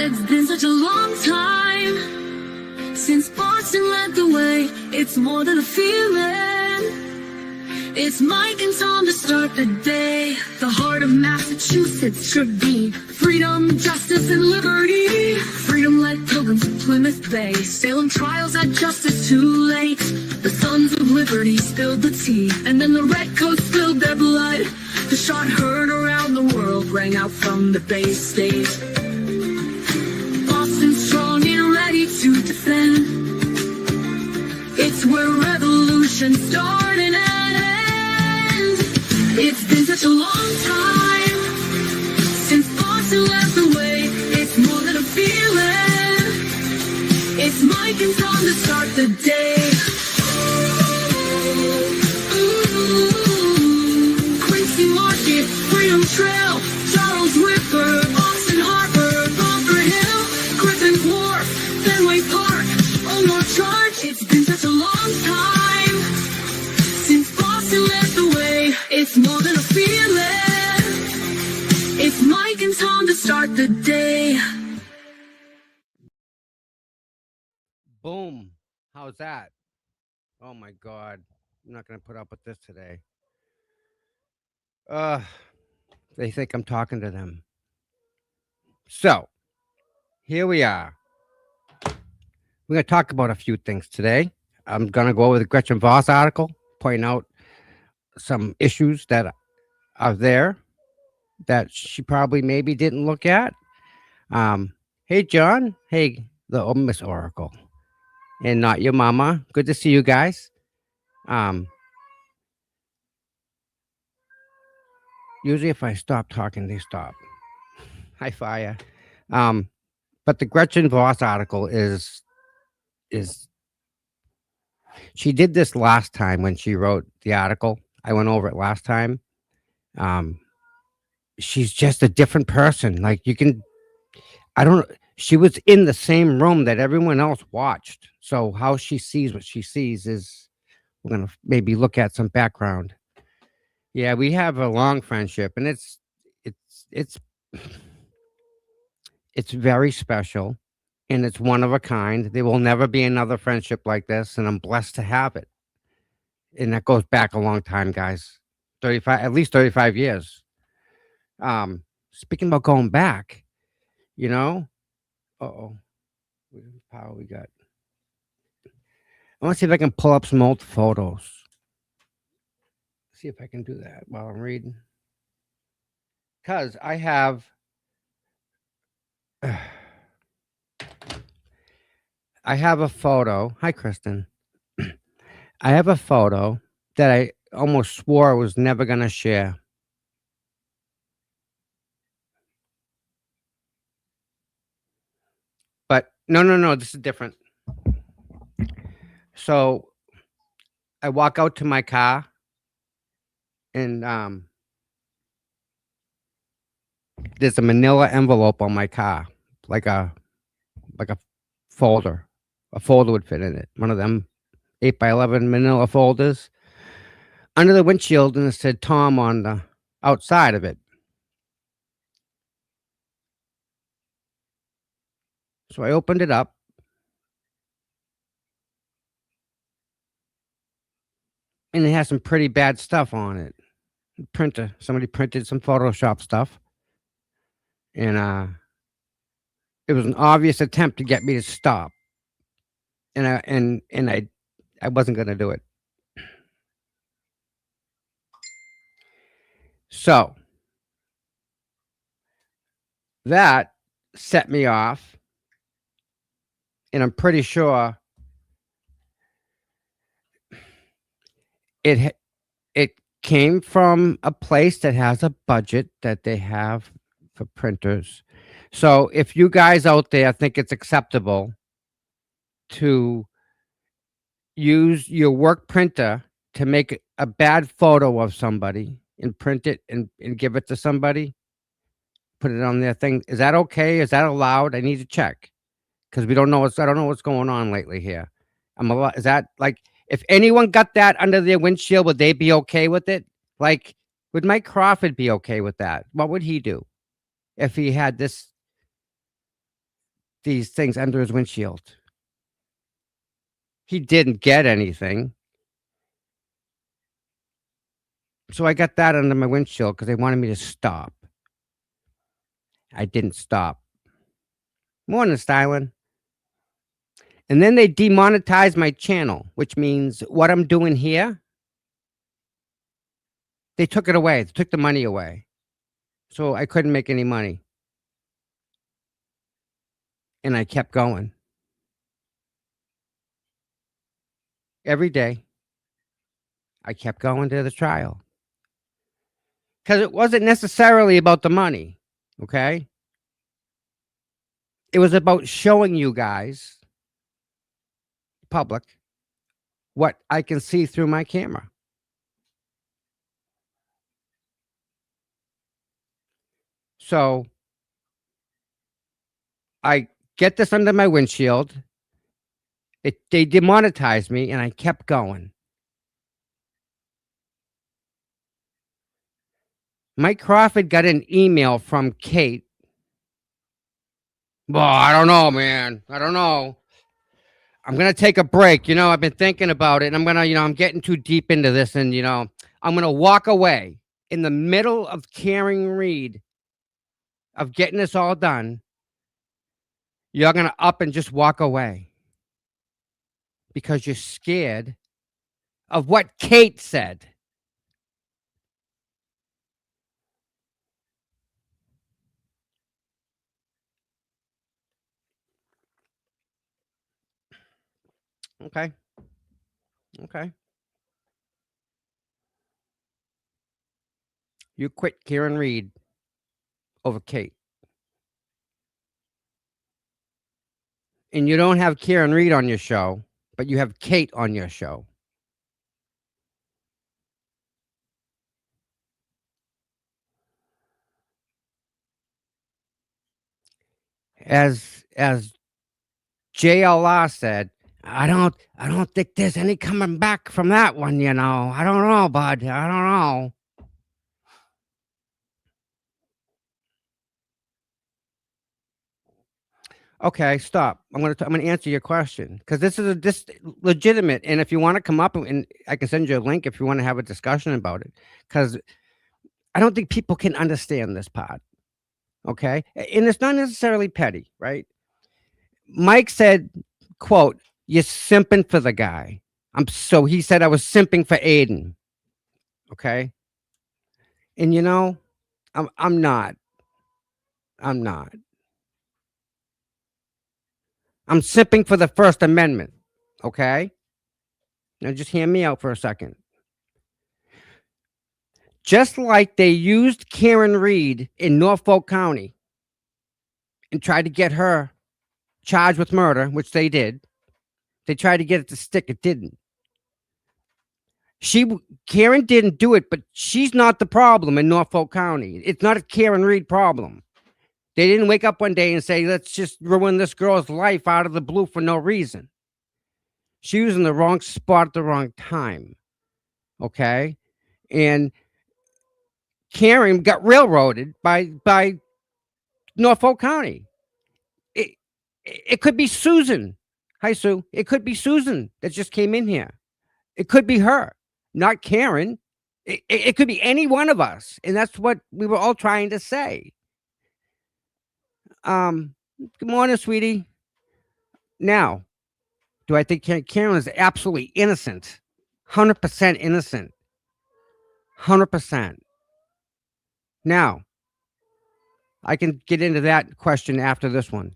It's been such a long time since Boston led the way. It's more than a feeling. It's Mike and Tom to start the day. The heart of Massachusetts should be freedom, justice, and liberty. Freedom led pilgrims to Plymouth Bay. Salem trials had justice too late. The sons of liberty spilled the tea, and then the redcoats spilled their blood. The shot heard around the world rang out from the Bay State. Boston's strong and ready to defend. It's where revolution started and ends. It's been such a long time since Boston led the way. It's more than a feeling. It's Mike and Tom to start the day. Quincy Market, Freedom Trail, Charles River, Boston Harbor, Bunker Hill, Griffin's Wharf, Fenway Park, Omar Charge. It's been such a long time since Boston led the way. It's more than a feeling. It's Mike and Tom to start the day. Boom. How's that? Oh my God. I'm not going to put up with this today. They think I'm talking to them. So, here we are. We're going to talk about a few things today. I'm going to go over the Gretchen Voss article, pointing out some issues that are there that she probably maybe didn't look at. Hey, John. Hey, the Miss Oracle. And not your mama. Good to see you guys. Usually if I stop talking, they stop. Hi, Fire. But the Gretchen Voss article is she did this last time when she wrote the article. I went over it last time. She's just a different person. Like she was in the same room that everyone else watched. So how she sees what she sees is, we're going to maybe look at some background. Yeah, we have a long friendship, and it's very special, and it's one of a kind. There will never be another friendship like this, and I'm blessed to have it. And that goes back a long time, guys. At least 35 years. Speaking about going back, uh-oh. What power we got? I want to see if I can pull up some old photos. See if I can do that while I'm reading. Because I have a photo. Hi, Kristen. I have a photo that I almost swore I was never going to share. But no, this is different. So I walk out to my car, and there's a manila envelope on my car, like a folder. A folder would fit in it. One of them 8x11 manila folders under the windshield, and it said Tom on the outside of it. So I opened it up. And it has some pretty bad stuff on it. Somebody printed some Photoshop stuff. And it was an obvious attempt to get me to stop. And I wasn't going to do it. So that set me off. And I'm pretty sure it came from a place that has a budget that they have for printers. So if you guys out there think it's acceptable to use your work printer to make a bad photo of somebody and print it and give it to somebody, put it on their thing, is that okay? Is that allowed? I need to check, because I don't know what's going on lately here. Is that like, if anyone got that under their windshield, would they be okay with it? Like, would Mike Crawford be okay with that? What would he do if he had this these things under his windshield. He didn't get anything. So I got that under my windshield because they wanted me to stop. I didn't stop. Morning, Styling. And then they demonetized my channel, which means what I'm doing here, they took it away. They took the money away. So I couldn't make any money. And I kept going. Every day, I kept going to the trial. Because it wasn't necessarily about the money, okay? It was about showing you guys, public, what I can see through my camera. So I get this under my windshield. They demonetized me, and I kept going. Mike Crawford got an email from Kate. Well, I don't know, man. I don't know. I'm going to take a break. I've been thinking about it, and I'm going to, I'm getting too deep into this, and, I'm going to walk away in the middle of Karen Reed of getting this all done. You're going to up and just walk away because you're scared of what Kate said. Okay. Okay. You quit Karen Reed over Kate. And you don't have Karen Reed on your show, but you have Kate on your show. As JLR said, I don't think there's any coming back from that one, I don't know, bud. I don't know. Okay, stop. I'm gonna answer your question because this is this legitimate. And if you want to come up and I can send you a link if you want to have a discussion about it, because I don't think people can understand this part. Okay, and it's not necessarily petty, right? Mike said, "quote You're simping for the guy." He said I was simping for Aiden. Okay, and I'm not. I'm not. I'm simping for the First Amendment. Okay? Now just hear me out for a second. Just like they used Karen Reed in Norfolk County and tried to get her charged with murder, which they did. They tried to get it to stick. It didn't. Karen didn't do it, but she's not the problem in Norfolk County. It's not a Karen Reed problem. They didn't wake up one day and say, let's just ruin this girl's life out of the blue for no reason. She was in the wrong spot at the wrong time. Okay? And Karen got railroaded by Norfolk County. It could be Susan. Hi, Sue. It could be Susan that just came in here. It could be her, not Karen. It could be any one of us. And that's what we were all trying to say. Good morning, sweetie. Now, do I think Karen is absolutely innocent? 100% innocent. 100%. Now, I can get into that question after this one.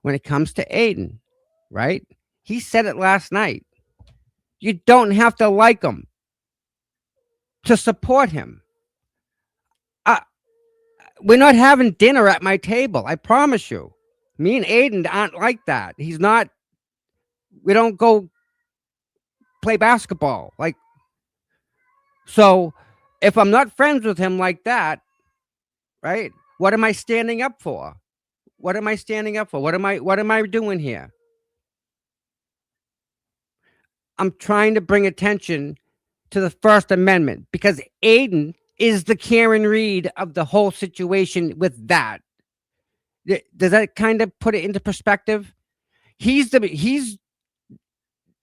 When it comes to Aiden, right? He said it last night. You don't have to like him to support him. We're not having dinner at my table. I promise you. Me and Aiden aren't like that. We don't go play basketball. So if I'm not friends with him like that, right? What am I standing up for? What am I standing up for? What am I doing here? I'm trying to bring attention to the First Amendment because Aiden is the Karen Reed of the whole situation with that. Does that kind of put it into perspective? He's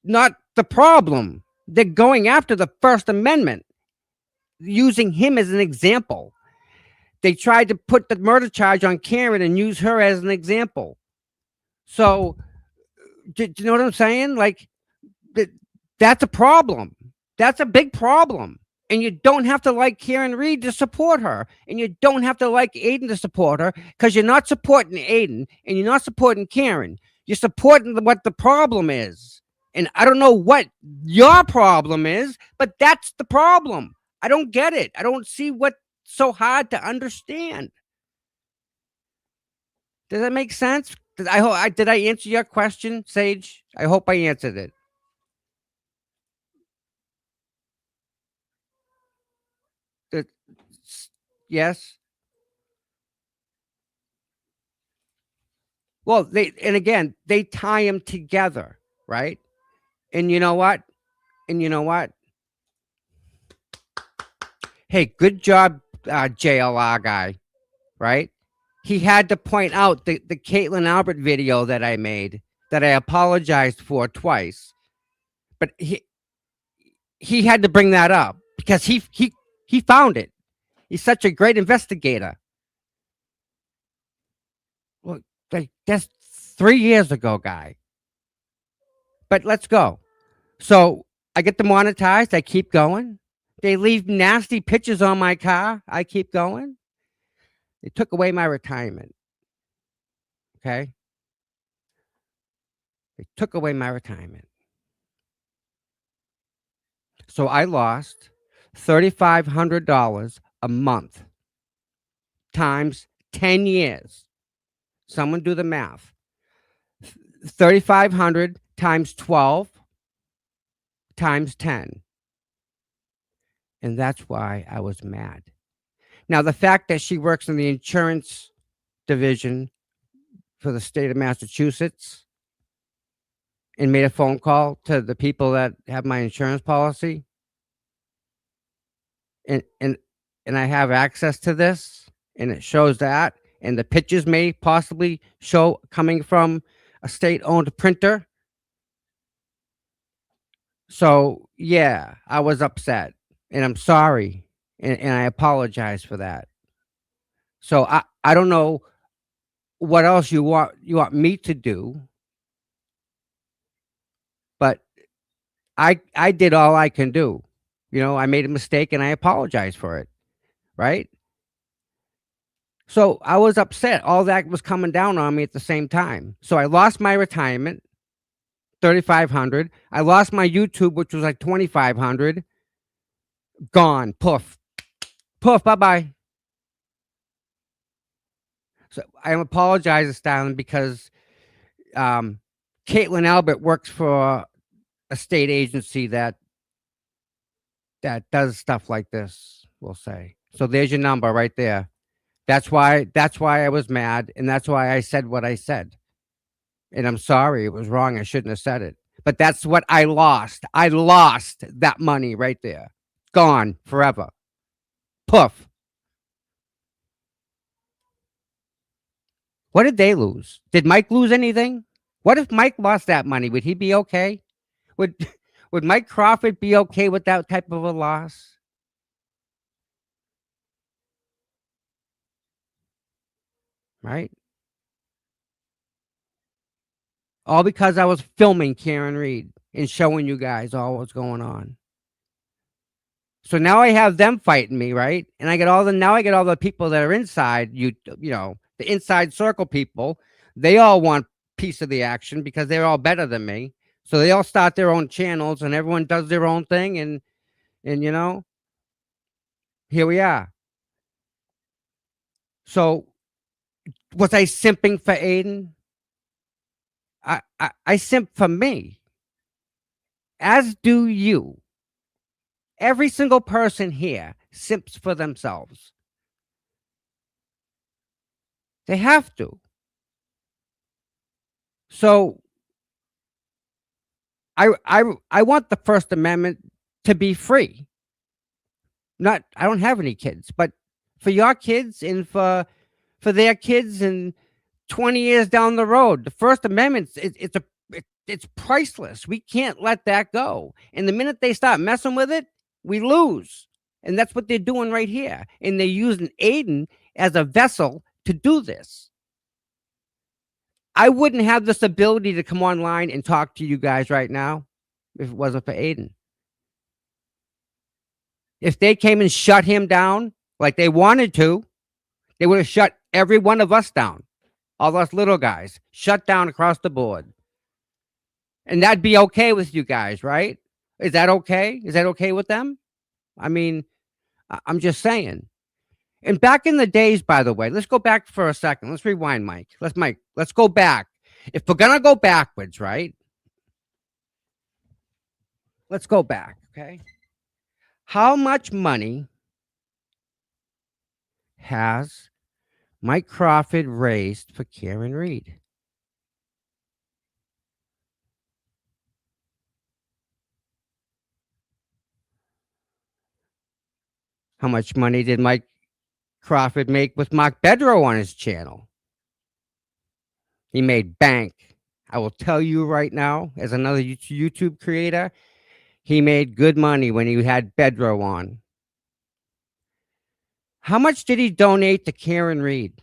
not the problem. They're going after the First Amendment, using him as an example. They tried to put the murder charge on Karen and use her as an example. So, do you know what I'm saying? Like, that's a problem. That's a big problem. And you don't have to like Karen Reed to support her. And you don't have to like Aiden to support her, because you're not supporting Aiden and you're not supporting Karen. You're supporting what the problem is. And I don't know what your problem is, but that's the problem. I don't get it. I don't see what's so hard to understand. Does that make sense? Did I answer your question, Sage? I hope I answered it. That- yes. Well, they tie them together, right? And you know what? And you know what? Hey, good job, JLR guy, right? He had to point out the Caitlin Albert video that I made, that I apologized for twice, but he had to bring that up because he found it. He's such a great investigator. Well, that's 3 years ago, guy. But let's go. So I get demonetized. I keep going. They leave nasty pictures on my car. I keep going. They took away my retirement. Okay. They took away my retirement. So I lost $3,500 a month times 10 years. Someone do the math. 3,500 times 12 times 10. And that's why I was mad. Now, the fact that she works in the insurance division for the state of Massachusetts and made a phone call to the people that have my insurance policy, and I have access to this, and it shows that, and the pictures may possibly show coming from a state-owned printer. So yeah, I was upset, and I'm sorry, and I apologize for that. So I don't know what else you want me to do, but I did all I can do. You know, I made a mistake and I apologize for it, right? So I was upset. All that was coming down on me at the same time. So I lost my retirement, 3,500. I lost my YouTube, which was like 2,500. Gone. Poof. Poof. Bye-bye. So I am apologizing, Stalin, because Caitlin Albert works for a state agency that does stuff like this, we'll say. So there's your number right there. That's why I was mad, and that's why I said what I said. And I'm sorry, it was wrong. I shouldn't have said it. But that's what I lost. I lost that money right there. Gone forever. Poof. What did they lose? Did Mike lose anything? What if Mike lost that money? Would he be okay? Would would Mike Crawford be okay with that type of a loss? Right? All because I was filming Karen Reed and showing you guys all what's going on. So now I have them fighting me, right? And I get all the people that are inside the inside circle people. They all want piece of the action because they're all better than me. So they all start their own channels and everyone does their own thing, and here we are. So was I simping for Aiden? I simp for me, as do you. Every single person here simps for themselves. They have to. So I want the First Amendment to be free. I don't have any kids, but for your kids and for their kids and 20 years down the road. The First Amendment, it's priceless. We can't let that go. And the minute they start messing with it, we lose. And that's what they're doing right here. And they're using Aiden as a vessel to do this. I wouldn't have this ability to come online and talk to you guys right now if it wasn't for Aiden. If they came and shut him down like they wanted to, they would have shut every one of us down. All us little guys, shut down across the board. And that'd be okay with you guys, right? Is that okay? Is that okay with them? I mean, I'm just saying. And back in the days, by the way, let's go back for a second. Let's rewind, Mike. Let's go back. If we're gonna go backwards, right? Let's go back, okay? How much money has Mike Crawford raised for Karen Reed? How much money did Mike Crawford make with Mark Bedrow on his channel? He made bank. I will tell you right now, as another YouTube creator, he made good money when he had Bedrow on. How much did he donate to Karen Reed?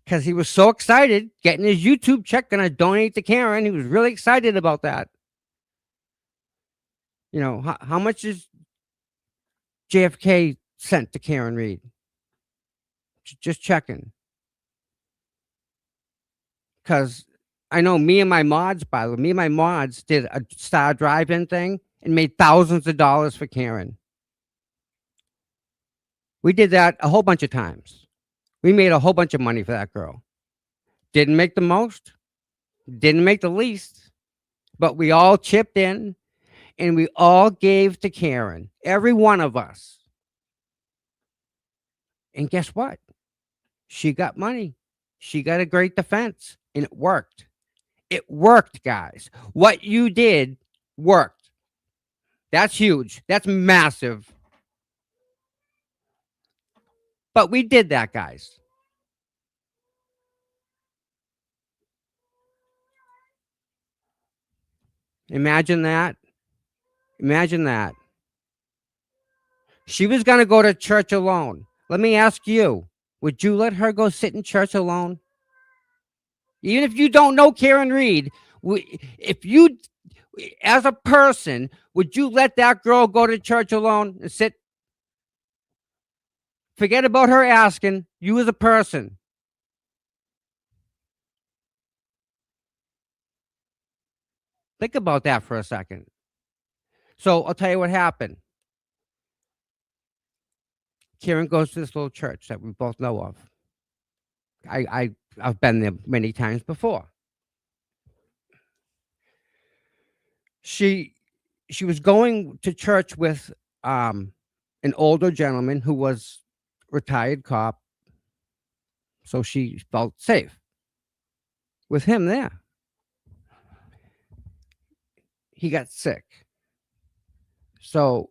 Because he was so excited getting his YouTube check, going to donate to Karen. He was really excited about that. You know, how much is JFK sent to Karen Reed? Just checking. Because I know me and my mods, by the way, me and my mods did a Star Drive-In thing and made thousands of dollars for Karen. We did that a whole bunch of times. We made a whole bunch of money for that girl. Didn't make the most, didn't make the least, but we all chipped in and we all gave to Karen, every one of us. And guess what? She got money. She got a great defense, and it worked. It worked, guys. What you did worked. That's huge. That's massive. But we did that, guys. Imagine that. Imagine that. She was going to go to church alone. Let me ask you, would you let her go sit in church alone? Even if you don't know Karen Reed, if you, as a person, would you let that girl go to church alone and sit? Forget about her asking, you as a person. Think about that for a second. So I'll tell you what happened. Karen goes to this little church that we both know of. I've been there many times before. She was going to church with an older gentleman who was retired cop, so she felt safe with him there. He got sick, so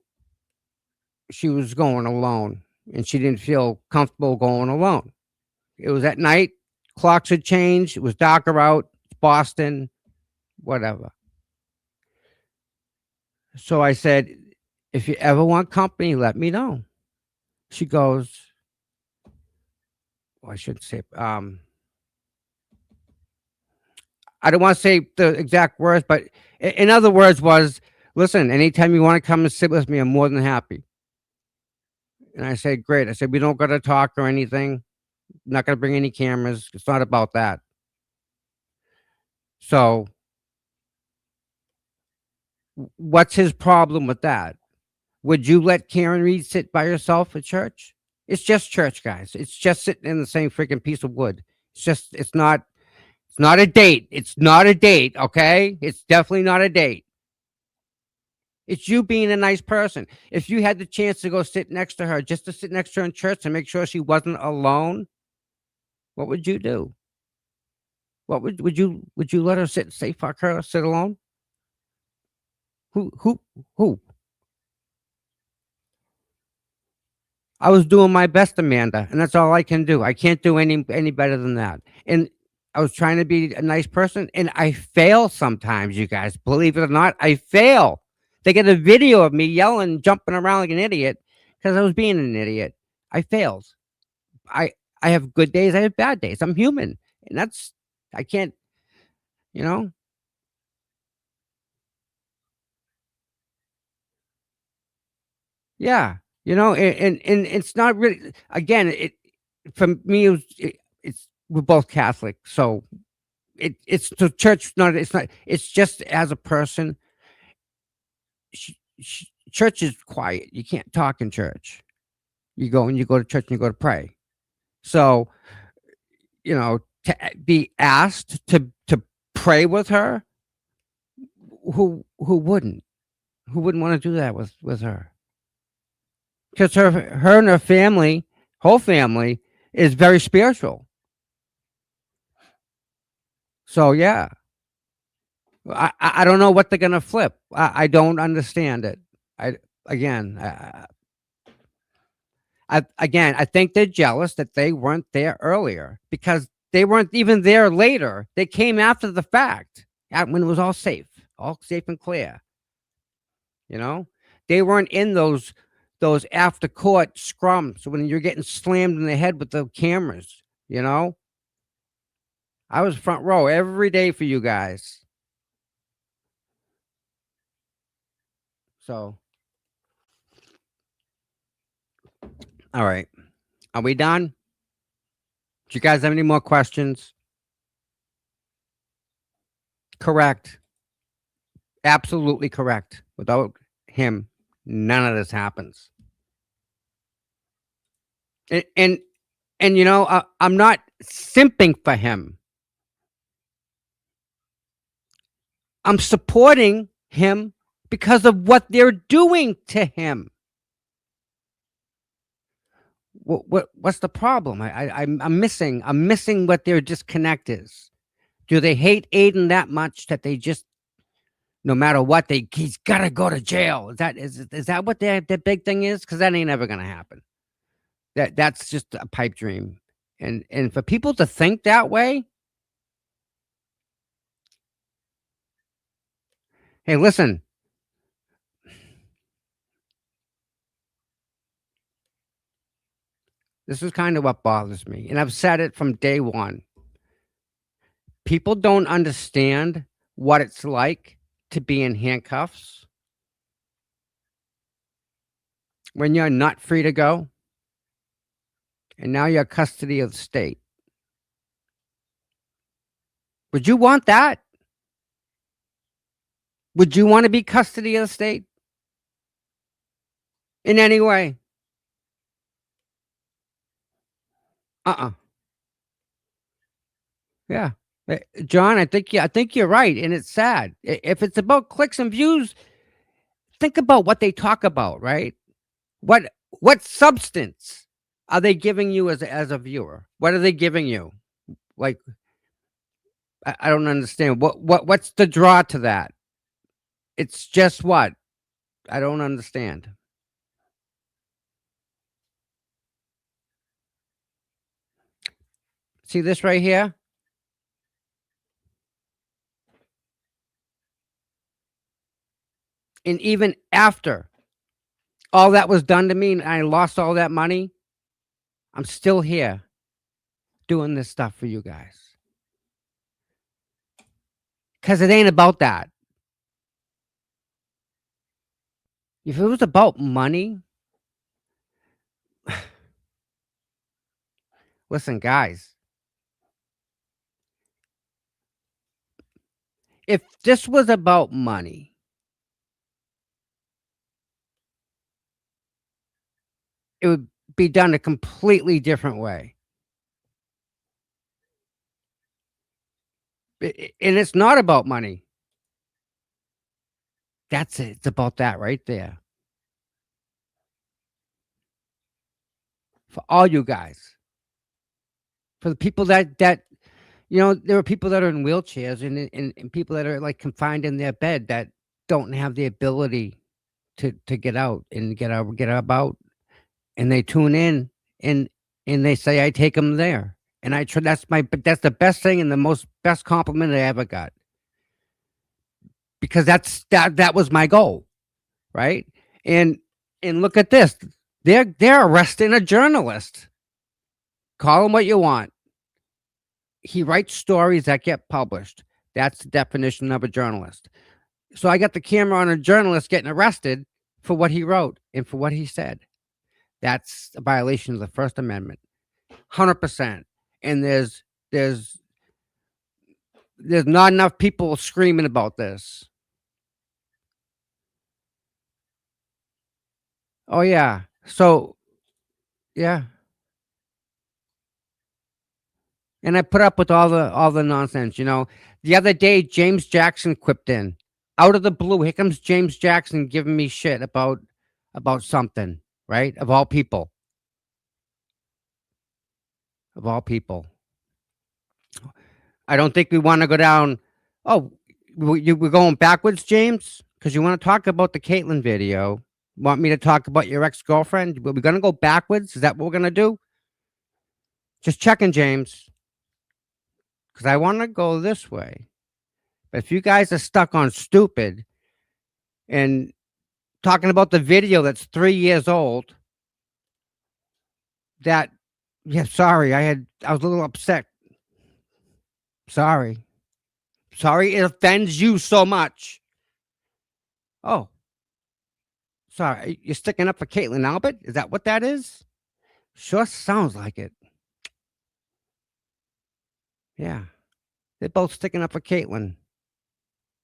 she was going alone, and she didn't feel comfortable going alone. It was at night, clocks had changed, it was darker out, Boston, whatever. So I said, if you ever want company, let me know. She goes, well, I shouldn't say, I don't want to say the exact words, but in other words was, listen, anytime you want to come and sit with me, I'm more than happy. And I said, great. I said, we don't got to talk or anything. I'm not going to bring any cameras. It's not about that. So what's his problem with that? Would you let Karen Reed sit by herself at church? It's just church, guys. It's just sitting in the same freaking piece of wood. It's not a date. It's not a date, okay? It's definitely not a date. It's you being a nice person. If you had the chance to go sit next to her, just to sit next to her in church and make sure she wasn't alone, what would you do? What would you let her sit, say fuck her, sit alone? Who? I was doing my best, Amanda, and that's all I can do. I can't do any better than that. And I was trying to be a nice person, and I fail sometimes, you guys. Believe it or not, I fail. They get a video of me yelling, jumping around like an idiot because I was being an idiot. I failed. I I have good days, I have bad days. I'm human, and that's I can't, you know? Yeah, and it's not really again, it for me, it's we're both Catholic, so it's the church, not it's not it's just as a person, church is quiet. You can't talk in church. You go to church and you go to pray. So, to be asked to pray with her, who wouldn't? Who wouldn't wanna do that with her? 'Cause her and her family, whole family, is very spiritual. So, yeah. I don't know what they're gonna flip. I don't understand it. I again, I think they're jealous that they weren't there earlier because they weren't even there later. They came after the fact, when it was all safe and clear, you know? They weren't in those after court scrums when you're getting slammed in the head with the cameras, you know? I was front row every day for you guys. So, all right. Are we done? Do you guys have any more questions? Correct. Absolutely correct. Without him, none of this happens. And and, I'm not simping for him. I'm supporting him because of what they're doing to him. What's the problem? I'm missing what their disconnect is. Do they hate Aiden that much that they just no matter what he's got to go to jail? Is that what their big thing is? Because that ain't ever gonna happen. That's just a pipe dream. And for people to think that way, hey, listen, this is kind of what bothers me, and I've said it from day one. People don't understand what it's like to be in handcuffs when you're not free to go, and now you're custody of the state. Would you want that? Would you want to be custody of the state in any way? Uh-uh. Yeah. John, I think you're right, and it's sad. If it's about clicks and views, think about what they talk about, right? What substance are they giving you as a viewer? What are they giving you? Like, I don't understand. What's the draw to that? It's just what? I don't understand. See this right here? And even after all that was done to me and I lost all that money, I'm still here doing this stuff for you guys. Cause it ain't about that. If it was about money, listen, guys, if this was about money, it would be done a completely different way. And it's not about money. That's it. It's about that right there for all you guys. For the people that there are people that are in wheelchairs and people that are like confined in their bed that don't have the ability to get out and get about. and they tune in, and they say I take them there, and I try. That's the best thing and the most best compliment I ever got, because that was my goal, right? And look at this, they're arresting a journalist. Call him what you want. He writes stories that get published. That's the definition of a journalist. So I got the camera on a journalist getting arrested for what he wrote and for what he said. That's a violation of the First Amendment, 100%. And there's not enough people screaming about this. Oh yeah. So yeah, and I put up with all the nonsense. The other day, James Jackson quipped in out of the blue. Here comes James Jackson giving me shit about something, right? Of all people, of all people. I don't think we want to go down. Oh, we're going backwards, James, because you want to talk about the Caitlyn video. Want me to talk about your ex girlfriend? We're going to go backwards. Is that what we're going to do? Just checking, James, because I want to go this way. But if you guys are stuck on stupid and talking about the video that's 3 years old, that, yeah, sorry, I was a little upset. Sorry. Sorry it offends you so much. Oh, sorry. You're sticking up for Caitlyn Albert? Is that what that is? Sure sounds like it. Yeah. They're both sticking up for Caitlyn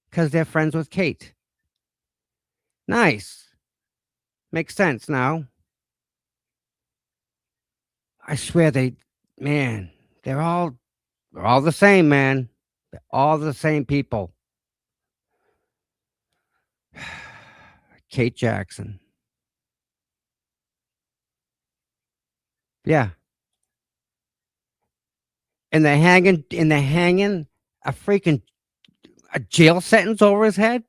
because they're friends with Kate. Nice. Makes sense now. I swear man, they're all the same, man. They're all the same people. Kate Jackson. Yeah. And they're hanging a freaking a jail sentence over his head.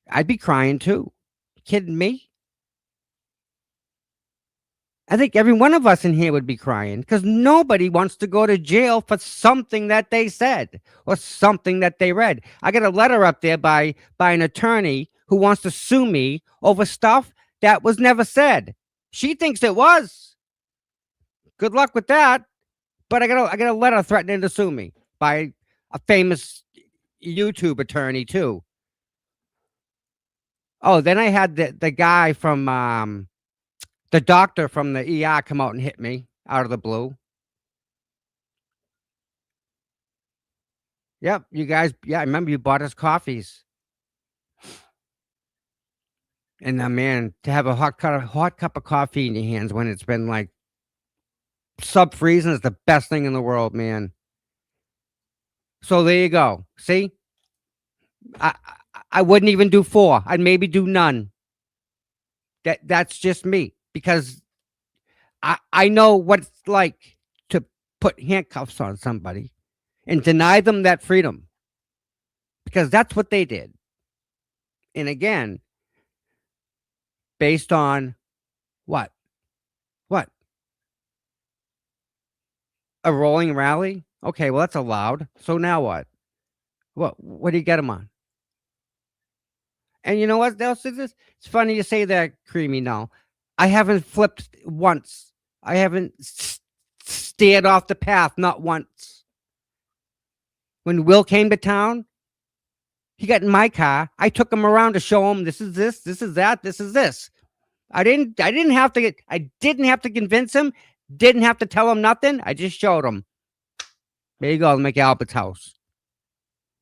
I'd be crying too. Kidding me? I think every one of us in here would be crying because nobody wants to go to jail for something that they said or something that they read. I got a letter up there by an attorney who wants to sue me over stuff that was never said. She thinks it was. Good luck with that. But I got a letter threatening to sue me by a famous YouTube attorney too. Oh, then I had the guy from the doctor from the ER come out and hit me out of the blue. Yep, you guys. Yeah, I remember you bought us coffees. And man, to have a hot cup of coffee in your hands when it's been like sub freezing is the best thing in the world, man. So there you go. See, I I wouldn't even do 4. I'd maybe do none. That's just me because I know what it's like to put handcuffs on somebody and deny them that freedom because that's what they did. And again, based on what? What? A rolling rally? Okay, well that's allowed. So now what? What do you get them on? And you know what else is this? It's funny you say that, Creamy. No, I haven't flipped once. I haven't stared off the path, not once. When Will came to town, he got in my car. I took him around to show him this is this is that, this is this. I didn't have to convince him, didn't have to tell him nothing. I just showed him. There you go, McAlbert's house.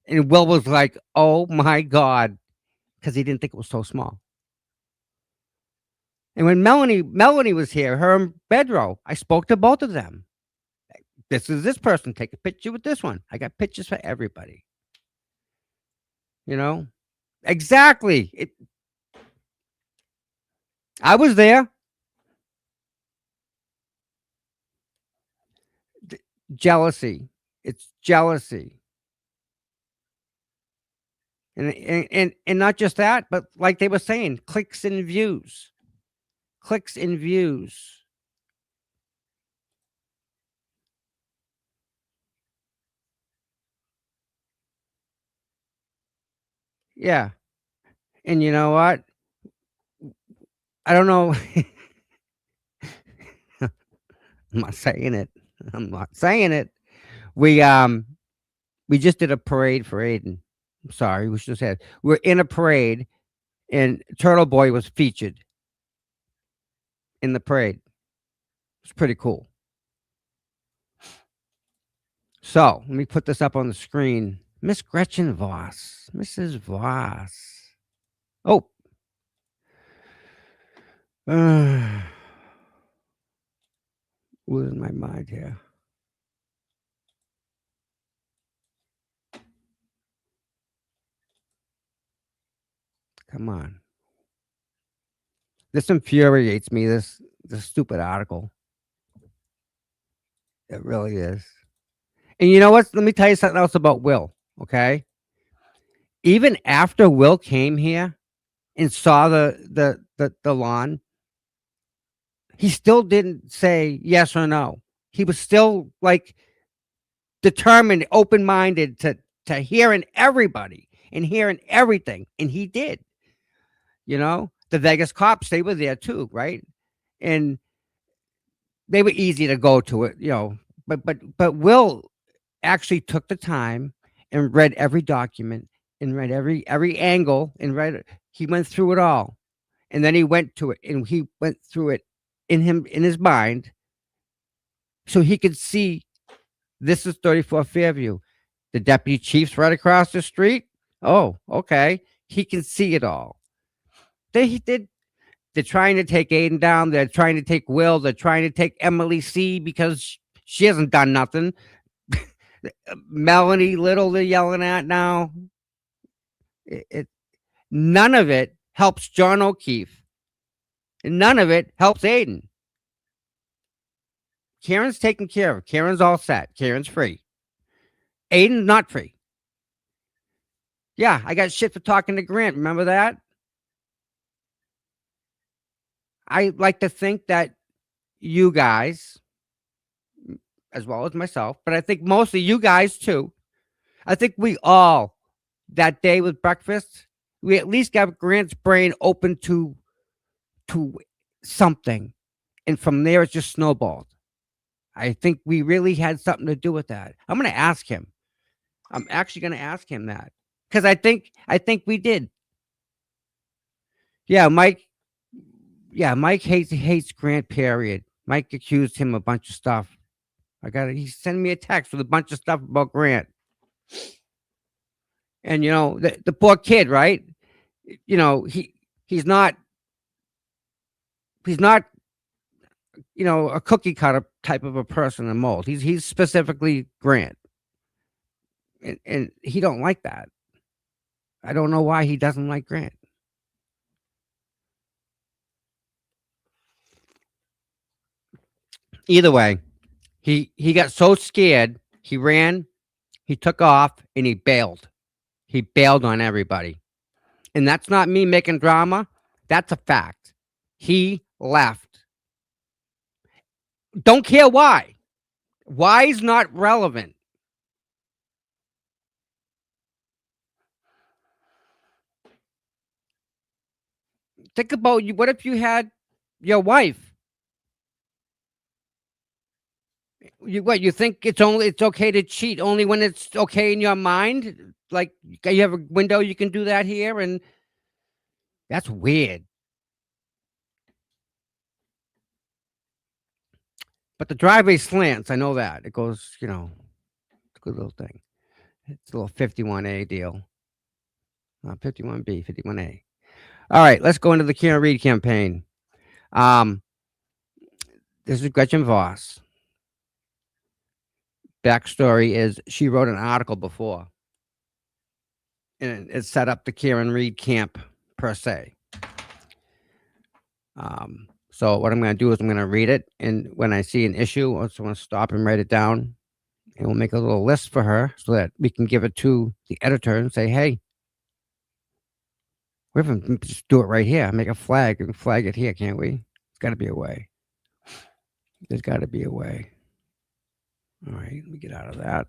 And Will was like, oh my God, because he didn't think it was so small. And when Melanie was here, her and Bedro, I spoke to both of them. This is this person. Take a picture with this one. I got pictures for everybody. You know? Exactly. I was there. Jealousy. It's jealousy. And not just that, but like they were saying, clicks and views. clicks and views. Yeah. And you know what? I don't know. I'm not saying it. I'm not saying it. We um we just did a parade for Aiden. I'm sorry, we should have said we're in a parade and Turtle Boy was featured in the parade. It's pretty cool. So let me put this up on the screen. Miss Gretchen Voss. Mrs. Voss. Oh. Losing my mind here. Come on. This infuriates me, this stupid article. It really is. And you know what? Let me tell you something else about Will, okay? Even after Will came here and saw the lawn, he still didn't say yes or no. He was still like determined, open-minded to hearing everybody and hearing everything, and he did. You know, the Vegas cops, they were there too, right? And they were easy to go to it, you know. But Will actually took the time and read every document and read every angle and read. He went through it all, and then he went to it and he went through it in his mind, so he could see this is 34 Fairview. The deputy chief's right across the street. Oh, okay. He can see it all. They did. They're trying to take Aiden down. They're trying to take Will. They're trying to take Emily C because she hasn't done nothing. Melanie Little they're yelling at now. It none of it helps John O'Keefe. And none of it helps Aiden. Karen's taken care of. Karen's all set. Karen's free. Aiden's not free. Yeah, I got shit for talking to Grant. Remember that? I like to think that you guys, as well as myself, but I think mostly you guys too. I think we all, that day with breakfast, we at least got Grant's brain open to something. And from there, it just snowballed. I think we really had something to do with that. I'm going to ask him. I'm actually going to ask him that because I think we did. Yeah, Mike. Yeah, Mike hates Grant. Period. Mike accused him of a bunch of stuff. He sent me a text with a bunch of stuff about Grant. And you know, the poor kid, right? You know, he's not you know, a cookie cutter type of a person and mold. He's specifically Grant. And he don't like that. I don't know why he doesn't like Grant. Either way, he got so scared, he ran, he took off, and he bailed. He bailed on everybody. And that's not me making drama. That's a fact. He left. Don't care why. Why is not relevant. Think about you. What if you had your wife? You think it's okay to cheat only when it's okay in your mind? Like you have a window you can do that here, and that's weird. But the driveway slants, I know that. It goes, you know, it's a good little thing. It's a little 51A deal. 51B, 51A. All right, let's go into the Karen Reed campaign. This is Gretchen Voss. Backstory is she wrote an article before, and it set up the Karen Reed camp per se. So what I'm going to do is I'm going to read it, and when I see an issue, I just want to stop and write it down, and we'll make a little list for her so that we can give it to the editor and say, "Hey, we can just do it right here. Make a flag and flag it here, can't we? Got to be a way. There's got to be a way. All right, let me get out of that.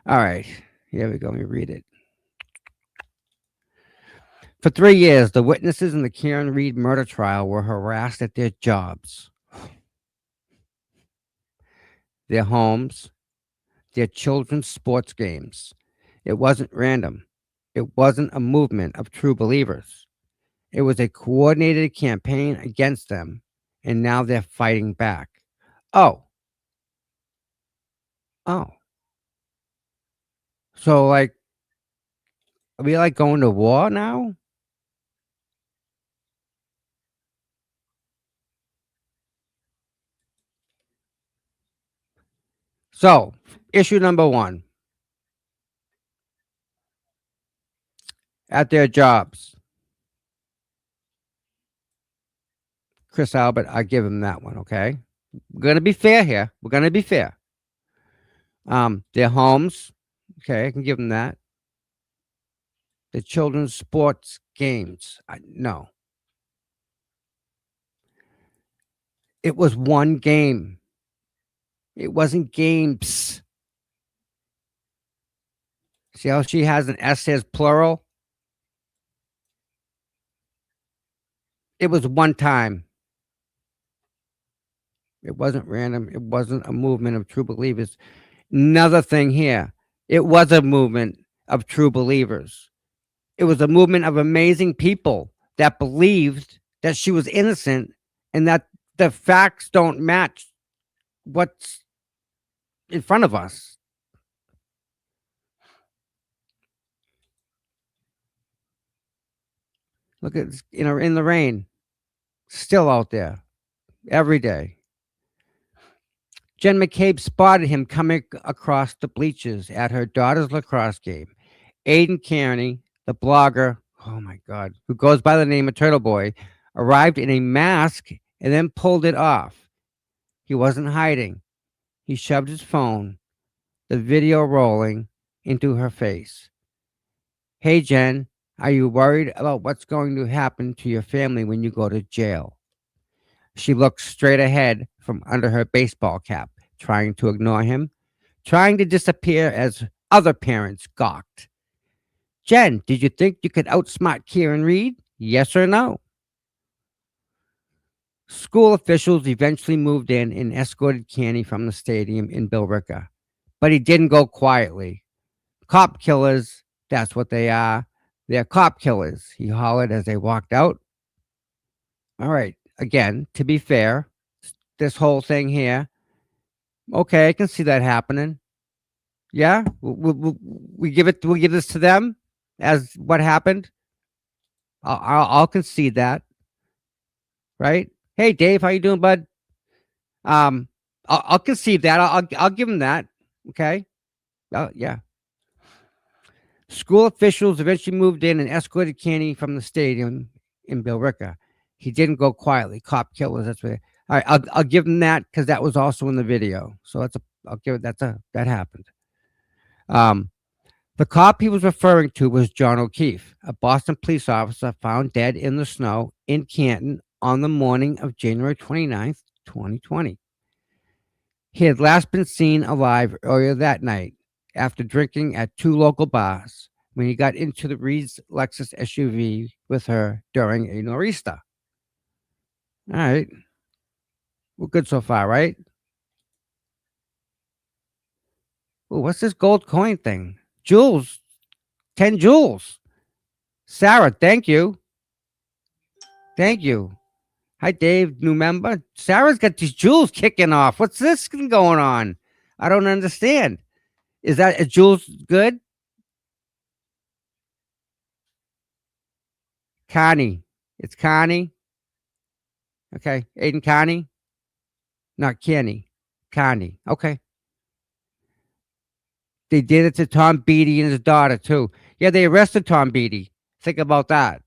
All right, here we go. Let me read it. For 3 years, the witnesses in the Karen Reed murder trial were harassed at their jobs, their homes, their children's sports games. It wasn't random. It wasn't a movement of true believers. It was a coordinated campaign against them, and now they're fighting back. Oh, oh. So, like, are we like going to war now? So, issue number one, at their jobs. Chris Albert, I give him that one, okay? We're going to be fair here. We're going to be fair. Their homes, okay, I can give them that. The children's sports games, no. It was one game. It wasn't games. See how she has an S as plural? It was one time. It wasn't random. It wasn't a movement of true believers. Another thing here. It was a movement of true believers. It was a movement of amazing people that believed that she was innocent and that the facts don't match what's in front of us. Look at in the rain, still out there every day. Jen McCabe spotted him coming across the bleachers at her daughter's lacrosse game. Aiden Kearney, the blogger, oh my God, who goes by the name of Turtle Boy, arrived in a mask and then pulled it off. He wasn't hiding. He shoved his phone, the video rolling, into her face. Hey, Jen, are you worried about what's going to happen to your family when you go to jail? She looked straight ahead from under her baseball cap, trying to ignore him, trying to disappear as other parents gawked. Jen, did you think you could outsmart Kieran Reed? Yes or no? School officials eventually moved in and escorted Canny from the stadium in Billerica. But he didn't go quietly. Cop killers, that's what they are. They're cop killers, he hollered as they walked out. All right, again, to be fair, this whole thing here, okay, I can see that happening. Yeah, we give this to them as what happened. I'll concede that, right? Hey, Dave, how you doing, bud? I'll concede that. I'll give him that. Okay. Yeah. School officials eventually moved in and escorted Canny from the stadium in Billerica. He didn't go quietly. Cop killers. That's what. All right. I'll give him that because that was also in the video. So I'll give it. That happened. Um, the cop he was referring to was John O'Keefe, a Boston police officer found dead in the snow in Canton on the morning of January 29th, 2020. He had last been seen alive earlier that night after drinking at two local bars when he got into the Reed's Lexus SUV with her during a nor'easter. All right. We're good so far, right? Ooh, what's this gold coin thing? Jewels. 10 jewels. Sarah, thank you. Thank you. Hi, Dave, new member. Sarah's got these jewels kicking off. What's this going on? I don't understand. Is that a jewels good? Connie. It's Connie. Okay. Aiden Connie. Not Kenny. Connie. Okay. They did it to Tom Beatty and his daughter, too. Yeah, they arrested Tom Beatty. Think about that.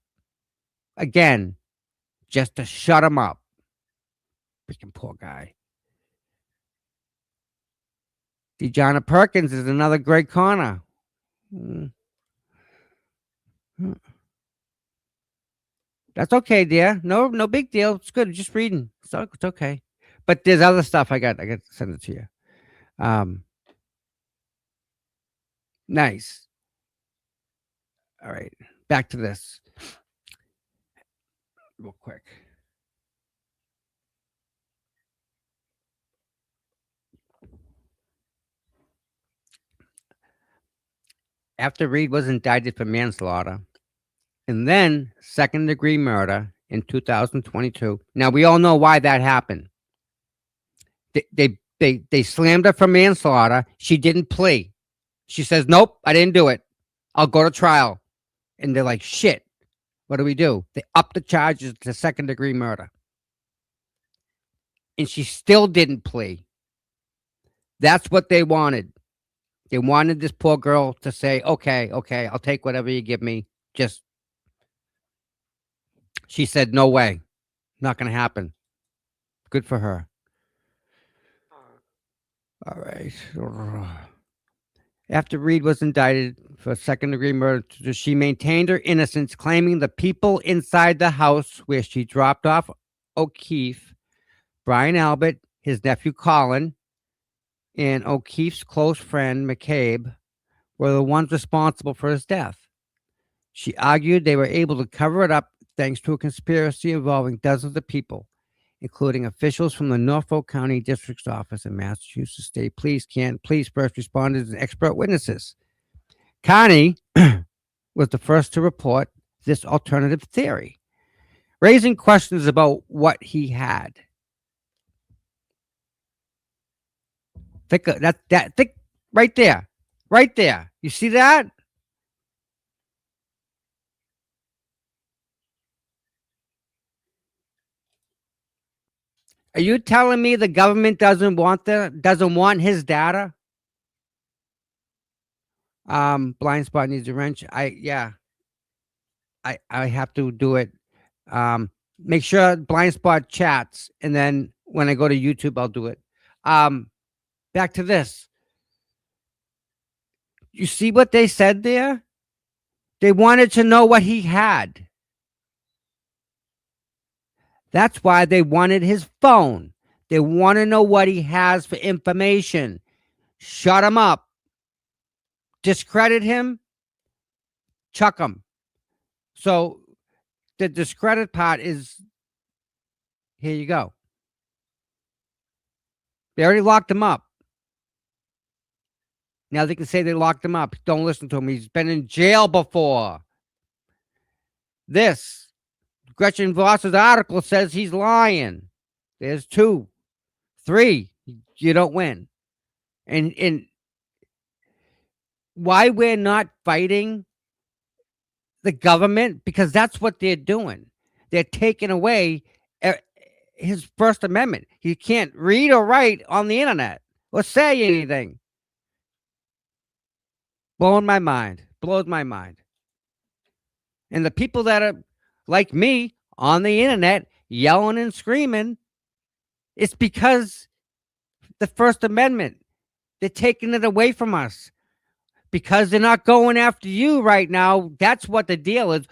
Again, just to shut him up. Freaking poor guy. Dejana Perkins is another great corner. Mm. That's okay, dear. No big deal. It's good. Just reading. It's okay. But there's other stuff I got to send it to you. Um, nice. All right. Back to this real quick. After Reed was indicted for manslaughter and then second degree murder in 2022. Now we all know why that happened. They slammed her for manslaughter. She didn't plea. She says, "Nope, I didn't do it. I'll go to trial." And they're like, "Shit, what do we do?" They upped the charges to second degree murder, and she still didn't plea. That's what they wanted. They wanted this poor girl to say, "Okay, okay, I'll take whatever you give me." Just she said, "No way, not going to happen." Good for her. All right. After Reed was indicted for second degree murder, she maintained her innocence, claiming the people inside the house where she dropped off O'Keefe, Brian Albert, his nephew Colin, and O'Keefe's close friend McCabe were the ones responsible for his death. She argued they were able to cover it up thanks to a conspiracy involving dozens of people, including officials from the Norfolk County District's Office and Massachusetts State Police, police first responders, and expert witnesses. Connie was the first to report this alternative theory, raising questions about what he had. Think think right there. Right there. You see that? Are you telling me the government doesn't want his data? Blind spot needs a wrench. I have to do it. Make sure blind spot chats, and then when I go to YouTube, I'll do it. Back to this. You see what they said there? They wanted to know what he had. That's why they wanted his phone. They want to know what he has for information. Shut him up. Discredit him. Chuck him. So the discredit part is here you go. They already locked him up. Now they can say they locked him up. Don't listen to him. He's been in jail before. This Gretchen Voss's article says he's lying. There's 2, 3. You don't win. And why we're not fighting the government? Because that's what they're doing. They're taking away his First Amendment. He can't read or write on the internet or say anything. Blows my mind. And the people that are like me on the internet yelling and screaming, it's because the First Amendment, they're taking it away from us because they're not going after you right now. That's what the deal is.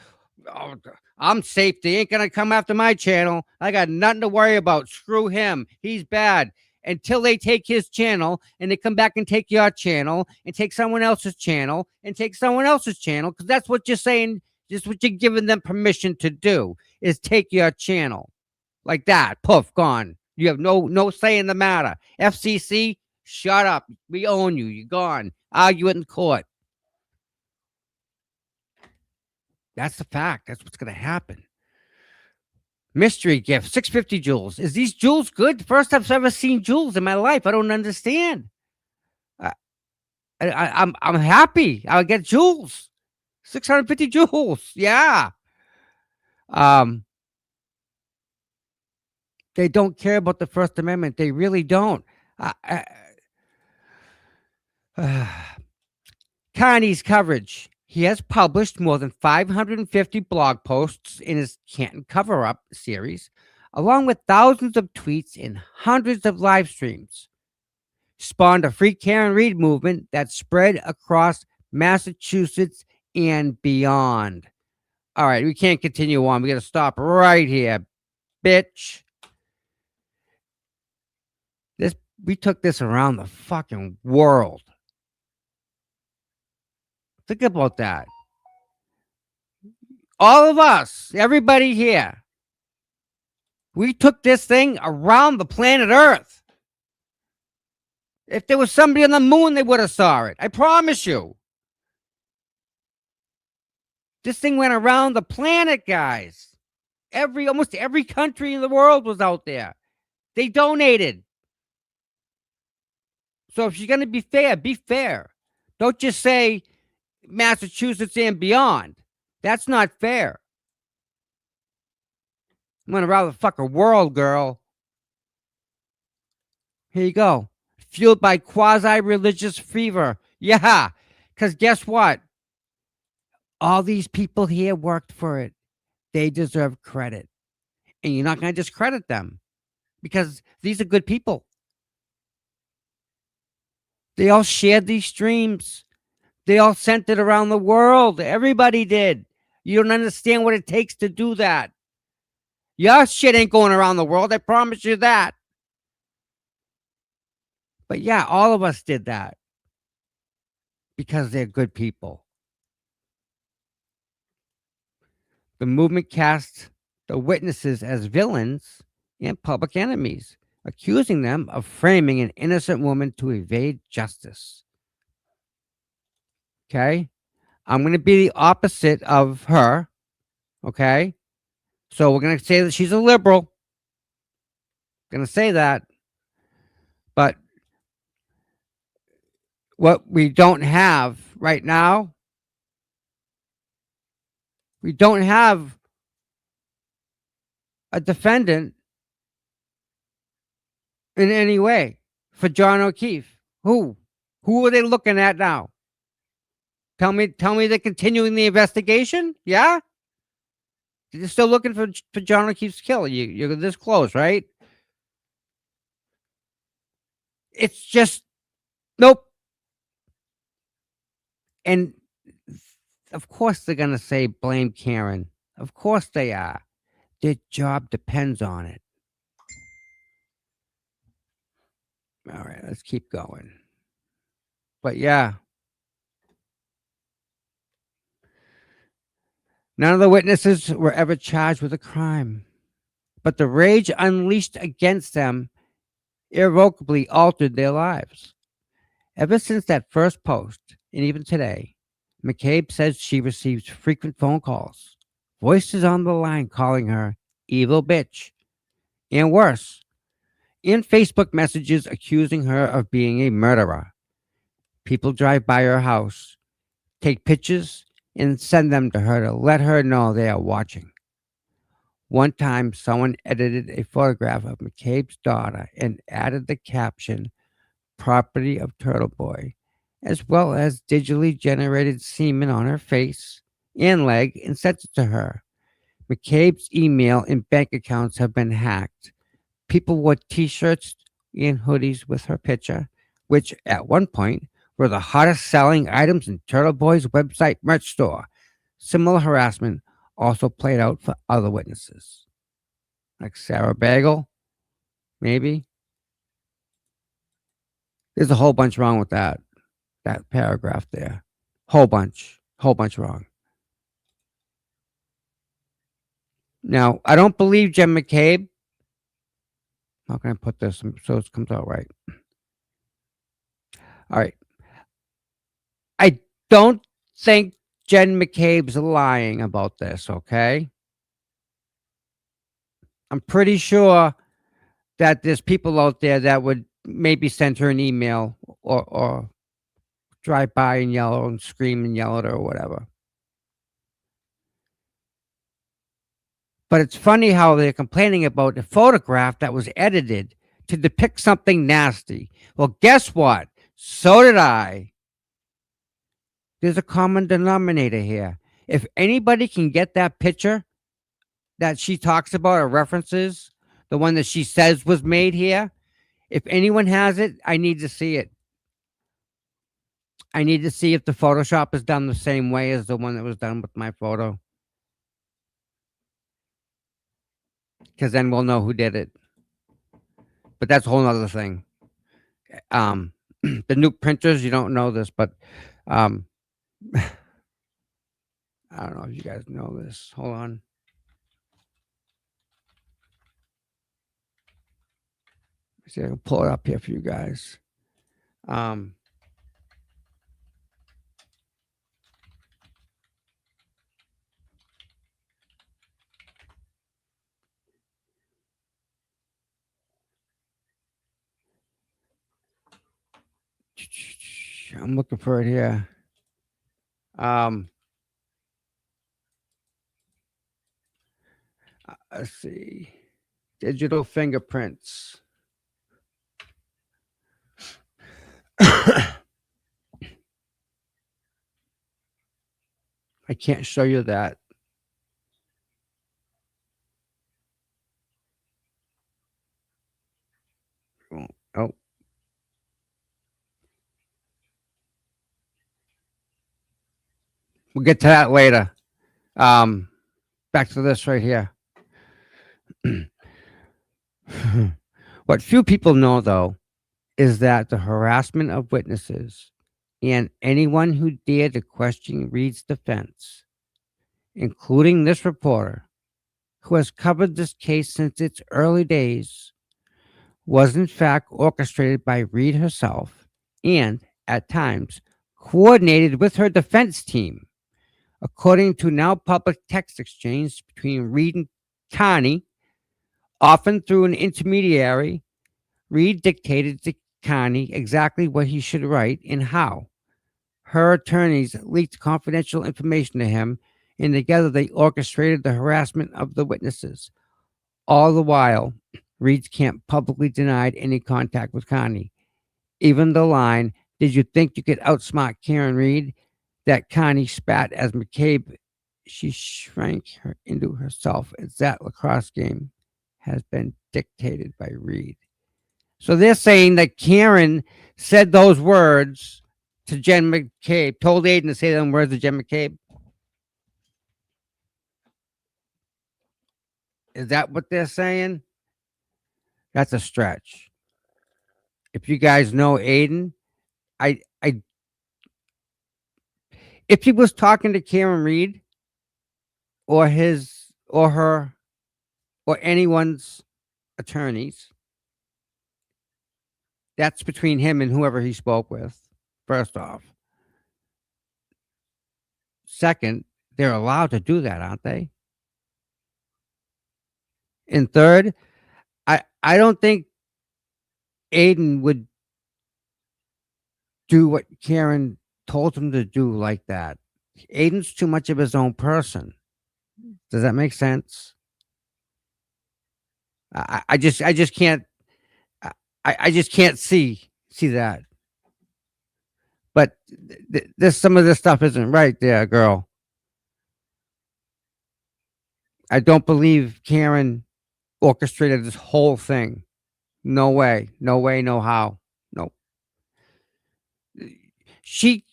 Oh, I'm safe. They ain't going to come after my channel. I got nothing to worry about. Screw him. He's bad. Until they take his channel and they come back and take your channel and take someone else's channel and take someone else's channel, because that's what you're saying. Just what you're giving them permission to do is take your channel like that. Poof, gone. You have no say in the matter. FCC, shut up. We own you. You're gone. Argue it in court. That's the fact. That's what's going to happen. Mystery gift, 650 jewels. Is these jewels good? First I've ever seen jewels in my life. I don't understand. I'm happy. I'll get jewels. 650 jewels. Yeah. They don't care about the First Amendment. They really don't. Connie's coverage. He has published more than 550 blog posts in his Canton Cover-Up series, along with thousands of tweets and hundreds of live streams. Spawned a free Karen Reed movement that spread across Massachusetts and beyond. All right, we can't continue on. We got to stop right here, bitch. This we took this around the fucking world. Think about that. All of us, everybody here, we took this thing around the planet Earth. If there was somebody on the moon, they would have saw it. I promise you. This thing went around the planet, guys. Almost every country in the world was out there. They donated. So if you're going to be fair, be fair. Don't just say Massachusetts and beyond. That's not fair. I'm going around the fucking world, girl. Here you go. Fueled by quasi-religious fever. Yeah. Because guess what? All these people here worked for it. They deserve credit. And you're not going to discredit them because these are good people. They all shared these streams. They all sent it around the world. Everybody did. You don't understand what it takes to do that. Your shit ain't going around the world. I promise you that. But yeah, all of us did that because they're good people. The movement cast the witnesses as villains and public enemies, accusing them of framing an innocent woman to evade justice. Okay? I'm going to be the opposite of her. Okay? So we're going to say that she's a liberal. Going to say that. But what we don't have right now, we don't have a defendant in any way for John O'Keefe. Who? Who are they looking at now? Tell me they're continuing the investigation? Yeah? You're still looking for John O'Keefe's kill. You're this close, right? It's just nope. And of course they're gonna say blame Karen. Of course they are. Their job depends on it. All right, let's keep going. But yeah. None of the witnesses were ever charged with a crime. But the rage unleashed against them irrevocably altered their lives. Ever since that first post, and even today, McCabe says she receives frequent phone calls, voices on the line calling her evil bitch, and worse, in Facebook messages accusing her of being a murderer. People drive by her house, take pictures, and send them to her to let her know they are watching. One time, someone edited a photograph of McCabe's daughter and added the caption, property of Turtle Boy, as well as digitally generated semen on her face and leg and sent it to her. McCabe's email and bank accounts have been hacked. People wore t-shirts and hoodies with her picture, which at one point were the hottest selling items in Turtle Boy's website merch store. Similar harassment also played out for other witnesses, like Sarah Bagel, maybe. There's a whole bunch wrong with that paragraph there. Whole bunch wrong. Now, I don't believe Jen McCabe. How can I put this so it comes out right? All right. I don't think Jen McCabe's lying about this, okay? I'm pretty sure that there's people out there that would maybe send her an email or drive by and yell and scream and yell at her or whatever. But it's funny how they're complaining about a photograph that was edited to depict something nasty. Well, guess what? So did I. There's a common denominator here. If anybody can get that picture that she talks about or references, the one that she says was made here, if anyone has it, I need to see it. I need to see if the Photoshop is done the same way as the one that was done with my photo. because then we'll know who did it. But that's a whole nother thing. Um, the new printers, you don't know this, but um, I don't know if you guys know this. Hold on. See, I can pull it up here for you guys. Um, I'm looking for it here. Um, let's see. Digital fingerprints. I can't show you that. Oh, we'll get to that later. Back to this right here. What few people know, though, is that the harassment of witnesses and anyone who dared to question Reed's defense, including this reporter, who has covered this case since its early days, was in fact orchestrated by Reed herself and, at times, coordinated with her defense team, according to now public text exchange between Reed and Connie, often through an intermediary. Reed dictated to Connie exactly what he should write and how. Her attorneys leaked confidential information to him, and together they orchestrated the harassment of the witnesses. All the while, Reed's camp publicly denied any contact with Connie. Even the line, "Did you think you could outsmart Karen Reed?" that Connie spat as McCabe, she shrank her into herself as that lacrosse game, has been dictated by Reed. So they're saying that Karen said those words to Jen McCabe, told Aiden to say them words to Jen McCabe. Is that what they're saying? That's a stretch. If you guys know Aiden, I if he was talking to Karen Reed or his or her or anyone's attorneys, that's between him and whoever he spoke with. First off. Second, they're allowed to do that, aren't they? And third, I don't think Aiden would do what Karen told him to do like that. Aiden's too much of his own person. Does that make sense? I just can't I just can't see that. But this some of this stuff isn't right there, girl. I don't believe Karen orchestrated this whole thing. No way. No way, no how. No. She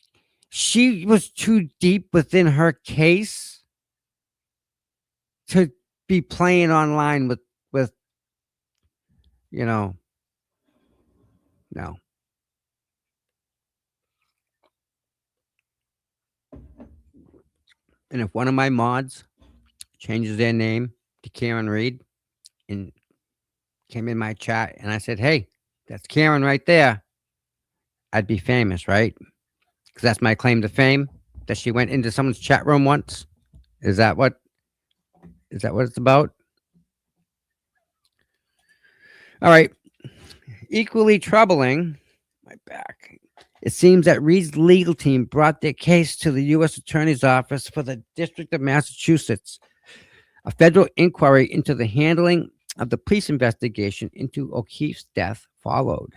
she was too deep within her case to be playing online with you know, no. And if one of my mods changes their name to Karen Reed and came in my chat and I said, "Hey, that's Karen right there," I'd be famous, right? Because that's my claim to fame. That she went into someone's chat room once. Is that what? Is that what it's about? All right. Equally troubling. My back. It seems that Reed's legal team brought their case to the U.S. Attorney's Office for the District of Massachusetts. A federal inquiry into the handling of the police investigation into O'Keefe's death followed.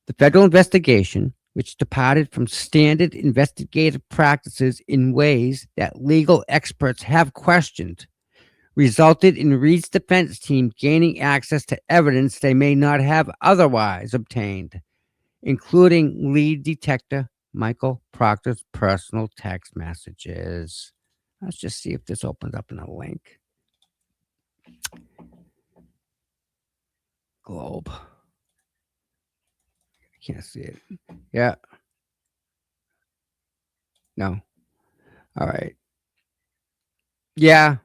The federal investigation, which departed from standard investigative practices in ways that legal experts have questioned, resulted in Reed's defense team gaining access to evidence they may not have otherwise obtained, including lead detective Michael Proctor's personal text messages. Let's just see if this opens up in a link. Globe. Can't see it. Yeah. No. All right. Yeah.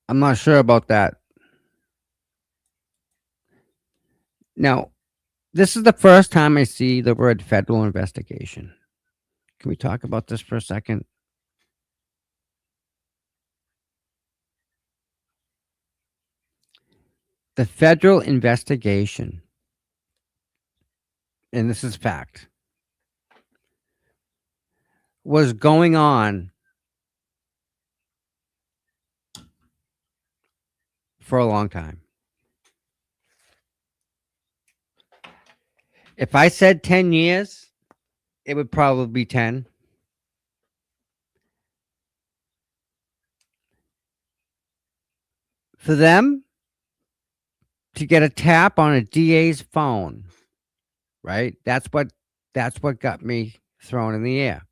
I'm not sure about that. Now, this is the first time I see the word federal investigation. Can we talk about this for a second? The federal investigation, and this is fact, was going on for a long time. If I said 10 years, it would probably be 10. For them to get a tap on a DA's phone, right? That's what got me thrown in the air.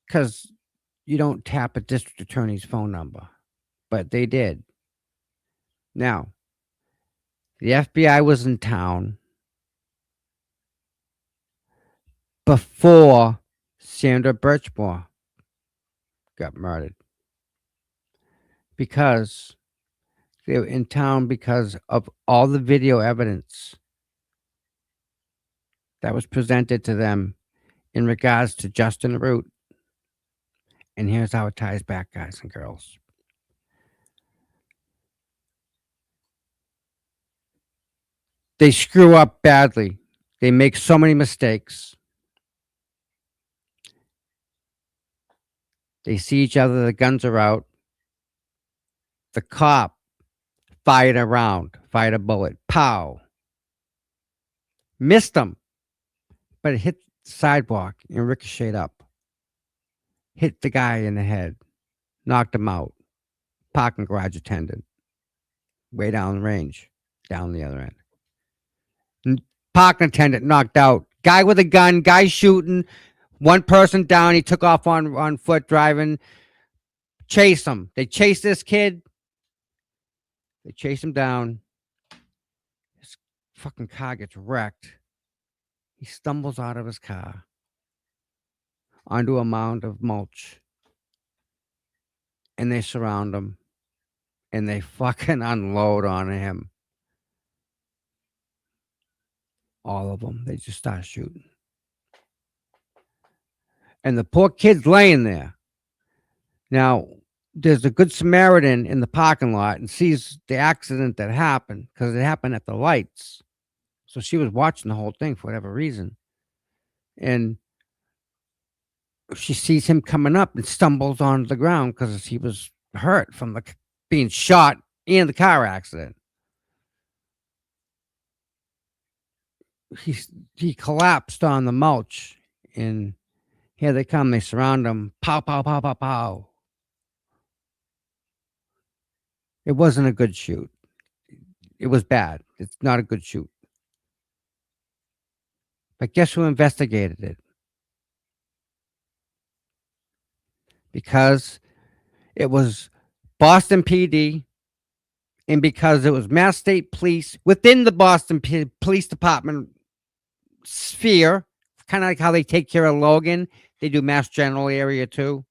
Cuz you don't tap a district attorney's phone number, but they did. Now, the FBI was in town before Sandra Birchmore got murdered because they were in town because of all the video evidence that was presented to them in regards to Justin Root. And here's how it ties back, guys and girls. They screw up badly. They make so many mistakes. They see each other, the guns are out. The cop fired a round, fired a bullet. Pow. Missed him, but it hit the sidewalk and ricocheted up. Hit the guy in the head, knocked him out. Parking garage attendant, way down the range, down the other end. Parking attendant knocked out. Guy with a gun, guy shooting. One person down. He took off on foot driving. Chase him. They chase this kid. They chase him down. His fucking car gets wrecked. He stumbles out of his car onto a mound of mulch. And they surround him. And they fucking unload on him. All of them. They just start shooting. And the poor kid's laying there. Now, there's a good Samaritan in the parking lot and sees the accident that happened because it happened at the lights. So she was watching the whole thing for whatever reason. And she sees him coming up and stumbles onto the ground because he was hurt from being shot in the car accident. He collapsed on the mulch, and here they come. They surround him. Pow, pow, pow, pow, pow. It wasn't a good shoot. It was bad. It's not a good shoot. But guess who investigated it? Because it was Boston PD and because it was Mass State Police within the Boston Police Department sphere, kind of like how they take care of Logan, they do Mass General area too.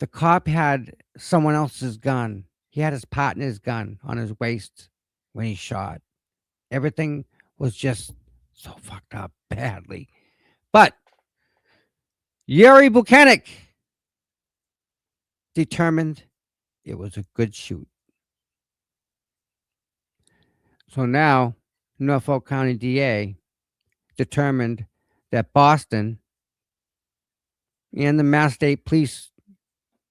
The cop had someone else's gun. He had his partner's gun on his waist when he shot. Everything was just so fucked up badly. But Yuri Buchanan determined it was a good shoot. So now, Norfolk County DA determined that Boston and the Mass State Police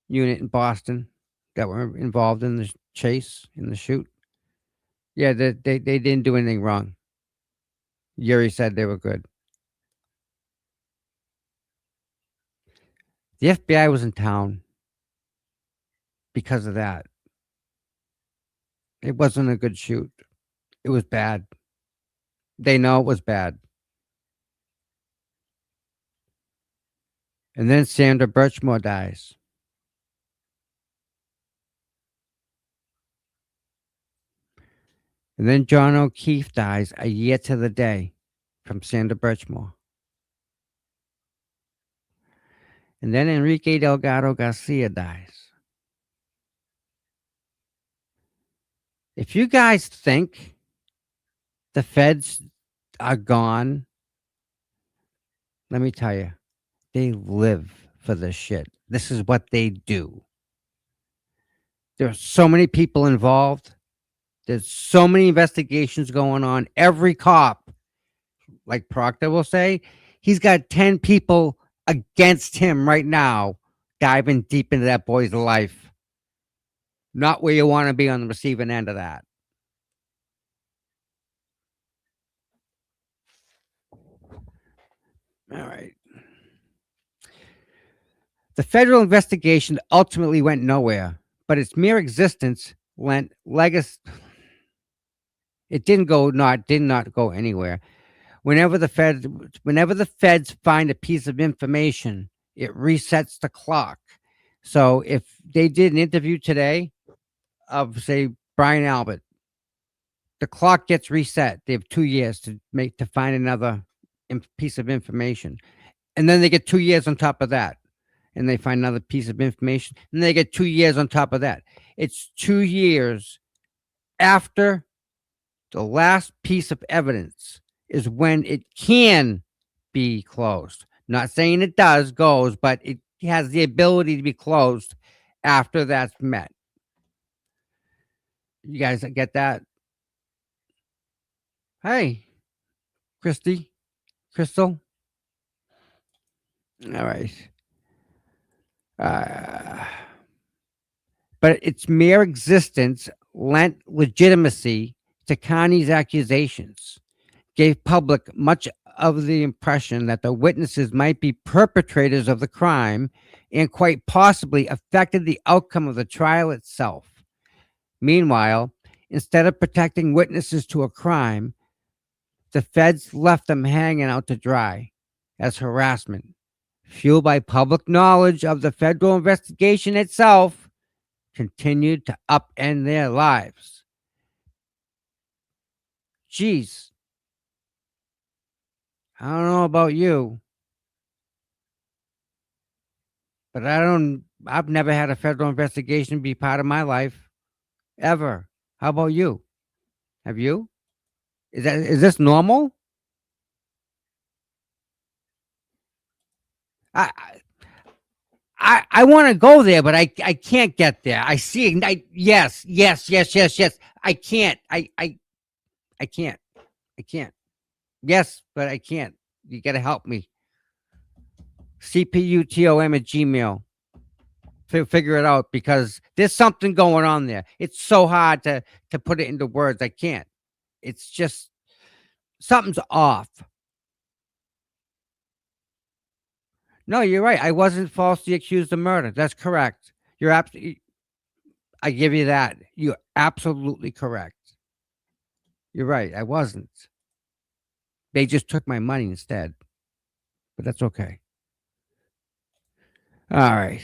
unit in Boston that were involved in the chase, in the shoot, yeah, they didn't do anything wrong. Yuri said they were good. The FBI was in town because of that. It wasn't a good shoot. It was bad. They know it was bad. And then Sandra Birchmore dies. And then John O'Keefe dies a year to the day from Sandra Birchmore. And then Enrique Delgado Garcia dies. If you guys think the feds are gone, let me tell you, they live for this shit. This is what they do. There's so many people involved. There's so many investigations going on. Every cop, like Proctor will say, he's got 10 people against him right now, diving deep into that boy's life. Not where you want to be on the receiving end of that. All right. The federal investigation ultimately went nowhere, but its mere existence lent legacy. It did not go anywhere. Whenever the feds find a piece of information, it resets the clock. So if they did an interview today of, say, Brian Albert, the clock gets reset. They have 2 years to find another piece of information, and then they get 2 years on top of that, and they find another piece of information, and they get 2 years on top of that. It's 2 years after the last piece of evidence is when it can be closed. Not saying it goes, but it has the ability to be closed after that's met. You guys get that? Hey, Crystal. All right. Uh, but its mere existence lent legitimacy to Connie's accusations, gave public much of the impression that the witnesses might be perpetrators of the crime, and quite possibly affected the outcome of the trial itself. Meanwhile, instead of protecting witnesses to a crime, the feds left them hanging out to dry as harassment, fueled by public knowledge of the federal investigation itself, continued to upend their lives. Jeez. I don't know about you, but I've never had a federal investigation be part of my life ever. How about you? Have you? Is this normal? I I want to go there, but I can't get there. I see it. Yes. I can't. I can't. I can't. Yes, but I can't. You got to help me. CPUTOM at Gmail. Figure it out, because there's something going on there. It's so hard to put it into words. I can't. It's just something's off. No, you're right. I wasn't falsely accused of murder. That's correct. You're absolutely. I give you that. You're absolutely correct. You're right. I wasn't. They just took my money instead. But that's okay. All right.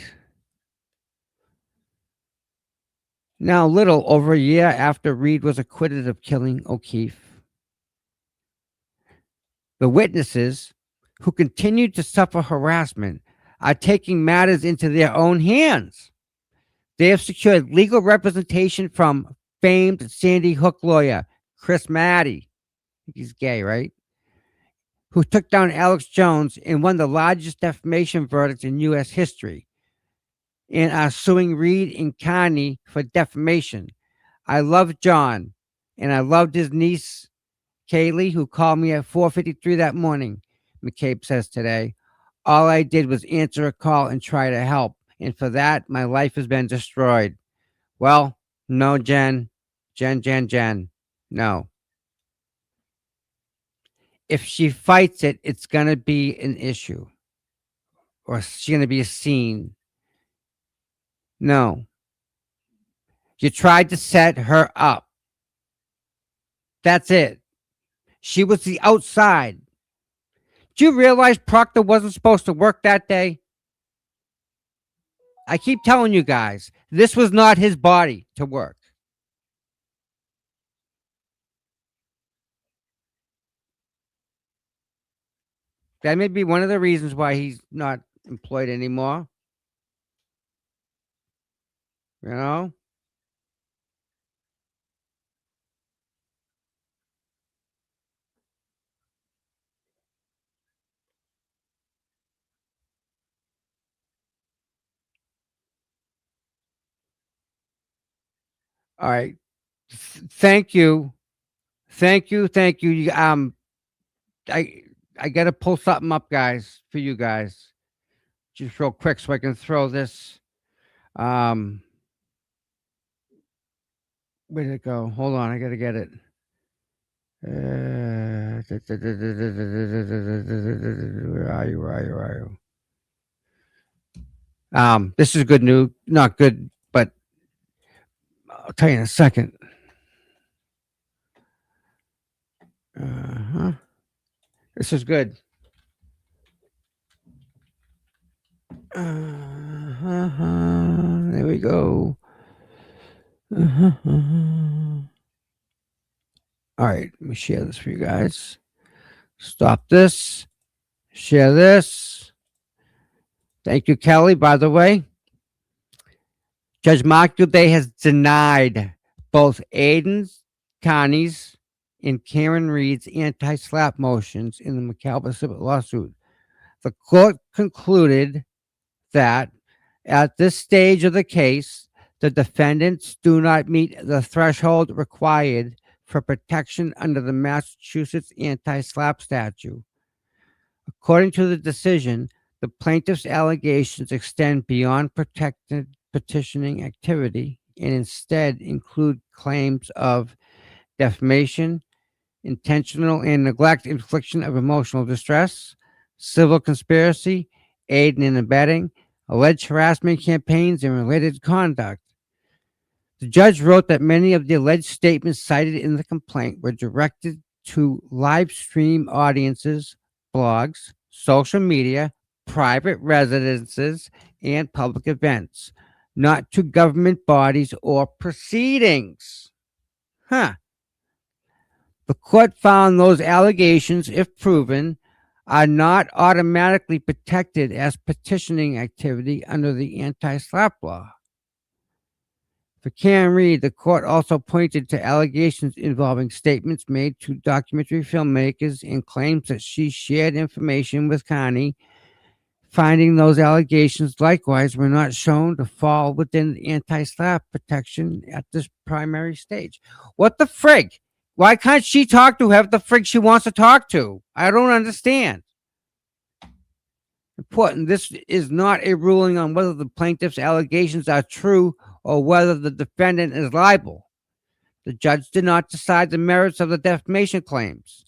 Now, a little over a year after Reed was acquitted of killing O'Keefe, the witnesses, who continued to suffer harassment, are taking matters into their own hands. They have secured legal representation from famed Sandy Hook lawyer Chris Maddy. He's gay, right? Who took down Alex Jones and won the largest defamation verdict in U.S. history, and are suing Reed and Connie for defamation. I love John, and I loved his niece, Kaylee, who called me at 4:53 that morning, McCabe says today. All I did was answer a call and try to help, and for that, my life has been destroyed. Well, no, Jen. No. If she fights it, it's going to be an issue, or she's going to be a scene. No. You tried to set her up. That's it. She was the outside. Do you realize Proctor wasn't supposed to work that day? I keep telling you guys, this was not his body to work. That may be one of the reasons why he's not employed anymore. You know? All right. Thank you. Thank you. Thank you. I I gotta pull something up, guys, for you guys. Just real quick so I can throw this. Um where did it go? Hold on, I gotta get it. Where are you? Where are you? Where are you? This is good news. Not good, but I'll tell you in a second. Uh-huh. This is good. There we go. All right, let me share this for you guys. Stop this. Share this. Thank you, Kelly, by the way. Judge Mark Day has denied both Aiden's, Connie's, and Karen Reed's anti-slap motions in the McAlpin civil lawsuit. The court concluded that at this stage of the case, the defendants do not meet the threshold required for protection under the Massachusetts anti-slap statute. According to the decision, the plaintiff's allegations extend beyond protected petitioning activity and instead include claims of defamation, intentional and neglect infliction of emotional distress, civil conspiracy, aid and abetting, alleged harassment campaigns, and related conduct. The judge wrote that many of the alleged statements cited in the complaint were directed to live stream audiences, blogs, social media, private residences, and public events, not to government bodies or proceedings. Huh. The court found those allegations, if proven, are not automatically protected as petitioning activity under the anti-slap law. For Karen Reed, the court also pointed to allegations involving statements made to documentary filmmakers and claims that she shared information with Connie. Finding those allegations likewise were not shown to fall within the anti-slap protection at this primary stage. What the frig? Why can't she talk to whoever the frig she wants to talk to? I don't understand. Important. This is not a ruling on whether the plaintiff's allegations are true or whether the defendant is liable. The judge did not decide the merits of the defamation claims.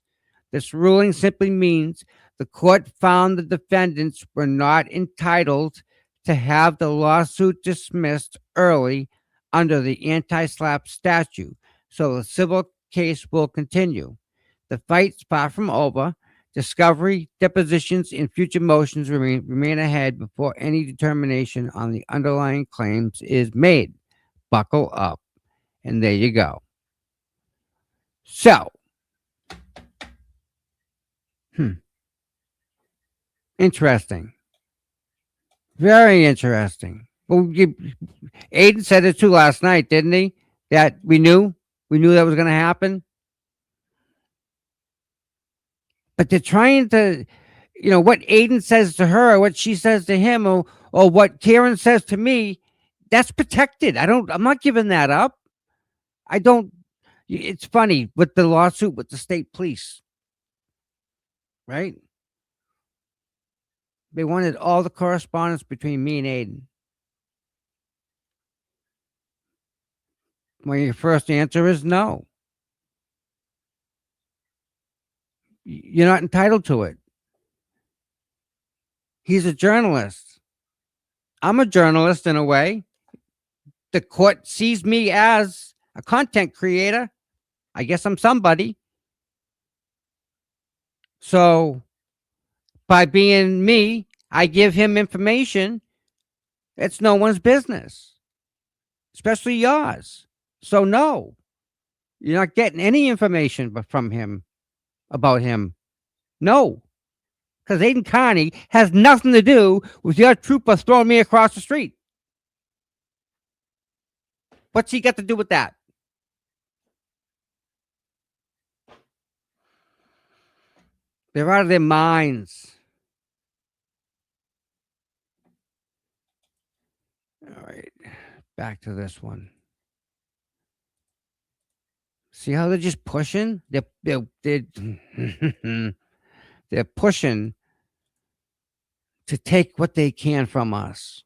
This ruling simply means the court found the defendants were not entitled to have the lawsuit dismissed early under the anti-slap statute, so the civil case will continue. The fight's far from over. Discovery, depositions, and future motions remain ahead before any determination on the underlying claims is made. Buckle up. And there you go. So, interesting. Very interesting. Well, Aiden said it too last night, didn't he? That we knew that was going to happen. But they're trying to, what Aiden says to her, what she says to him, or what Karen says to me, that's protected. I'm not giving that up. I don't. It's funny with the lawsuit with the state police, right? They wanted all the correspondence between me and Aiden. Well, your first answer is no. You're not entitled to it. He's a journalist. I'm a journalist in a way. The court sees me as a content creator. I guess I'm somebody. So by being me, I give him information It's no one's business, especially yours. So no, you're not getting any information from him about him. No, because Aiden Carney has nothing to do with your trooper throwing me across the street. What's he got to do with that? They're out of their minds. All right, back to this one. See how they're just pushing? They're pushing to take what they can from us.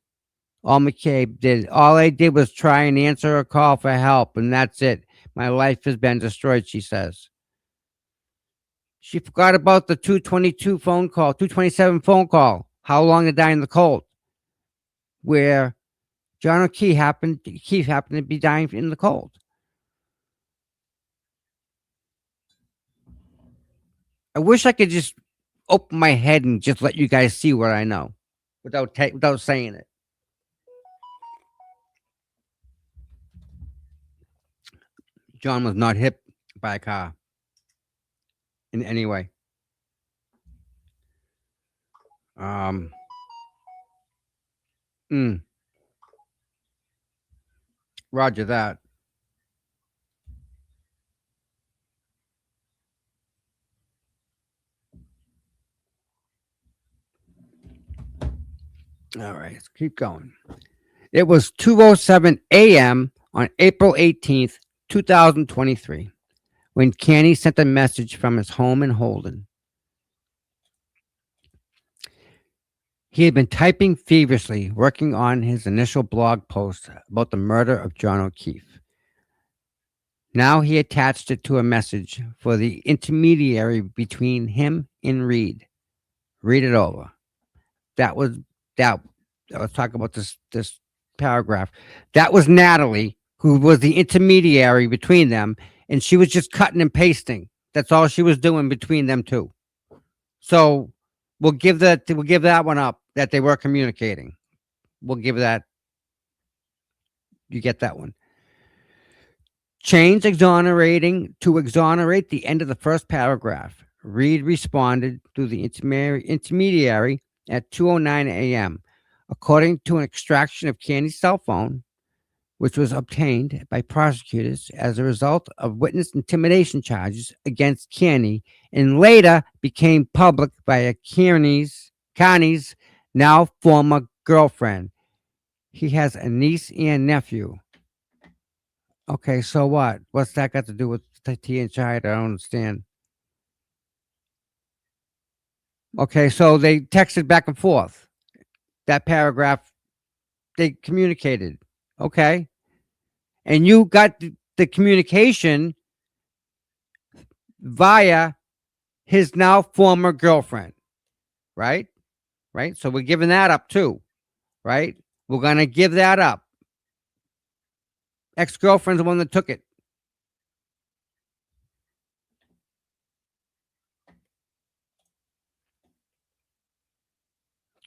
All I did was try and answer a call for help, and that's it. My life has been destroyed, she says. She forgot about the 222 phone call, 227 phone call. How long to die in the cold? Where John O'Keefe happened to be dying in the cold. I wish I could just open my head and just let you guys see what I know without saying it. John was not hit by a car in any way. Um, mm, Roger that. All right, let's keep going. It was 2:07 a.m. on April 18th, 2023, when Canny sent a message from his home in Holden. He had been typing feverishly, working on his initial blog post about the murder of John O'Keefe. Now he attached it to a message for the intermediary between him and Reed. Read it over. That was that. Let's talk about this paragraph. That was Natalie, who was the intermediary between them, and she was just cutting and pasting. That's all she was doing between them two. So we'll give that one up that they were communicating. We'll give that. You get that one. Change exonerating to exonerate the end of the first paragraph. Reed responded to the intermediary at 2:09 a.m. According to an extraction of Candy's cell phone, which was obtained by prosecutors as a result of witness intimidation charges against Candy and later became public via Connie's now former girlfriend. He has a niece and nephew. Okay, so what? What's that got to do with T and Child? I don't understand. Okay, so they texted back and forth. That paragraph, they communicated. Okay. And you got the communication via his now former girlfriend, right? Right. So we're giving that up too, right? We're going to give that up. Ex girlfriend's the one that took it.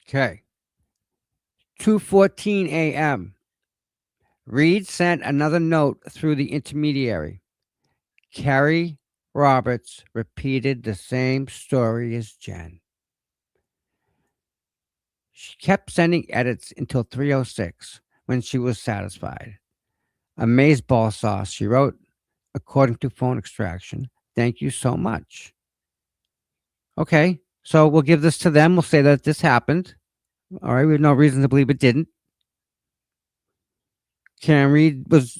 Okay. 2:14 a.m. Reed sent another note through the intermediary. Carrie Roberts repeated the same story as Jen. She kept sending edits until 3:06 when she was satisfied. Amazed ball sauce, she wrote, according to phone extraction. Thank you so much. Okay, so we'll give this to them. We'll say that this happened. All right, we have no reason to believe it didn't. Karen Reed was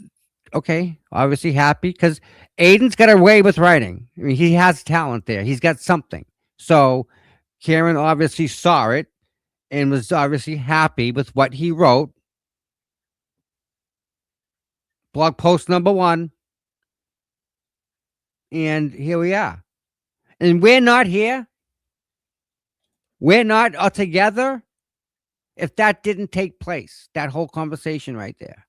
okay, obviously happy because Aiden's got a way with writing. I mean, he has talent there. He's got something. So Karen obviously saw it and was obviously happy with what he wrote. Blog post number 1. And here we are. And we're not here. We're not all together if that didn't take place. That whole conversation right there.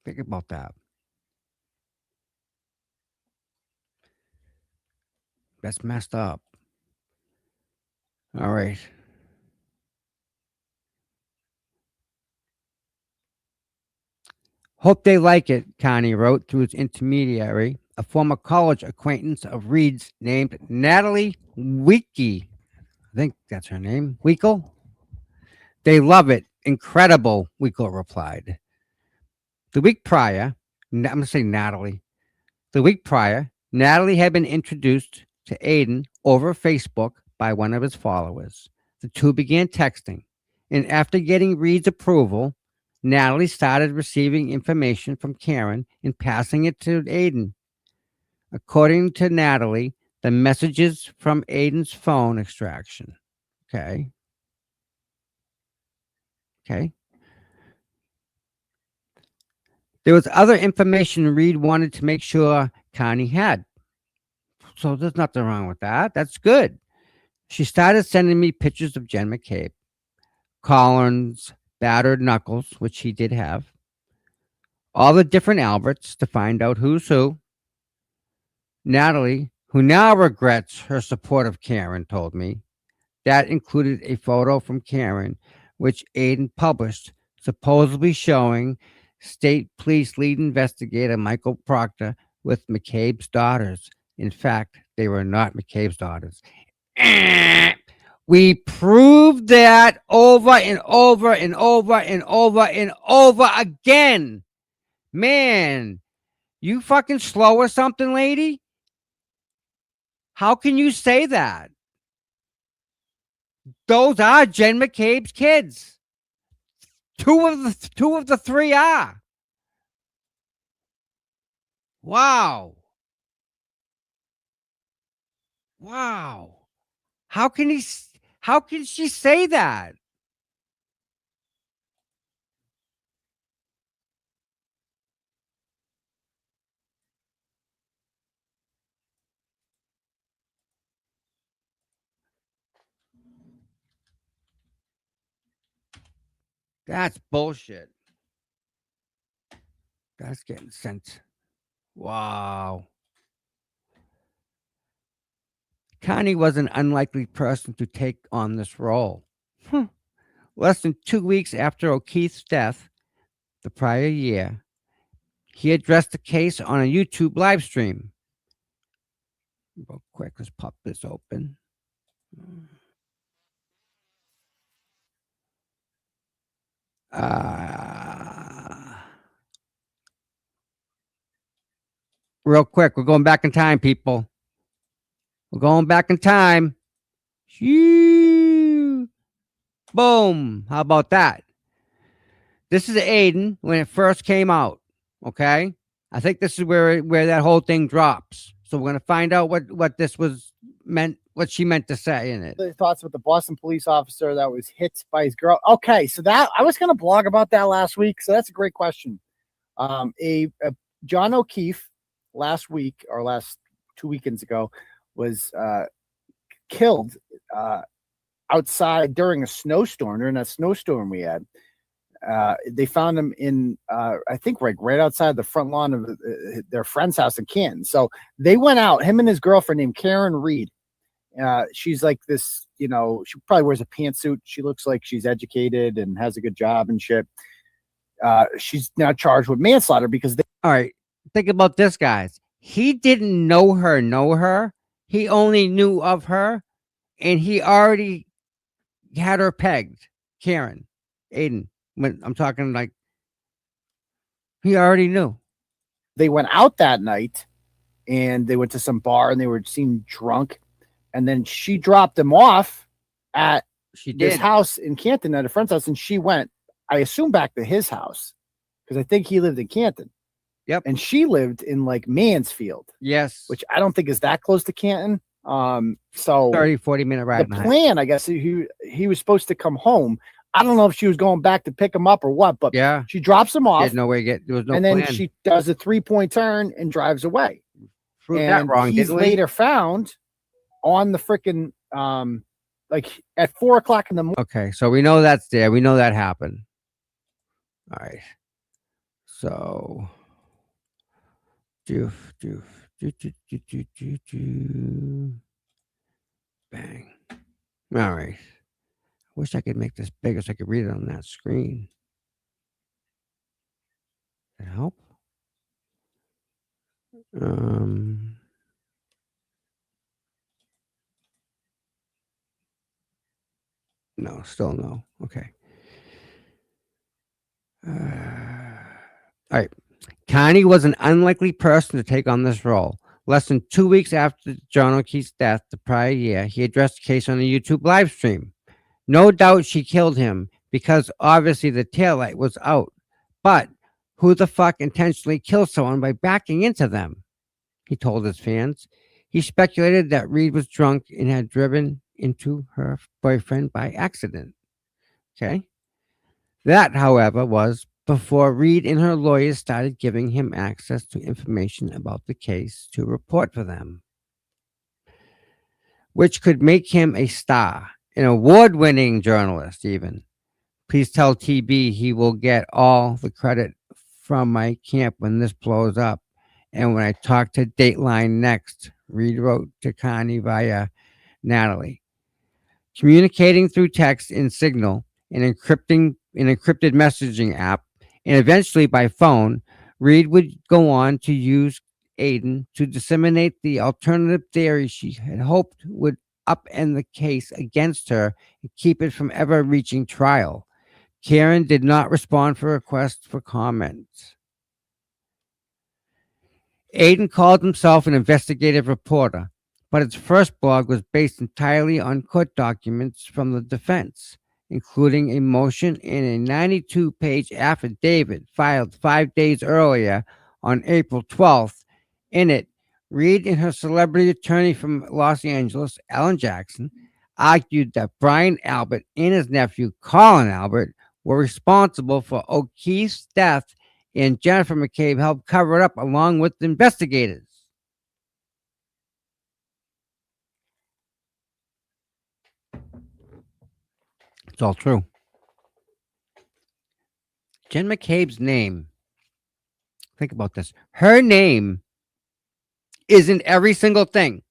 Think about that. That's messed up. All right. Hope they like it, Connie wrote through his intermediary, a former college acquaintance of Reed's named Natalie Weeke. I think that's her name. Weekle? They love it. Incredible, Weekle replied. The week prior, I'm going to say Natalie. The week prior, Natalie had been introduced to Aiden over Facebook by one of his followers. The two began texting, and after getting Reed's approval, Natalie started receiving information from Karen and passing it to Aiden. According to Natalie, the messages from Aiden's phone extraction. Okay. Okay. There was other information Reed wanted to make sure Connie had. So there's nothing wrong with that. That's good. She started sending me pictures of Jen McCabe, Collins' battered knuckles, which he did have, all the different Alberts to find out who's who. Natalie, who now regrets her support of Karen, told me that included a photo from Karen, which Aiden published, supposedly showing state police lead investigator Michael Proctor with McCabe's daughters. In fact, they were not McCabe's daughters. We proved that over and over and over and over and over again. Man, you fucking slow or something, lady? How can you say that? Those are Jen McCabe's kids. Two of the three are. Wow. Wow. How can how can she say that? That's bullshit. That's getting sent. Wow. Connie was an unlikely person to take on this role. Hmm. Less than 2 weeks after O'Keefe's death, the prior year, he addressed the case on a YouTube live stream. Real quick, let's pop this open. Uh, Real quick, we're going back in time, people. We're going back in time. Shoo. Boom. How about that? This is Aiden when it first came out. Okay. I think this is where that whole thing drops. So we're gonna find out what this was meant, what she meant to say in it. The thoughts with the Boston police officer that was hit by his girl. Okay, so that I was going to blog about that last week, so that's a great question. A John O'Keefe last week or last 2 weekends ago was killed outside during a snowstorm. During that snowstorm we had, they found him in I think right outside the front lawn of their friend's house in Canton. So they went out, him and his girlfriend named Karen Reed. She's like this, you know, she probably wears a pantsuit. She looks like she's educated and has a good job and shit. She's now charged with manslaughter because they. All right. Think about this, guys. He didn't know her. He only knew of her, and he already had her pegged. Karen, Aiden. When I'm talking like he already knew. They went out that night and they went to some bar and they were seen drunk. And then she dropped him off at this house in Canton at a friend's house. And she went, I assume, back to his house because I think he lived in Canton. Yep. And she lived in like Mansfield. Yes. Which I don't think is that close to Canton. So 30-40 minute ride. The plan, I guess, he was supposed to come home. I don't know if she was going back to pick him up or what, but yeah, she drops him off. There was no and then plan. she does a 3-point turn and drives away. Proved that wrong. He's later found on the freaking like at 4:00 in the morning. Okay, so we know that's there. We know that happened. All right. So bang. All right. Wish I could make this bigger so I could read it on that screen. That help? Um, no, still no. Okay. All right. Connie was an unlikely person to take on this role. Less than 2 weeks after John O'Keefe's death the prior year, he addressed the case on a YouTube live stream. No doubt she killed him because obviously the taillight was out. But who the fuck intentionally kills someone by backing into them? He told his fans. He speculated that Reed was drunk and had driven into her boyfriend by accident. Okay. That, however, was before Reed and her lawyers started giving him access to information about the case to report for them, which could make him a star, an award winning journalist, even. Please tell TB he will get all the credit from my camp when this blows up. And when I talk to Dateline next, Reed wrote to Connie via Natalie. Communicating through text and Signal, an encrypted messaging app, and eventually by phone, Reed would go on to use Aiden to disseminate the alternative theory she had hoped would upend the case against her and keep it from ever reaching trial. Karen did not respond for requests for comments. Aiden called himself an investigative reporter, but his first blog was based entirely on court documents from the defense, including a motion and a 92-page affidavit filed 5 days earlier on April 12th. In it, Reed and her celebrity attorney from Los Angeles, Alan Jackson, argued that Brian Albert and his nephew, Colin Albert, were responsible for O'Keefe's death, and Jennifer McCabe helped cover it up along with the investigators. It's all true. Jen McCabe's name, think about this. Her name is in every single thing.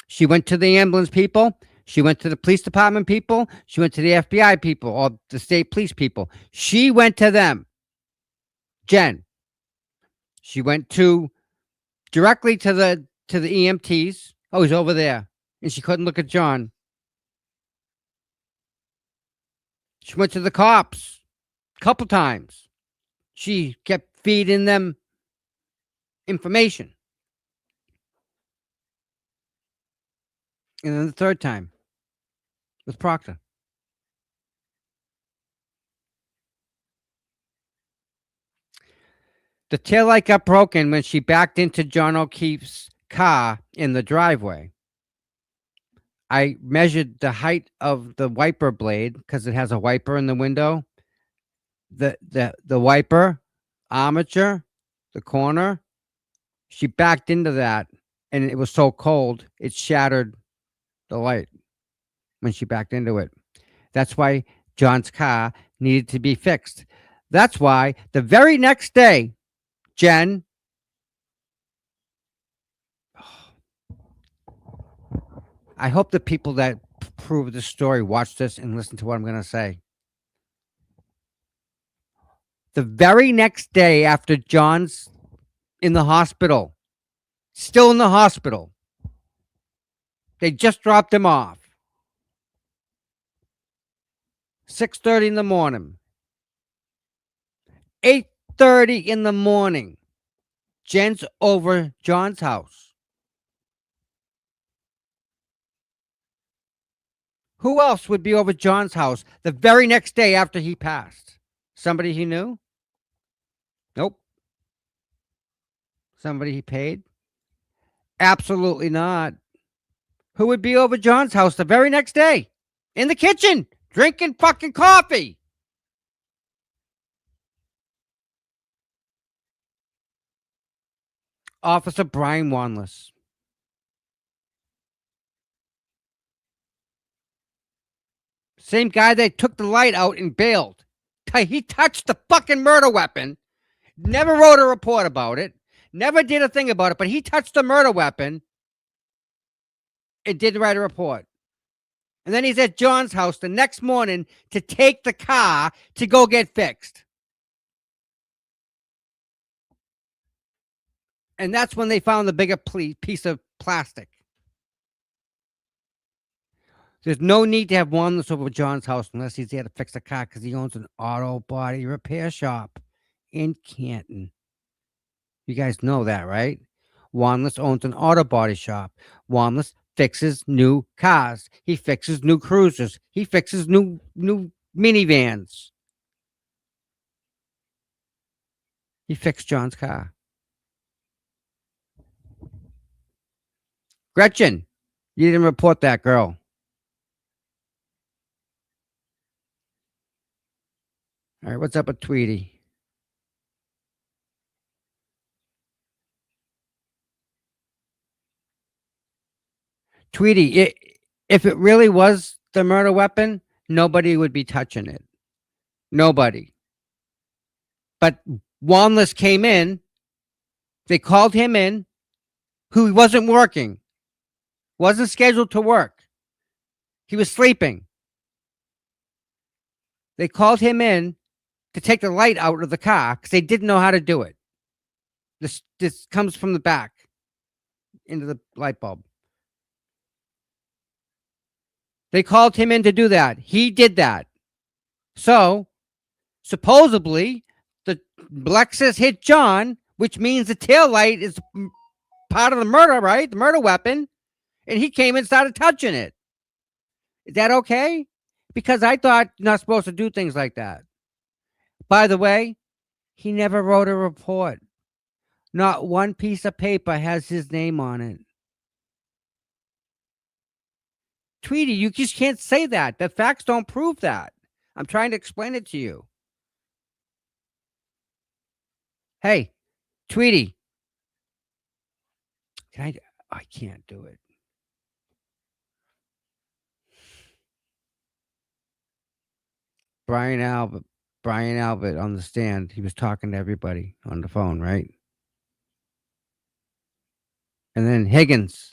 She went to the ambulance people. She went to the police department people. She went to the FBI people or the state police people. She went to them. Jen. She went directly to the EMTs. Oh, he's over there. And she couldn't look at John. She went to the cops a couple times. She kept feeding them information. And then the third time with Proctor. The taillight got broken when she backed into John O'Keefe's car in the driveway. I measured the height of the wiper blade because it has a wiper in the window. The wiper armature, the corner, she backed into that, and it was so cold it shattered the light when she backed into it. That's why John's car needed to be fixed. That's why the very next day, Jen, I hope the people that prove this story watch this and listen to what I'm going to say. The very next day after John's in the hospital, still in the hospital, they just dropped him off. 6:30 in the morning. 8:30 in the morning. Jen's over John's house. Who else would be over John's house the very next day after he passed? Somebody he knew? Nope. Somebody he paid? Absolutely not. Who would be over John's house the very next day? In the kitchen, drinking fucking coffee. Officer Brian Wanless. Same guy that took the light out and bailed. He touched the fucking murder weapon. Never wrote a report about it. Never did a thing about it, but he touched the murder weapon. It did write a report. And then he's at John's house the next morning to take the car to go get fixed. And that's when they found the bigger piece of plastic. There's no need to have Wanless over John's house unless he's there to fix a car because he owns an auto body repair shop in Canton. You guys know that, right? Wanless owns an auto body shop. Wanless fixes new cars. He fixes new cruisers. He fixes new minivans. He fixed John's car. Gretchen, you didn't report that girl. All right, what's up with Tweety? Tweety, if it really was the murder weapon, nobody would be touching it. Nobody. But Wanless came in. They called him in, who wasn't working, wasn't scheduled to work. He was sleeping. They called him in to take the light out of the car because they didn't know how to do it. This comes from the back into the light bulb. They called him in to do that. He did that. So, supposedly, the Lexus hit John, which means the tail light is part of the murder, right? The murder weapon. And he came and started touching it. Is that okay? Because I thought you're not supposed to do things like that. By the way, he never wrote a report. Not one piece of paper has his name on it. Tweety, you just can't say that. The facts don't prove that. I'm trying to explain it to you. Hey, Tweety. I can't do it. Brian Albert on the stand. He was talking to everybody on the phone, right? And then Higgins.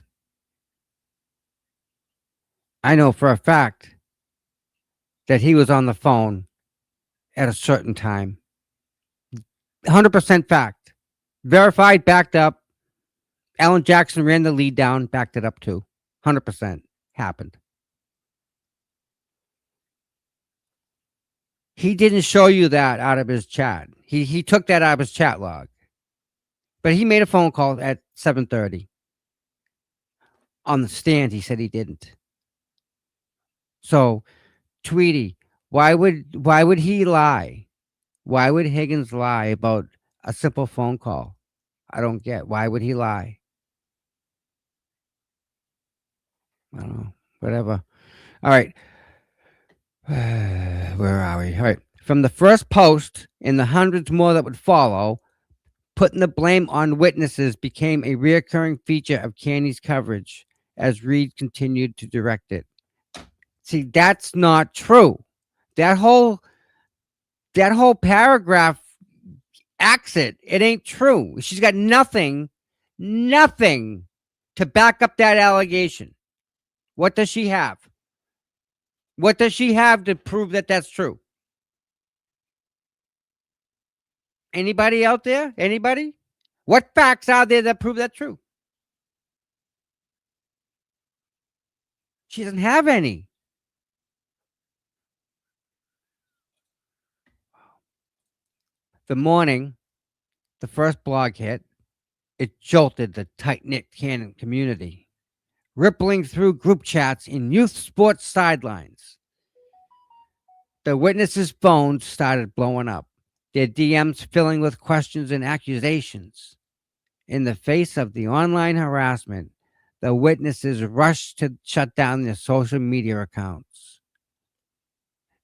I know for a fact that he was on the phone at a certain time. 100% fact. Verified, backed up. Alan Jackson ran the lead down, backed it up too. 100% happened. He didn't show you that out of his chat. He took that out of his chat log. But he made a phone call at 7:30. On the stand, he said he didn't. So, Tweety, why would he lie? Why would Higgins lie about a simple phone call? I don't get. Why would he lie? I don't know. Whatever. All right. Where are we? All right. From the first post and the hundreds more that would follow, putting the blame on witnesses became a reoccurring feature of Canny's coverage as Reed continued to direct it. See, that's not true. That whole paragraph acts it. It ain't true. She's got nothing to back up that allegation. What does she have? What does she have to prove that that's true? Anybody out there? Anybody? What facts are there that prove that true? She doesn't have any. The morning the first blog hit, it jolted the tight-knit Cannon community, rippling through group chats in youth sports sidelines. The witnesses' phones started blowing up, their DMs filling with questions and accusations. In the face of the online harassment, the witnesses rushed to shut down their social media accounts.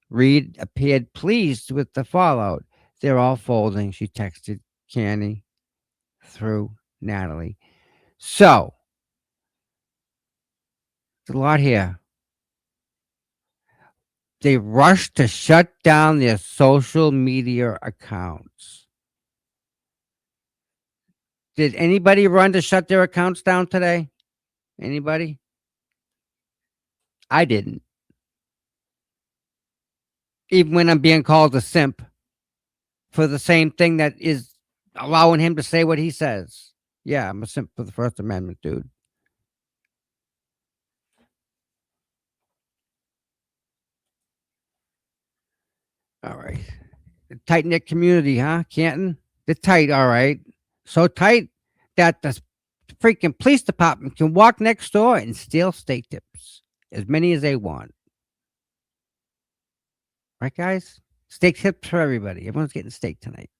Reed appeared pleased with the fallout. They're all folding, she texted Canny through Natalie. So, there's a lot here. They rushed to shut down their social media accounts. Did anybody run to shut their accounts down today? Anybody? I didn't. even when I'm being called a simp for the same thing that is allowing him to say what he says. Yeah, I'm a simp for the First Amendment, dude. All right. Tight knit community, huh? Canton? They're tight, all right. So tight that the freaking police department can walk next door and steal steak tips. As many as they want. Right, guys? Steak tips for everybody. Everyone's getting steak tonight.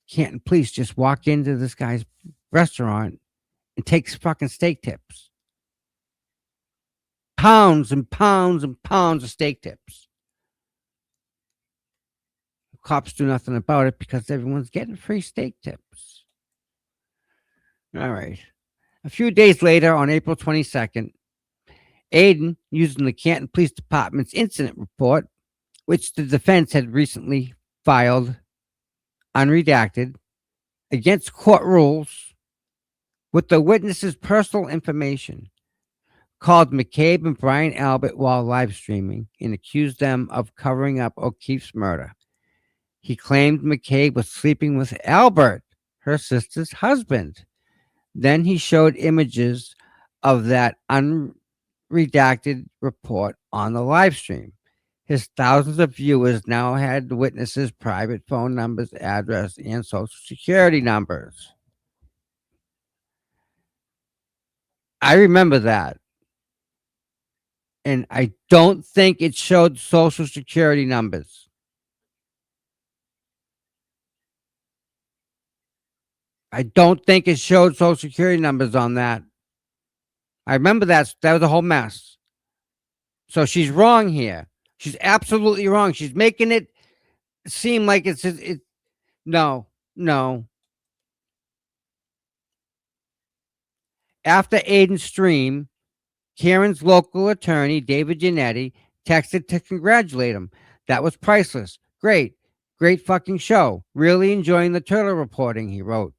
Canton police just walk into this guy's restaurant and takes fucking steak tips. Pounds and pounds and pounds of steak tips. Cops do nothing about it because everyone's getting free steak tips. All right. A few days later, on April 22nd, Aiden, using the Canton Police Department's incident report, which the defense had recently filed unredacted against court rules with the witness's personal information, called McCabe and Brian Albert while live streaming and accused them of covering up O'Keefe's murder. He claimed McCabe was sleeping with Albert, her sister's husband. Then he showed images of that unredacted report on the live stream. His thousands of viewers now had the witnesses' private phone numbers, address, and social security numbers. I remember that. And I don't think it showed social security numbers. I don't think it showed social security numbers on that. I remember that was a whole mess. So she's wrong here. She's absolutely wrong. She's making it seem like it's no, no. After Aiden's stream, Karen's local attorney, David Giannetti, texted to congratulate him. That was priceless. Great. Great fucking show. Really enjoying the turtle reporting, he wrote,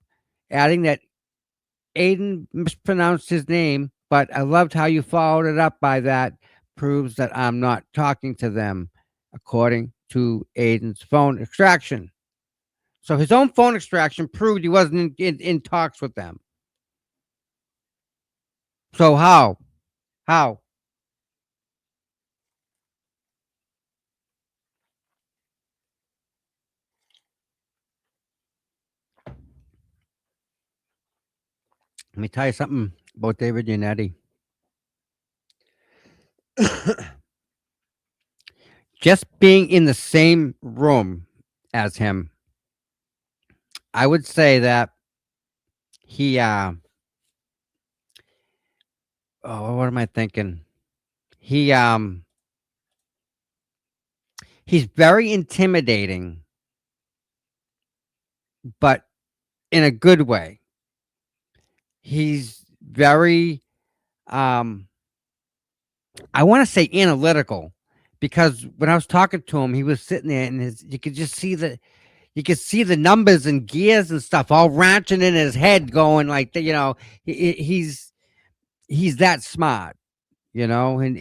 adding that Aiden mispronounced his name, but I loved how you followed it up by that. Proves that I'm not talking to them, according to Aiden's phone extraction. So his own phone extraction proved he wasn't in talks with them. So how? How? Let me tell you something about David Yannetti. Just being in the same room as him, I would say that he oh, what am I thinking? He's very intimidating, but in a good way. He's very I want to say analytical, because when I was talking to him, he was sitting there and you could just see the numbers and gears and stuff all ranching in his head, going like he's that smart, and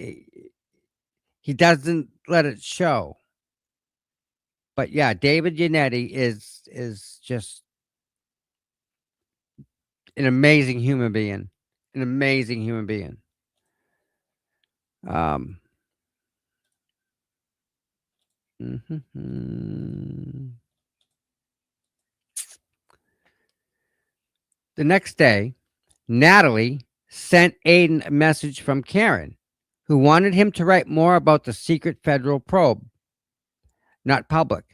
he doesn't let it show. But yeah, David Yannetti is just an amazing human being. An amazing human being. The next day, Natalie sent Aiden a message from Karen, who wanted him to write more about the secret federal probe, not public.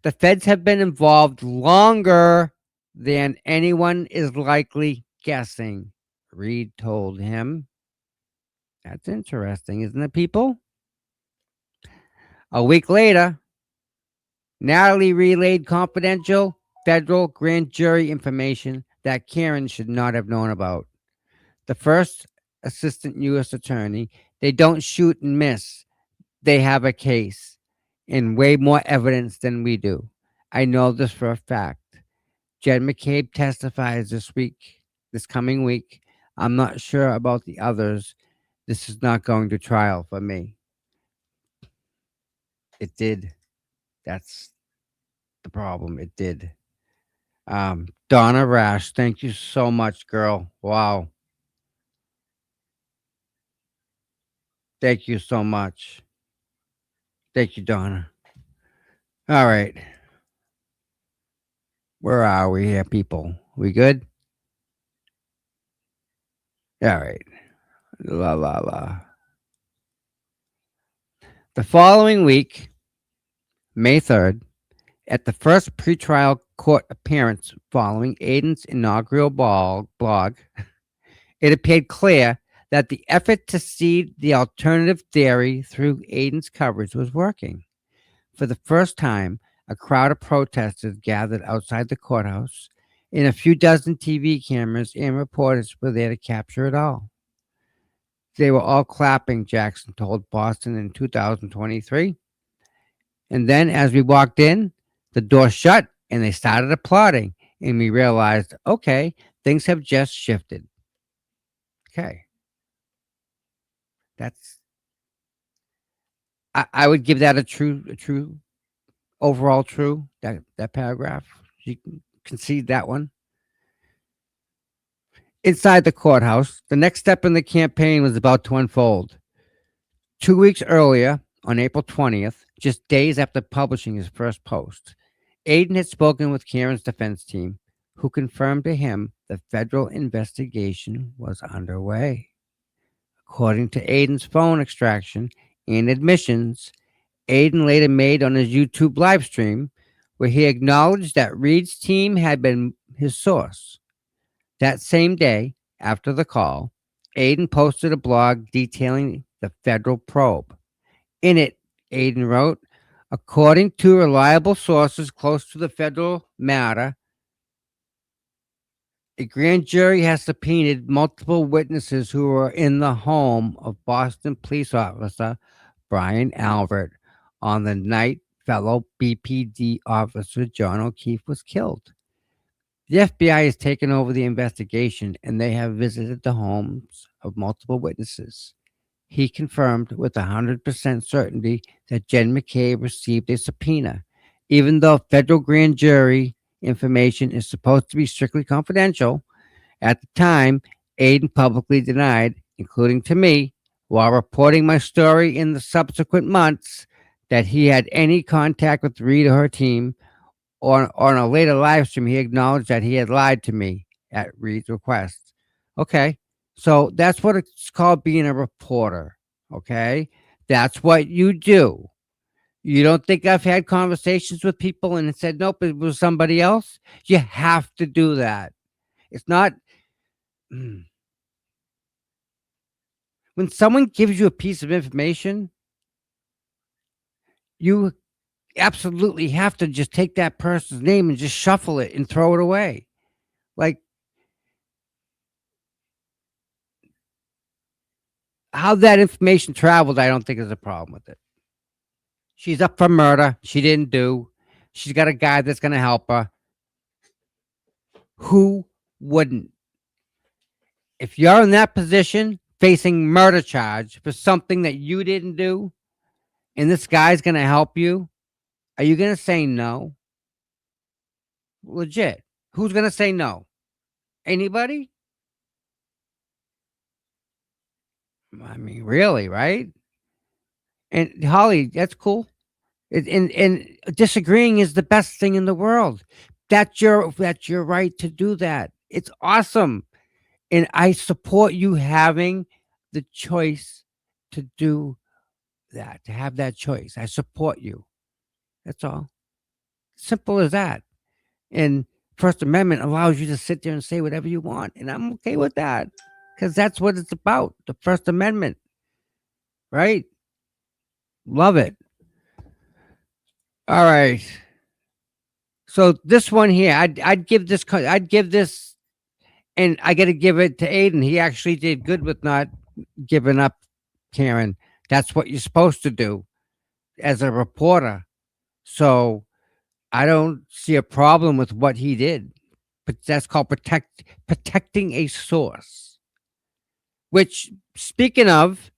The feds have been involved longer than anyone is likely guessing, Reed told him. That's interesting, isn't it, people? A week later, Natalie relayed confidential federal grand jury information that Karen should not have known about. The first assistant U.S. attorney, they don't shoot and miss. They have a case and way more evidence than we do. I know this for a fact. Jen McCabe testifies this coming week. I'm not sure about the others. This is not going to trial for me. It did. That's the problem. It did. Donna Rash, thank you so much, girl. Wow. Thank you so much. Thank you, Donna. All right. Where are we here, people? We good? All right. La la la. The following week, May 3rd, at the first pretrial court appearance following Aiden's inaugural blog, it appeared clear that the effort to seed the alternative theory through Aiden's coverage was working. For the first time, a crowd of protesters gathered outside the courthouse, and a few dozen TV cameras and reporters were there to capture it all. They were all clapping, Jackson told Boston in 2023. And then as we walked in, the door shut and they started applauding. And we realized, okay, things have just shifted. Okay. That's, I would give that a true, overall true, that paragraph. You can concede that one. Inside the courthouse, the next step in the campaign was about to unfold. 2 weeks earlier, on April 20th, just days after publishing his first post, Aiden had spoken with Karen's defense team, who confirmed to him the federal investigation was underway. According to Aiden's phone extraction and admissions, Aiden later made on his YouTube live stream, where he acknowledged that Reed's team had been his source. That same day, after the call, Aiden posted a blog detailing the federal probe. In it, Aiden wrote, according to reliable sources close to the federal matter, a grand jury has subpoenaed multiple witnesses who were in the home of Boston police officer Brian Albert on the night fellow BPD officer John O'Keefe was killed. The FBI has taken over the investigation and they have visited the homes of multiple witnesses. He confirmed with 100% certainty that Jen McCabe received a subpoena, even though federal grand jury information is supposed to be strictly confidential. At the time, Aiden publicly denied, including to me, while reporting my story in the subsequent months, that he had any contact with Reed or her team. On a later live stream, he acknowledged that he had lied to me at Reed's request. Okay, so that's what it's called being a reporter. Okay, that's what you do. You don't think I've had conversations with people and it said, nope, it was somebody else? You have to do that. It's not. When someone gives you a piece of information, you absolutely have to just take that person's name and just shuffle it and throw it away. Like, how that information traveled, I don't think is a problem with it. She's up for murder. She didn't do. She's got a guy that's going to help her. Who wouldn't? If you're in that position facing murder charge for something that you didn't do and this guy's going to help you, are you going to say no? Legit. Who's going to say no? Anybody? I mean, really, right? And Holly, that's cool. And disagreeing is the best thing in the world. That's your right to do that. It's awesome. And I support you having the choice to do that, to have that choice. I support you. That's all. Simple as that. And First Amendment allows you to sit there and say whatever you want. And I'm okay with that because that's what it's about. The First Amendment. Right? Love it. All right. So this one here, I'd give this, and I got to give it to Aiden. He actually did good with not giving up, Karen. That's what you're supposed to do as a reporter. So I don't see a problem with what he did, but that's called protecting a source. Which, speaking of,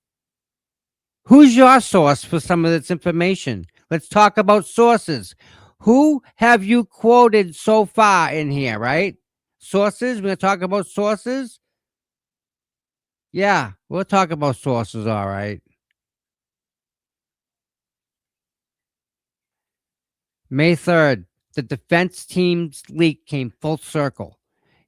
who's your source for some of this information? Let's talk about sources. Who have you quoted so far in here, right? Sources? We're going to talk about sources? Yeah, we'll talk about sources, all right. May 3rd, the defense team's leak came full circle.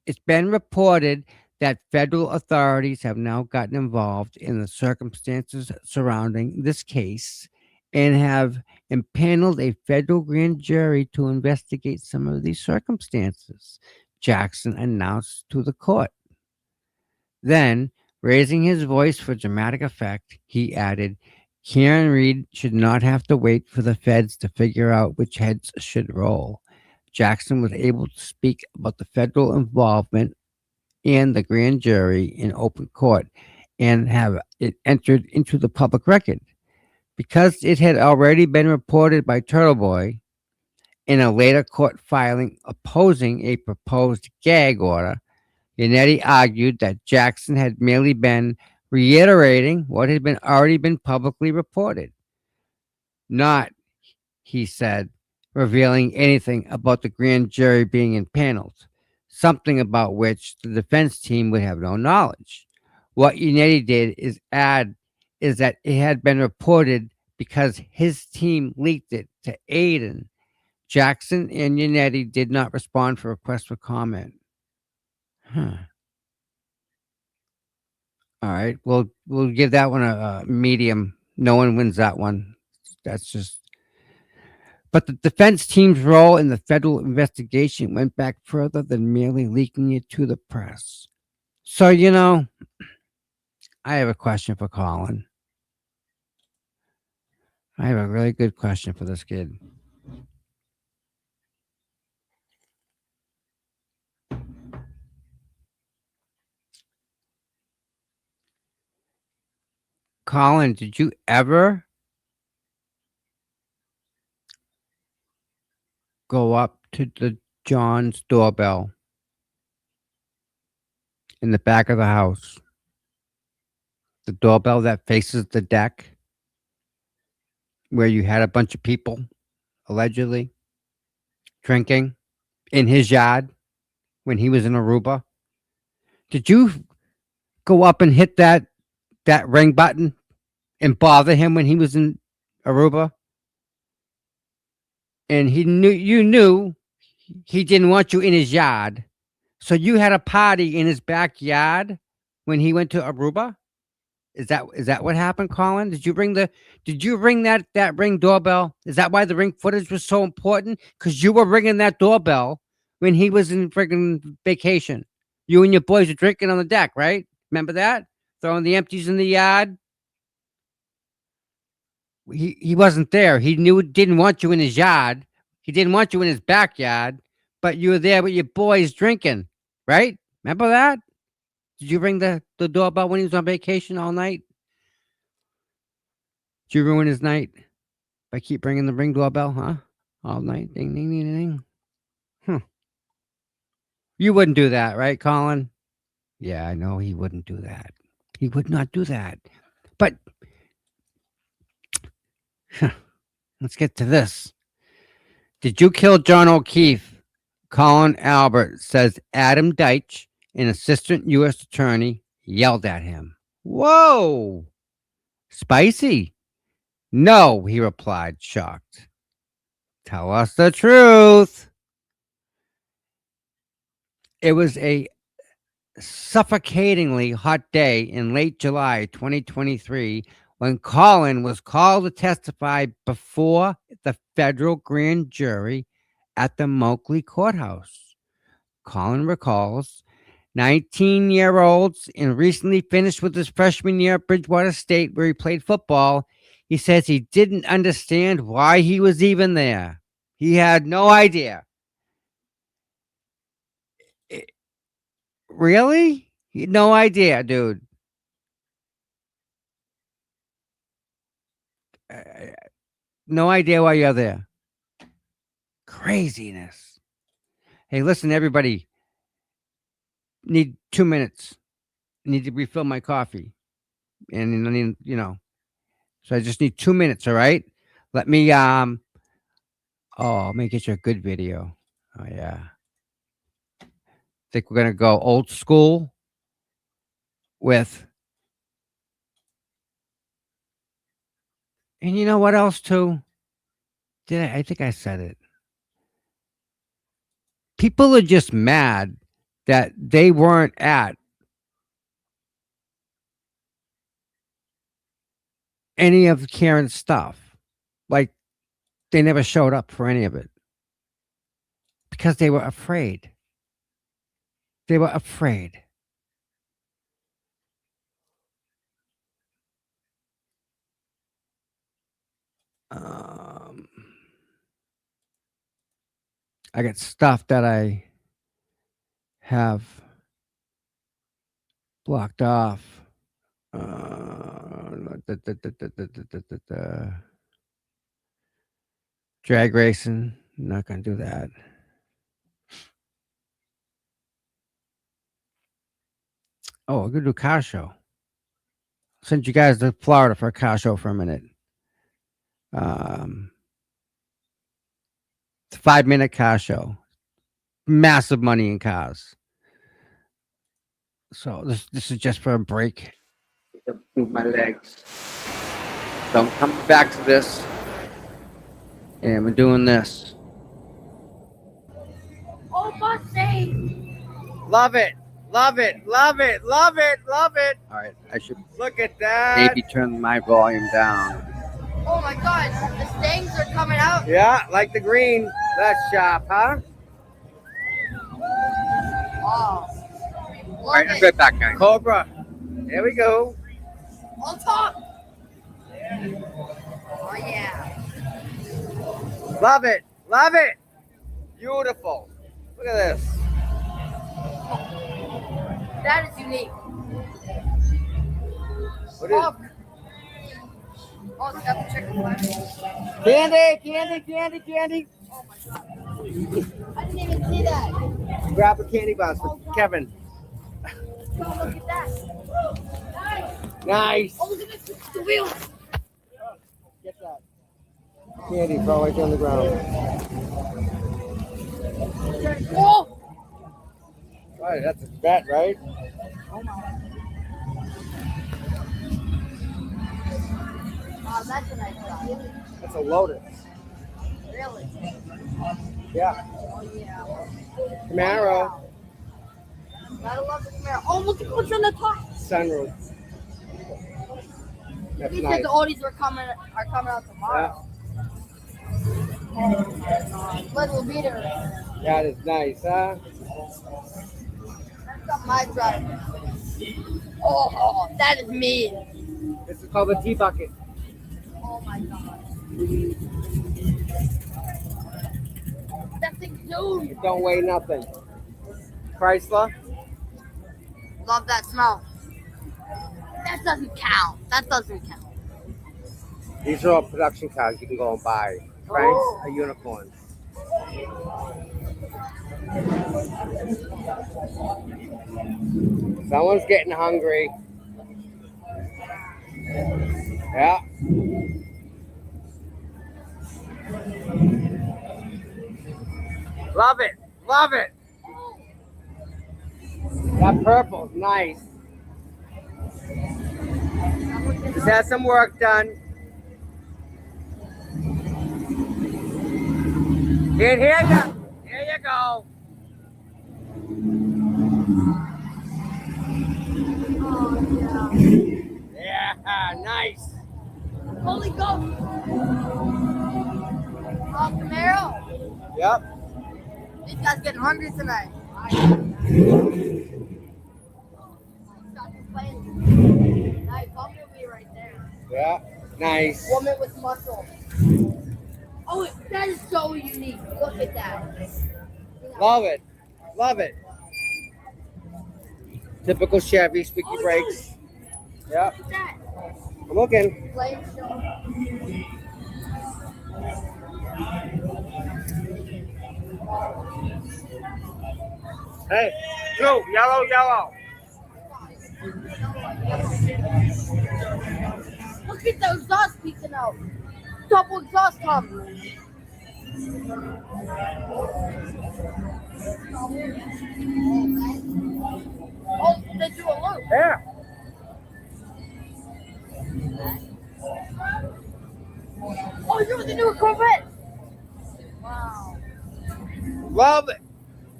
It's been reported that federal authorities have now gotten involved in the circumstances surrounding this case and have impaneled a federal grand jury to investigate some of these circumstances, Jackson announced to the court. Then, raising his voice for dramatic effect, he added, Karen Reed should not have to wait for the feds to figure out which heads should roll. Jackson was able to speak about the federal involvement and the grand jury in open court and have it entered into the public record. Because it had already been reported by Turtle Boy in a later court filing opposing a proposed gag order, Yannetti argued that Jackson had merely been reiterating what had been already been publicly reported, not, he said, revealing anything about the grand jury being impaneled, something about which the defense team would have no knowledge. What Yannetti did is that it had been reported because his team leaked it to Aiden. Jackson and Yannetti did not respond for requests for comment. Huh. All right, we'll give that one a medium. No one wins that one. That's just. But the defense team's role in the federal investigation went back further than merely leaking it to the press. So I have a question for Colin. I have a really good question for this kid. Colin, did you ever go up to the John's doorbell in the back of the house? The doorbell that faces the deck where you had a bunch of people allegedly drinking in his yard when he was in Aruba? Did you go up and hit that ring button and bother him when he was in Aruba? And you knew he didn't want you in his yard. So you had a party in his backyard when he went to Aruba? Is that what happened, Colin? Did you ring that ring doorbell? Is that why the ring footage was so important? Because you were ringing that doorbell when he was in friggin' vacation. You and your boys were drinking on the deck, right? Remember that? Throwing the empties in the yard. He wasn't there. He didn't want you in his yard. He didn't want you in his backyard, but you were there with your boys drinking, right? Remember that? Did you ring the doorbell when he was on vacation all night? Did you ruin his night by keep ringing the ring doorbell, huh? All night, ding, ding, ding, ding. You wouldn't do that, right, Colin? Yeah, I know he wouldn't do that. He would not do that. But let's get to this. Did you kill John O'Keefe? Colin Albert says Adam Deitch, an assistant U.S. attorney, yelled at him. Whoa! Spicy? No, he replied, shocked. Tell us the truth. It was a suffocatingly hot day in late July 2023 when Colin was called to testify before the federal grand jury at the Moakley courthouse. Colin recalls 19-year-olds and recently finished with his freshman year at Bridgewater State where he played football. He says he didn't understand why he was even there. He had no idea. Really? He had no idea, dude. No idea why you're there. Craziness. Hey, listen, everybody. Need 2 minutes. Need to refill my coffee. And I need, so I just need 2 minutes, all right? Let me let me get you a good video. Oh yeah. Think we're gonna go old school with, and you know what else too? I think I said it. People are just mad that they weren't at any of Karen's stuff. Like they never showed up for any of it because they were afraid. They were afraid. Um, I got stuff that I have blocked off. Drag racing. Not gonna do that. Oh, I'm gonna do a car show. Send you guys to Florida for a car show for a minute. It's a 5-minute car show. Massive money in cars. So this is just for a break. Move my legs. So I'm coming back to this. And we're doing this. Oh, Bussy! Love it. Love it. Love it. Love it. Love it. All right. I should Look at that. maybe turn my volume down. Oh my god, the stings are coming out. Yeah, like the green. That's sharp, huh? Oh. All right. I'll be right back, guys. Cobra. There we go. On top. Oh yeah. Love it. Love it. Beautiful. Look at this. That is unique. What is Oh, oh it's got the chicken flash. Candy. Oh my god. I didn't even see that. Grab a candy box for Kevin. Oh, look at that. Nice. Oh, look at this. The wheels. Get that. Candy fell right on the ground. Oh. Right, that's a bet, right? Oh, that's a nice shot. That's a Lotus. Really? Yeah. Oh yeah. Camaro. Gotta love the Camaro. Oh, look at what's on the top. Sunroof. That's He nice. said the Audis are coming out tomorrow. Little beater. That is nice, huh? That's not my driver. Oh, that is mean. This is called the T-Bucket. Oh my god. That thing's huge. It don't weigh nothing. Chrysler. Love that smell. That doesn't count. That doesn't count. These are all production cars you can go and buy. Frank's, a unicorn. Someone's getting hungry. Yeah. Love it. Love it. That purple's nice. Just had some work done. Here you go. Here you go. Oh yeah. Yeah, nice. Holy Ghost. Oh, Camaro. Yep. These guys getting hungry tonight. Nice bumblebee right there. Yeah, nice. Woman with muscle. Oh, that is so unique. Look at that. Love it. Love it. Typical Chevy, squeaky brakes. Yep. Look at that. I'm looking. Flame show. Hey, Drew, yellow. Look at those dots peeking out. double exhaust pump. Oh, they do a loop. Yeah. Oh, you're the new Corvette. Wow. Love it.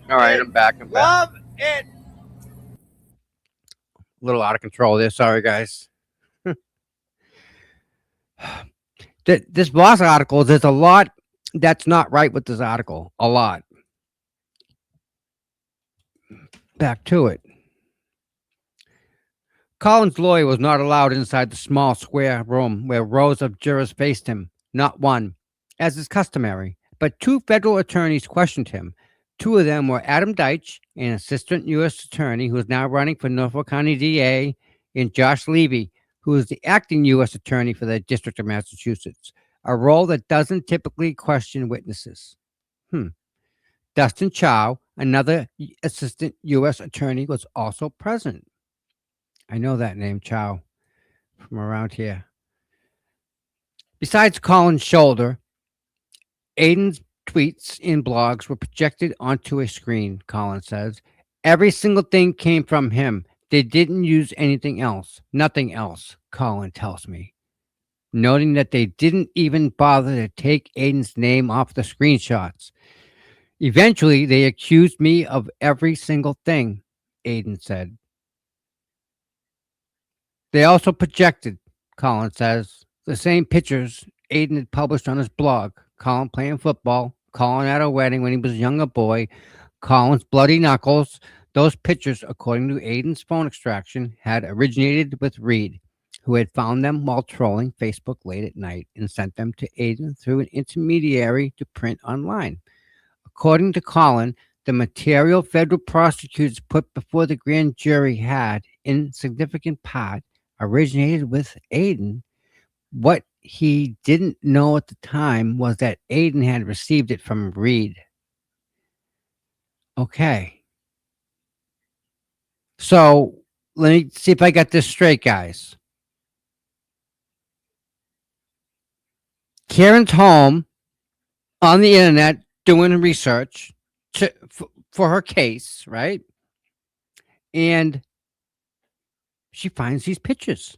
All right, I'm back. Love it. A little out of control there. Sorry, guys. This Voss article, there's a lot that's not right with this article. A lot. Back to it. Collins' lawyer was not allowed inside the small square room where rows of jurors faced him. Not one, as is customary, but two federal attorneys questioned him. Two of them were Adam Deitch, an assistant U.S. attorney who is now running for Norfolk County DA, and Josh Levy, who is the acting U.S. attorney for the District of Massachusetts, a role that doesn't typically question witnesses. Dustin Chow, another assistant U.S. attorney, was also present. I know that name, Chow, from around here. Besides Colin's shoulder, Aiden's tweets and blogs were projected onto a screen, Colin says. Every single thing came from him. They didn't use anything else. Nothing else, Colin tells me. Noting that they didn't even bother to take Aiden's name off the screenshots. Eventually, they accused me of every single thing, Aiden said. They also projected, Colin says, the same pictures Aiden had published on his blog. Colin playing football, Colin at a wedding when he was a younger boy, Colin's bloody knuckles. Those pictures, according to Aiden's phone extraction, had originated with Reed, who had found them while trolling Facebook late at night and sent them to Aiden through an intermediary to print online. According to Colin, the material federal prosecutors put before the grand jury had, in significant part, originated with Aiden. What he didn't know at the time was that Aiden had received it from Reed. Okay. So let me see if I got this straight, guys. Karen's home on the internet doing research for her case, right? And she finds these pictures.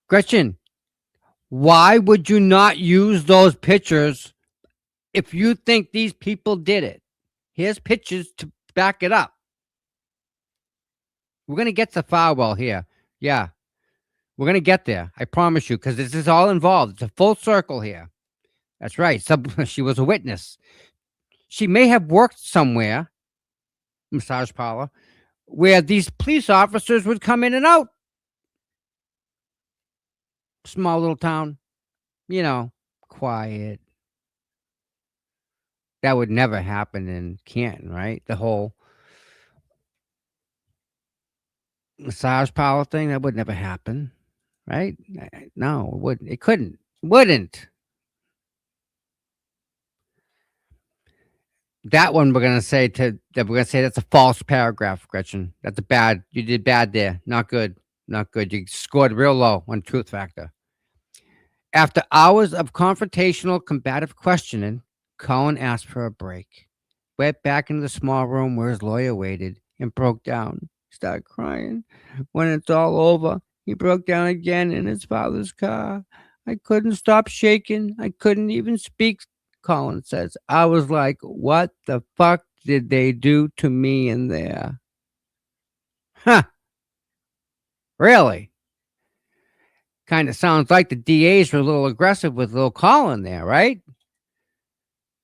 Gretchen, why would you not use those pictures if you think these people did it? Here's pictures to back it up. We're going to get to Farwell here. Yeah. We're going to get there. I promise you, because this is all involved. It's a full circle here. That's right. She was a witness. She may have worked somewhere, massage parlor, where these police officers would come in and out. Small little town, quiet. That would never happen in Canton, right? The whole massage parlor thing, that would never happen, right? No, it wouldn't. It couldn't. Wouldn't. That one we're gonna say that's a false paragraph, Gretchen. That's you did bad there. Not good. Not good. You scored real low on truth factor. After hours of confrontational, combative questioning, Colin asked for a break. Went back into the small room where his lawyer waited and broke down. Started crying. When it's all over, he broke down again in his father's car. I couldn't stop shaking. I couldn't even speak, Colin says. I was like, what the fuck did they do to me in there? Huh. Really? Kind of sounds like the DAs were a little aggressive with little Colin there, right?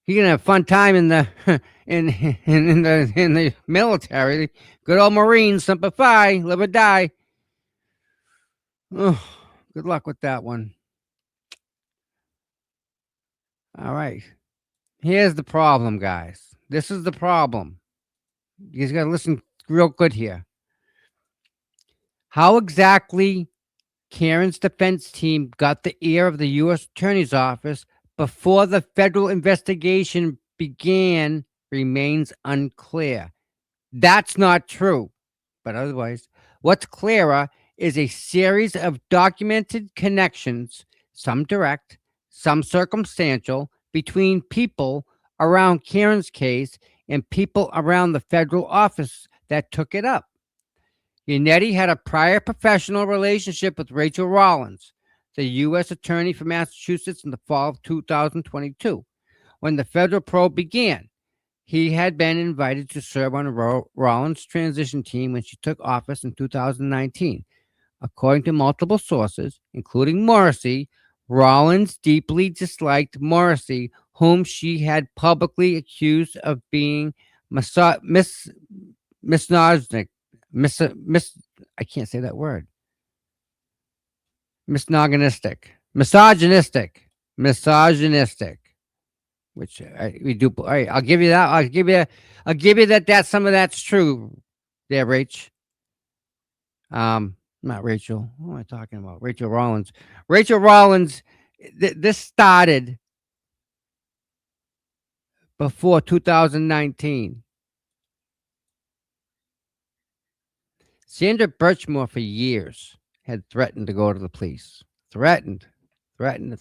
He gonna have a fun time in the in the military. Good old Marines, Semper Fi, live or die. Oh, good luck with that one. All right. Here's the problem, guys. This is the problem. You guys gotta listen real good here. How exactly Karen's defense team got the ear of the U.S. Attorney's Office before the federal investigation began remains unclear. That's not true. But otherwise, what's clearer is a series of documented connections, some direct, some circumstantial, between people around Karen's case and people around the federal office that took it up. Yannetti had a prior professional relationship with Rachel Rollins, the U.S. Attorney for Massachusetts, in the fall of 2022. When the federal probe began, he had been invited to serve on Rollins' transition team when she took office in 2019. According to multiple sources, including Morrissey, Rollins deeply disliked Morrissey, whom she had publicly accused of being misogynistic. I can't say that word. Misogynistic. Which we do. All right, I'll give you that. I'll give you that. That some of that's true. There, Rach. Not Rachel. What am I talking about? Rachel Rollins. Rachel Rollins. This started before 2019. Sandra Birchmore for years had threatened to go to the police. Threatened. I'm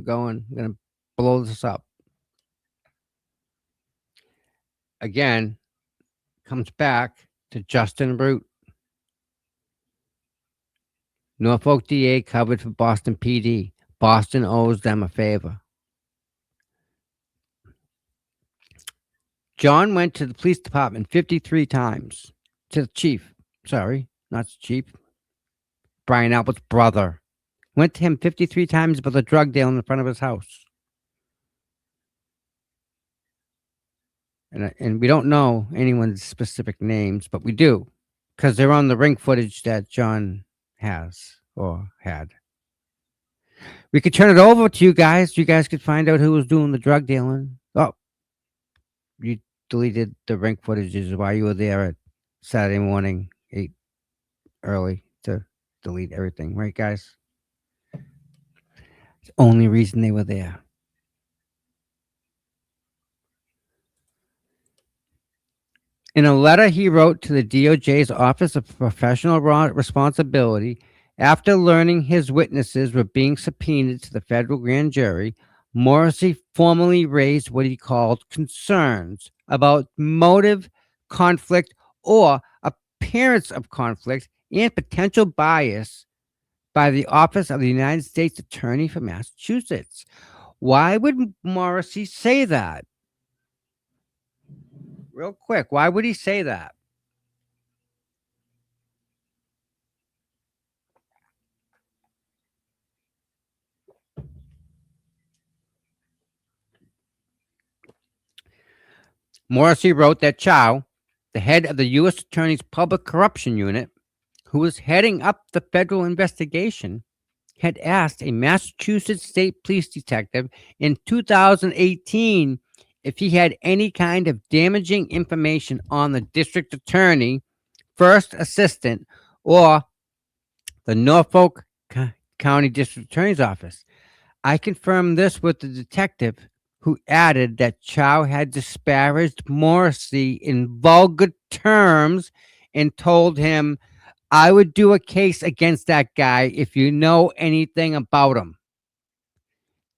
going to blow this up. Again, comes back to Justin Root. Norfolk DA covered for Boston PD. Boston owes them a favor. John went to the police department 53 times. To the chief. Sorry, not the chief. Brian Albert's brother. Went to him 53 times about the drug deal in front of his house. And we don't know anyone's specific names, but we do, because they're on the ring footage that John has or had. We could turn it over to you guys. You guys could find out who was doing the drug dealing. Oh, you deleted the ring footages while you were there at Saturday morning, 8 early to delete everything, right, guys? It's the only reason they were there. In a letter he wrote to the DOJ's Office of Professional Responsibility, after learning his witnesses were being subpoenaed to the federal grand jury, Morrissey formally raised what he called concerns about motive, conflict, or appearance of conflict and potential bias by the Office of the United States Attorney for Massachusetts. Why would Morrissey say that? Real quick, why would he say that? Morrissey wrote that Chow, the head of the U.S. Attorney's Public Corruption Unit, who was heading up the federal investigation, had asked a Massachusetts state police detective in 2018 if he had any kind of damaging information on the district attorney, first assistant, or the Norfolk County District Attorney's Office. I confirmed this with the detective, who added that Chow had disparaged Morrissey in vulgar terms and told him, "I would do a case against that guy if you know anything about him."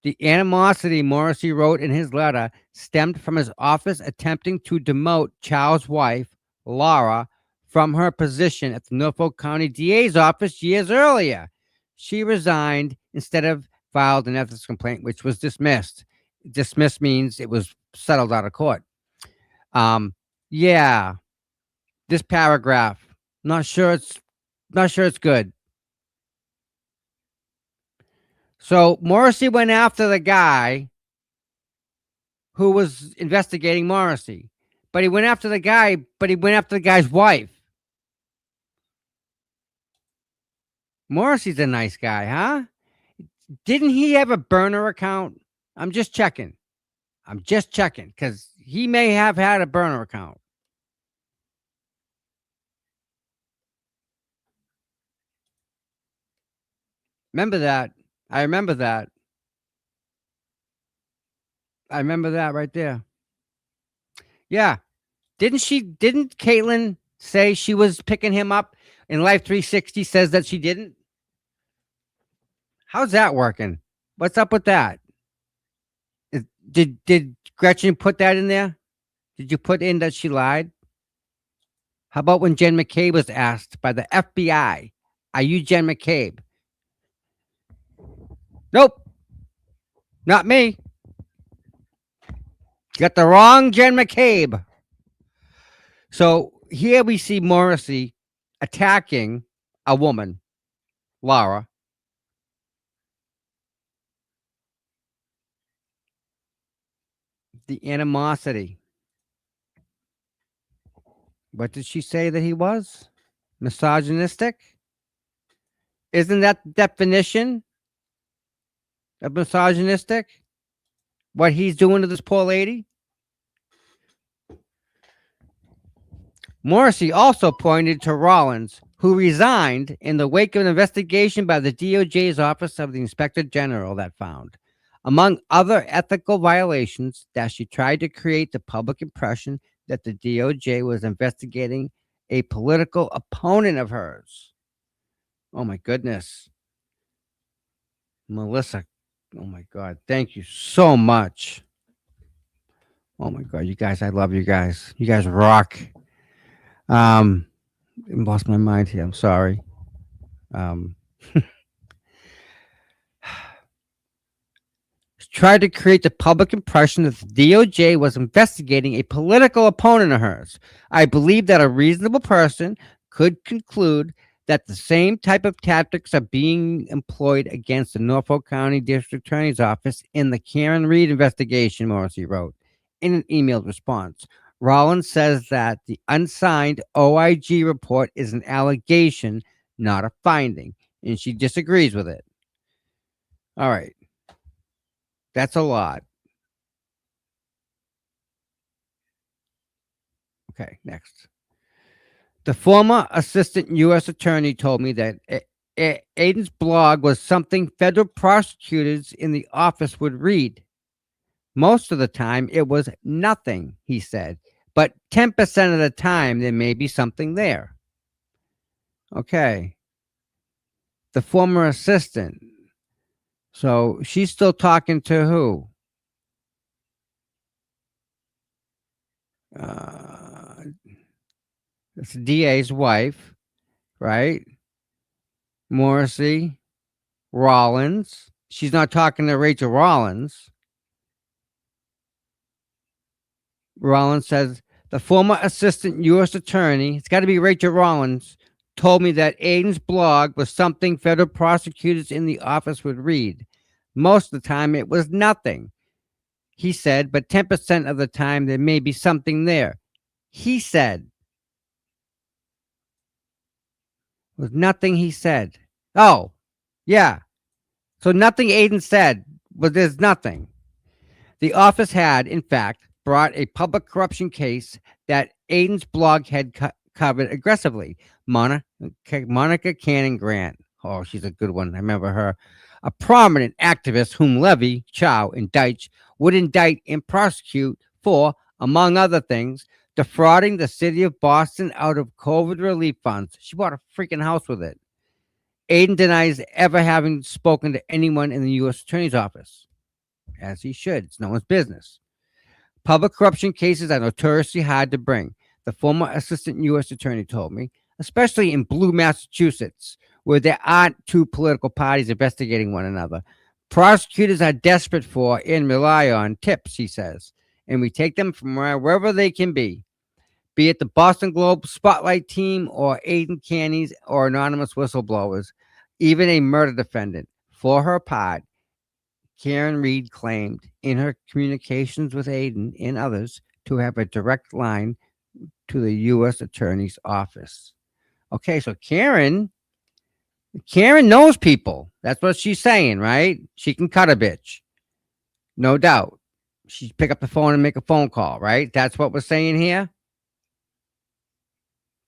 The animosity, Morrissey wrote in his letter, stemmed from his office attempting to demote Chow's wife, Laura, from her position at the Norfolk County DA's office years earlier. She resigned instead of filed an ethics complaint, which was dismissed. Dismissed means it was settled out of court. Yeah, this paragraph, not sure it's good. So Morrissey went after the guy who was investigating Morrissey, but he went after the guy's wife. Morrissey's a nice guy, huh? Didn't he have a burner account? I'm just checking, because he may have had a burner account. Remember that? I remember that. I remember that right there. Yeah. Didn't Caitlin say she was picking him up And Life 360 says that she didn't. How's that working? What's up with that? Did Gretchen put that in there? Did you put in that she lied? How about when Jen McCabe was asked by the FBI, "Are you Jen McCabe?" Nope, not me. Got the wrong Jen McCabe. So here we see Morrissey attacking a woman, Laura. The animosity. What did she say that he was? Misogynistic? Isn't that the definition of misogynistic? What he's doing to this poor lady? Morrissey also pointed to Rollins, who resigned in the wake of an investigation by the DOJ's Office of the Inspector General that found, among other ethical violations, that she tried to create the public impression that the DOJ was investigating a political opponent of hers. Oh my goodness. Melissa, oh my God, thank you so much. Oh my God, you guys, I love you guys. You guys rock. I lost my mind here. I'm sorry. Um, tried to create the public impression that the DOJ was investigating a political opponent of hers. I believe that a reasonable person could conclude that the same type of tactics are being employed against the Norfolk County District Attorney's Office in the Karen Reed investigation, Morrissey wrote in an emailed response. Rollins says that the unsigned OIG report is an allegation, not a finding, and she disagrees with it. All right. That's a lot. Okay, next. The former assistant U.S. attorney told me that Aiden's blog was something federal prosecutors in the office would read. Most of the time, it was nothing, he said. But 10% of the time, there may be something there. Okay. The former assistant. So she's still talking to who? It's DA's wife, right? Morrissey, Rollins. She's not talking to Rachel Rollins. Rollins says the former assistant U.S. attorney, it's got to be Rachel Rollins, told me that Aiden's blog was something federal prosecutors in the office would read. Most of the time, it was nothing. He said, but 10% of the time, there may be something there. He said. It was nothing he said. Oh, yeah. So nothing Aiden said, but there's nothing. The office had, in fact, brought a public corruption case that Aiden's blog had covered aggressively. Monica Cannon Grant. Oh, she's a good one. I remember her. A prominent activist whom Levy, Chow, and Deitch would indict and prosecute for, among other things, defrauding the city of Boston out of COVID relief funds. She bought a freaking house with it. Aiden denies ever having spoken to anyone in the U.S. Attorney's Office, as he should. It's no one's business. Public corruption cases are notoriously hard to bring, the former assistant U.S. attorney told me, especially in blue Massachusetts, where there aren't two political parties investigating one another. Prosecutors are desperate for and rely on tips, he says, and we take them from wherever they can be it the Boston Globe Spotlight team or Aiden Canny's or anonymous whistleblowers, even a murder defendant. For her part, Karen Reed claimed in her communications with Aiden and others to have a direct line to the U.S. Attorney's Office. Okay, so Karen knows people. That's what she's saying, right? She can cut a bitch. No doubt. She'd pick up the phone and make a phone call, right? That's what we're saying here.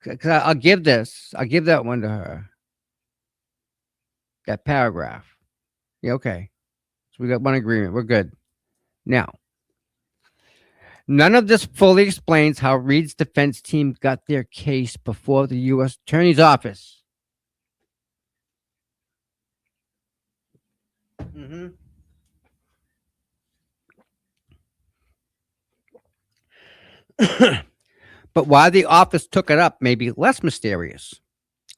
Because I'll give that one to her. That paragraph. Yeah, okay. So we got one agreement. We're good. Now, None of this fully explains how Reed's defense team got their case before the U.S. Attorney's Office. Mm-hmm. But why the office took it up may be less mysterious.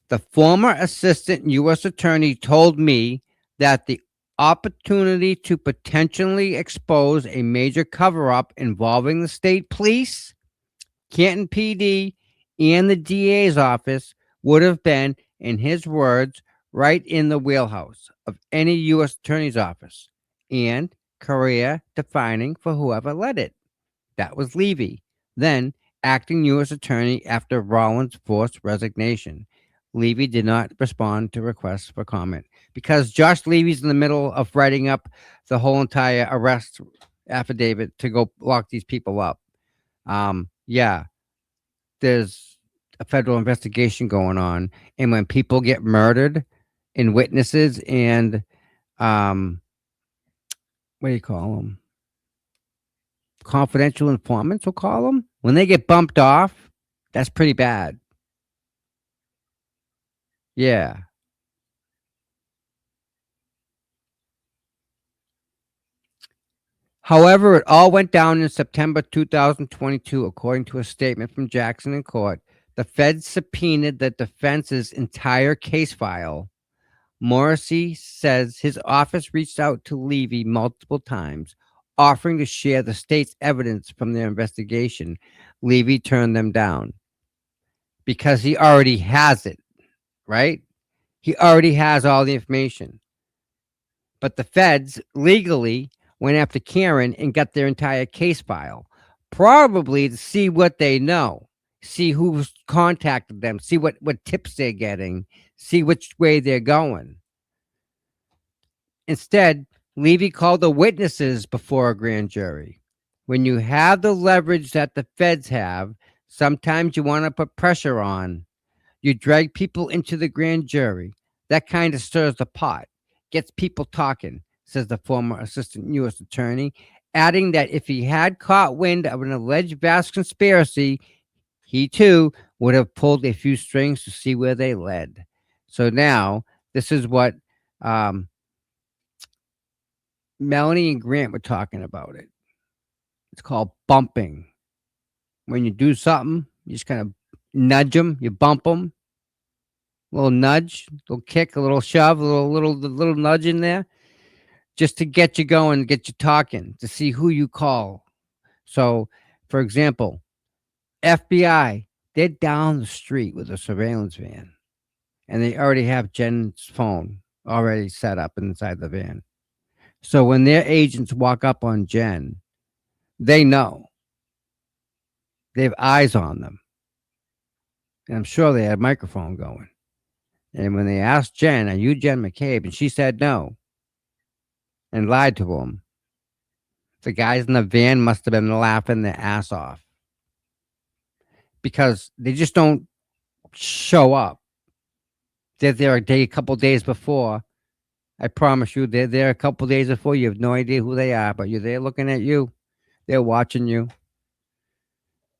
The former assistant U.S. attorney told me that the opportunity to potentially expose a major cover up involving the state police, Canton PD, and the DA's office would have been, in his words, right in the wheelhouse of any U.S. attorney's office and career defining for whoever led it. That was Levy, then acting U.S. attorney after Rollins' forced resignation. Levy did not respond to requests for comment because Josh Levy's in the middle of writing up the whole entire arrest affidavit to go lock these people up. Yeah, there's a federal investigation going on, and when people get murdered and witnesses and what do you call them? Confidential informants, we'll call them. When they get bumped off, that's pretty bad. Yeah. However, it all went down in September 2022, according to a statement from Jackson in court. The feds subpoenaed the defense's entire case file. Morrissey says his office reached out to Levy multiple times, offering to share the state's evidence from their investigation. Levy turned them down because he already has it, right? He already has all the information. But the feds legally went after Karen and got their entire case file, probably to see what they know, see who's contacted them, see what tips they're getting, see which way they're going. Instead, Levy called the witnesses before a grand jury. When you have the leverage that the feds have, sometimes you want to put pressure on. You drag people into the grand jury. That kind of stirs the pot, gets people talking, says the former assistant U.S. attorney, adding that if he had caught wind of an alleged vast conspiracy, he too would have pulled a few strings to see where they led. So now, this is what Melanie and Grant were talking about it. It's called bumping. When you do something, you just kind of nudge them, you bump them, a little nudge, a little kick, a little shove, a little nudge in there, just to get you going, get you talking, to see who you call. So, for example, FBI, they're down the street with a surveillance van, and they already have Jen's phone already set up inside the van. So when their agents walk up on Jen, they know. They have eyes on them. And I'm sure they had a microphone going. And when they asked Jen, are you Jen McCabe? And she said no and lied to them. The guys in the van must have been laughing their ass off because they just don't show up. They're there a couple days before. I promise you, they're there a couple days before. You have no idea who they are, but they're looking at you. They're watching you.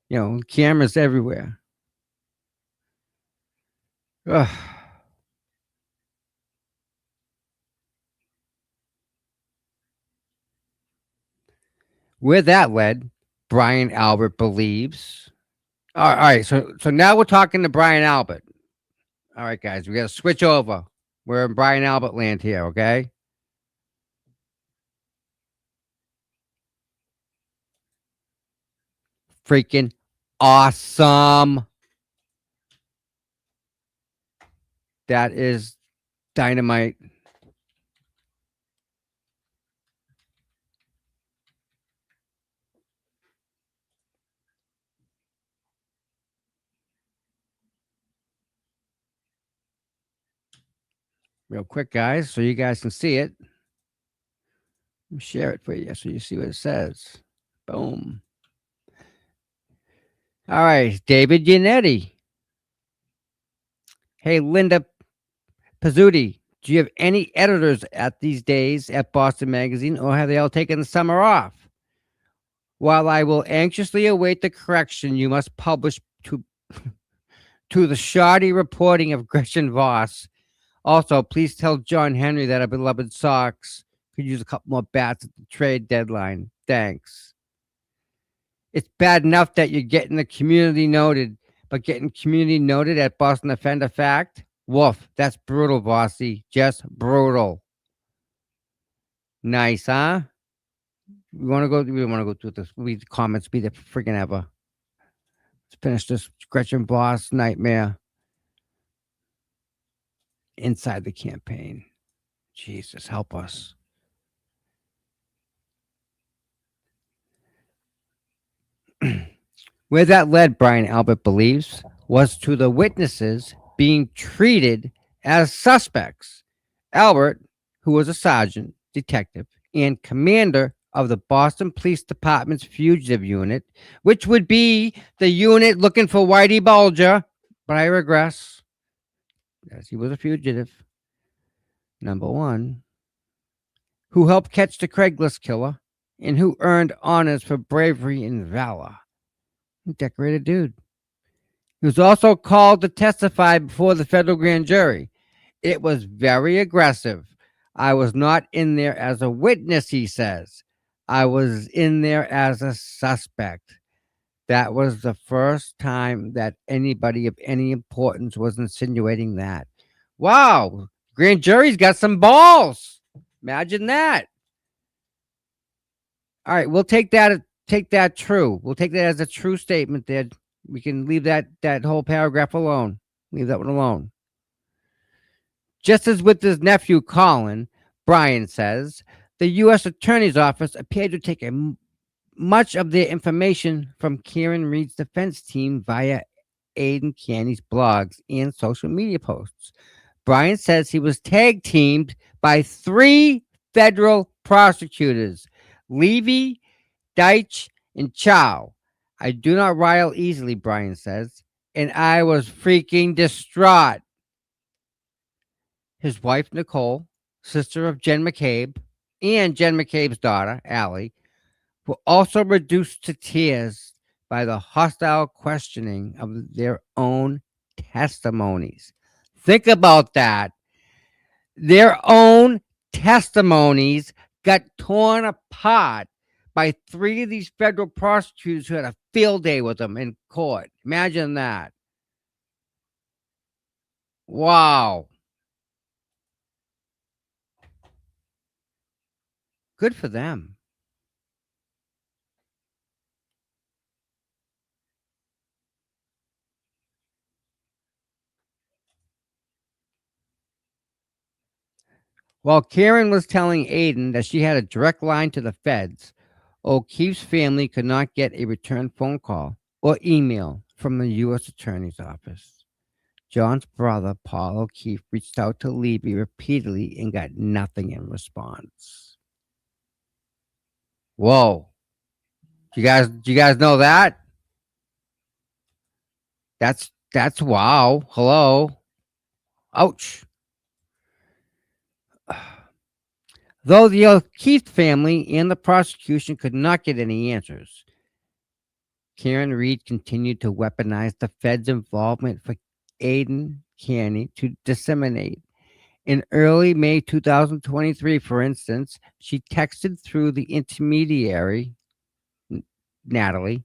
You know, cameras everywhere. Ugh. Where that led, Brian Albert believes. All right, so now we're talking to Brian Albert. All right, guys, we got to switch over. We're in Brian Albert land here, okay? Freaking awesome. That is dynamite. Real quick, guys, so you guys can see it. Let me share it for you so you see what it says. Boom. All right, David Yannetti. Hey, Linda Pizzuti, do you have any editors at these days at Boston Magazine, or have they all taken the summer off? While I will anxiously await the correction you must publish to the shoddy reporting of Gretchen Voss. Also, please tell John Henry that our beloved Sox could use a couple more bats at the trade deadline. Thanks. It's bad enough that you're getting the community noted, but getting community noted at Boston Offender Fact? Woof. That's brutal, Bossy. Just brutal. Nice, huh? We want to go. We want to go through this. Read the comments. Be the freaking ever. Let's finish this Gretchen Voss nightmare inside the campaign. Jesus, help us. Where that led, Brian Albert believes, was to the witnesses being treated as suspects. Albert, who was a sergeant, detective, and commander of the Boston Police Department's fugitive unit, which would be the unit looking for Whitey Bulger, but I regress, as he was a fugitive. Number one, who helped catch the Craigslist killer and who earned honors for bravery and valor. Decorated dude. He was also called to testify before the federal grand jury. It was very aggressive. I was not in there as a witness, he says. I was in there as a suspect. That was the first time that anybody of any importance was insinuating that. Wow, grand jury's got some balls. Imagine that. All right, we'll take that true. We'll take that as a true statement there. We can leave that whole paragraph alone. Leave that one alone. Just as with his nephew Colin, Brian says, the U.S. Attorney's Office appeared to take much of their information from Karen Reed's defense team via Aidan Canny's blogs and social media posts. Brian says he was tag teamed by 3 federal prosecutors, Levy, Deitch, and Chow. I do not rile easily, Brian says, and I was freaking distraught. His wife, Nicole, sister of Jen McCabe, and Jen McCabe's daughter, Allie, were also reduced to tears by the hostile questioning of their own testimonies. Think about that. Their own testimonies got torn apart by 3 of these federal prosecutors who had a field day with them in court. Imagine that. Wow. Good for them. While Karen was telling Aidan that she had a direct line to the feds, O'Keefe's family could not get a return phone call or email from the U.S. Attorney's Office. John's brother, Paul O'Keefe, reached out to Levy repeatedly and got nothing in response. Whoa. Do you guys know that? That's wow. Hello. Ouch. Though the O'Keefe family and the prosecution could not get any answers, Karen Reed continued to weaponize the Fed's involvement for Aidan Canny to disseminate. In early May 2023, for instance, she texted through the intermediary, Natalie,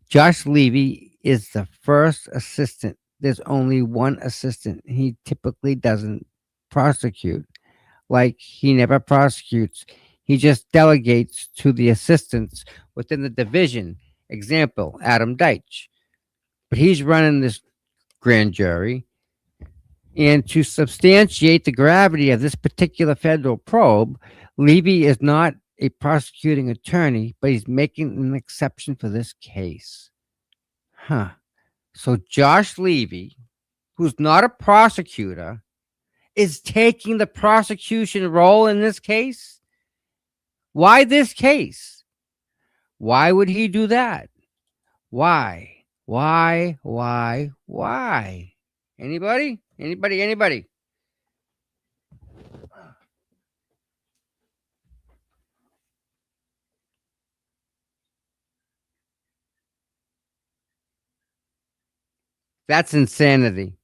Josh Levy is the first assistant. There's only one assistant. He typically doesn't prosecute. Like, he never prosecutes. He just delegates to the assistants within the division. Example, Adam Deitch. But he's running this grand jury. And to substantiate the gravity of this particular federal probe, Levy is not a prosecuting attorney, but he's making an exception for this case. Huh. So Josh Levy, who's not a prosecutor, is taking the prosecution role in this case? Why this case? Why would he do that? Why? Why? Anybody? Anybody? That's insanity.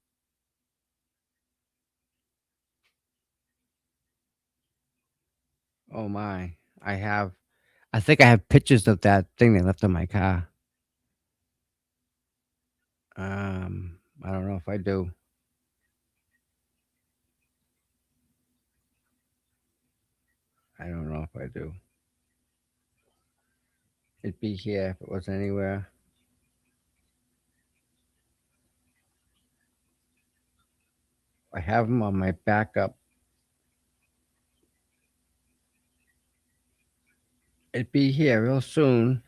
Oh my. I think I have pictures of that thing they left in my car. I don't know if I do. I don't know if I do. It'd be here if it was anywhere. I have them on my backup. It'd be here real soon.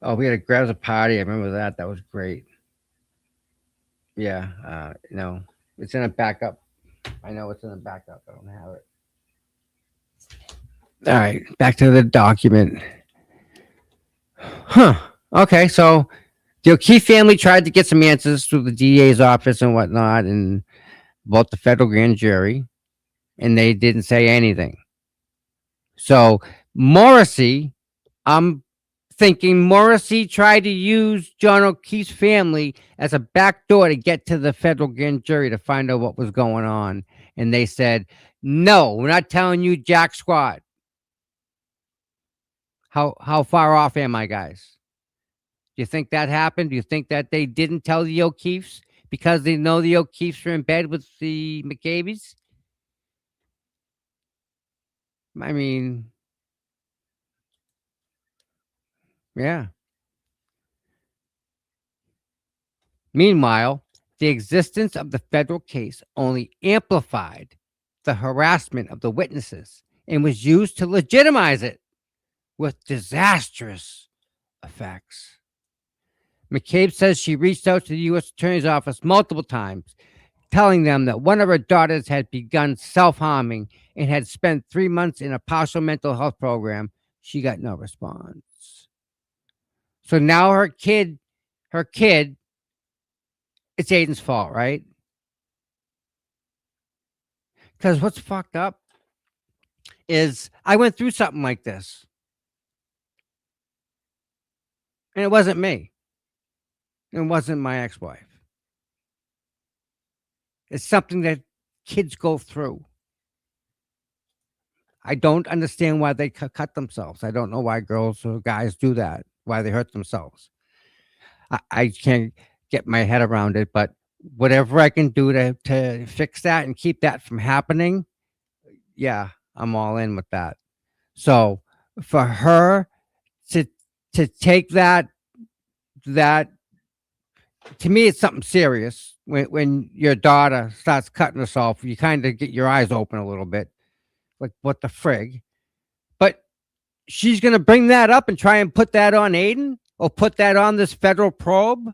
Oh, we had a grabs party. I remember that. That was great. Yeah. No, it's in a backup. I know it's in a backup. I don't have it. All right. Back to the document. Huh. Okay. So the O'Keefe family tried to get some answers through the DA's office and whatnot, and about the federal grand jury, and they didn't say anything. So Morrissey, I'm thinking Morrissey tried to use John O'Keefe's family as a backdoor to get to the federal grand jury to find out what was going on. And they said, no, we're not telling you jack squat. How far off am I, guys? Do you think that happened? Do you think that they didn't tell the O'Keefes because they know the O'Keefes are in bed with the McCabe's? I mean, yeah. Meanwhile, the existence of the federal case only amplified the harassment of the witnesses and was used to legitimize it with disastrous effects. McCabe says she reached out to the U.S. Attorney's Office multiple times, telling them that one of her daughters had begun self-harming and had spent 3 months in a partial mental health program. She got no response. So now her kid, it's Aiden's fault, right? Because what's fucked up is I went through something like this. And it wasn't me. It wasn't my ex-wife. It's something that kids go through. I don't understand why they cut themselves. I don't know why girls or guys do that, why they hurt themselves. I can't get my head around it, but whatever I can do to fix that and keep that from happening, yeah, I'm all in with that. So for her to take that to me, it's something serious. When your daughter starts cutting herself, you kind of get your eyes open a little bit, like what the frig. But she's gonna bring that up and try and put that on Aiden or put that on this federal probe.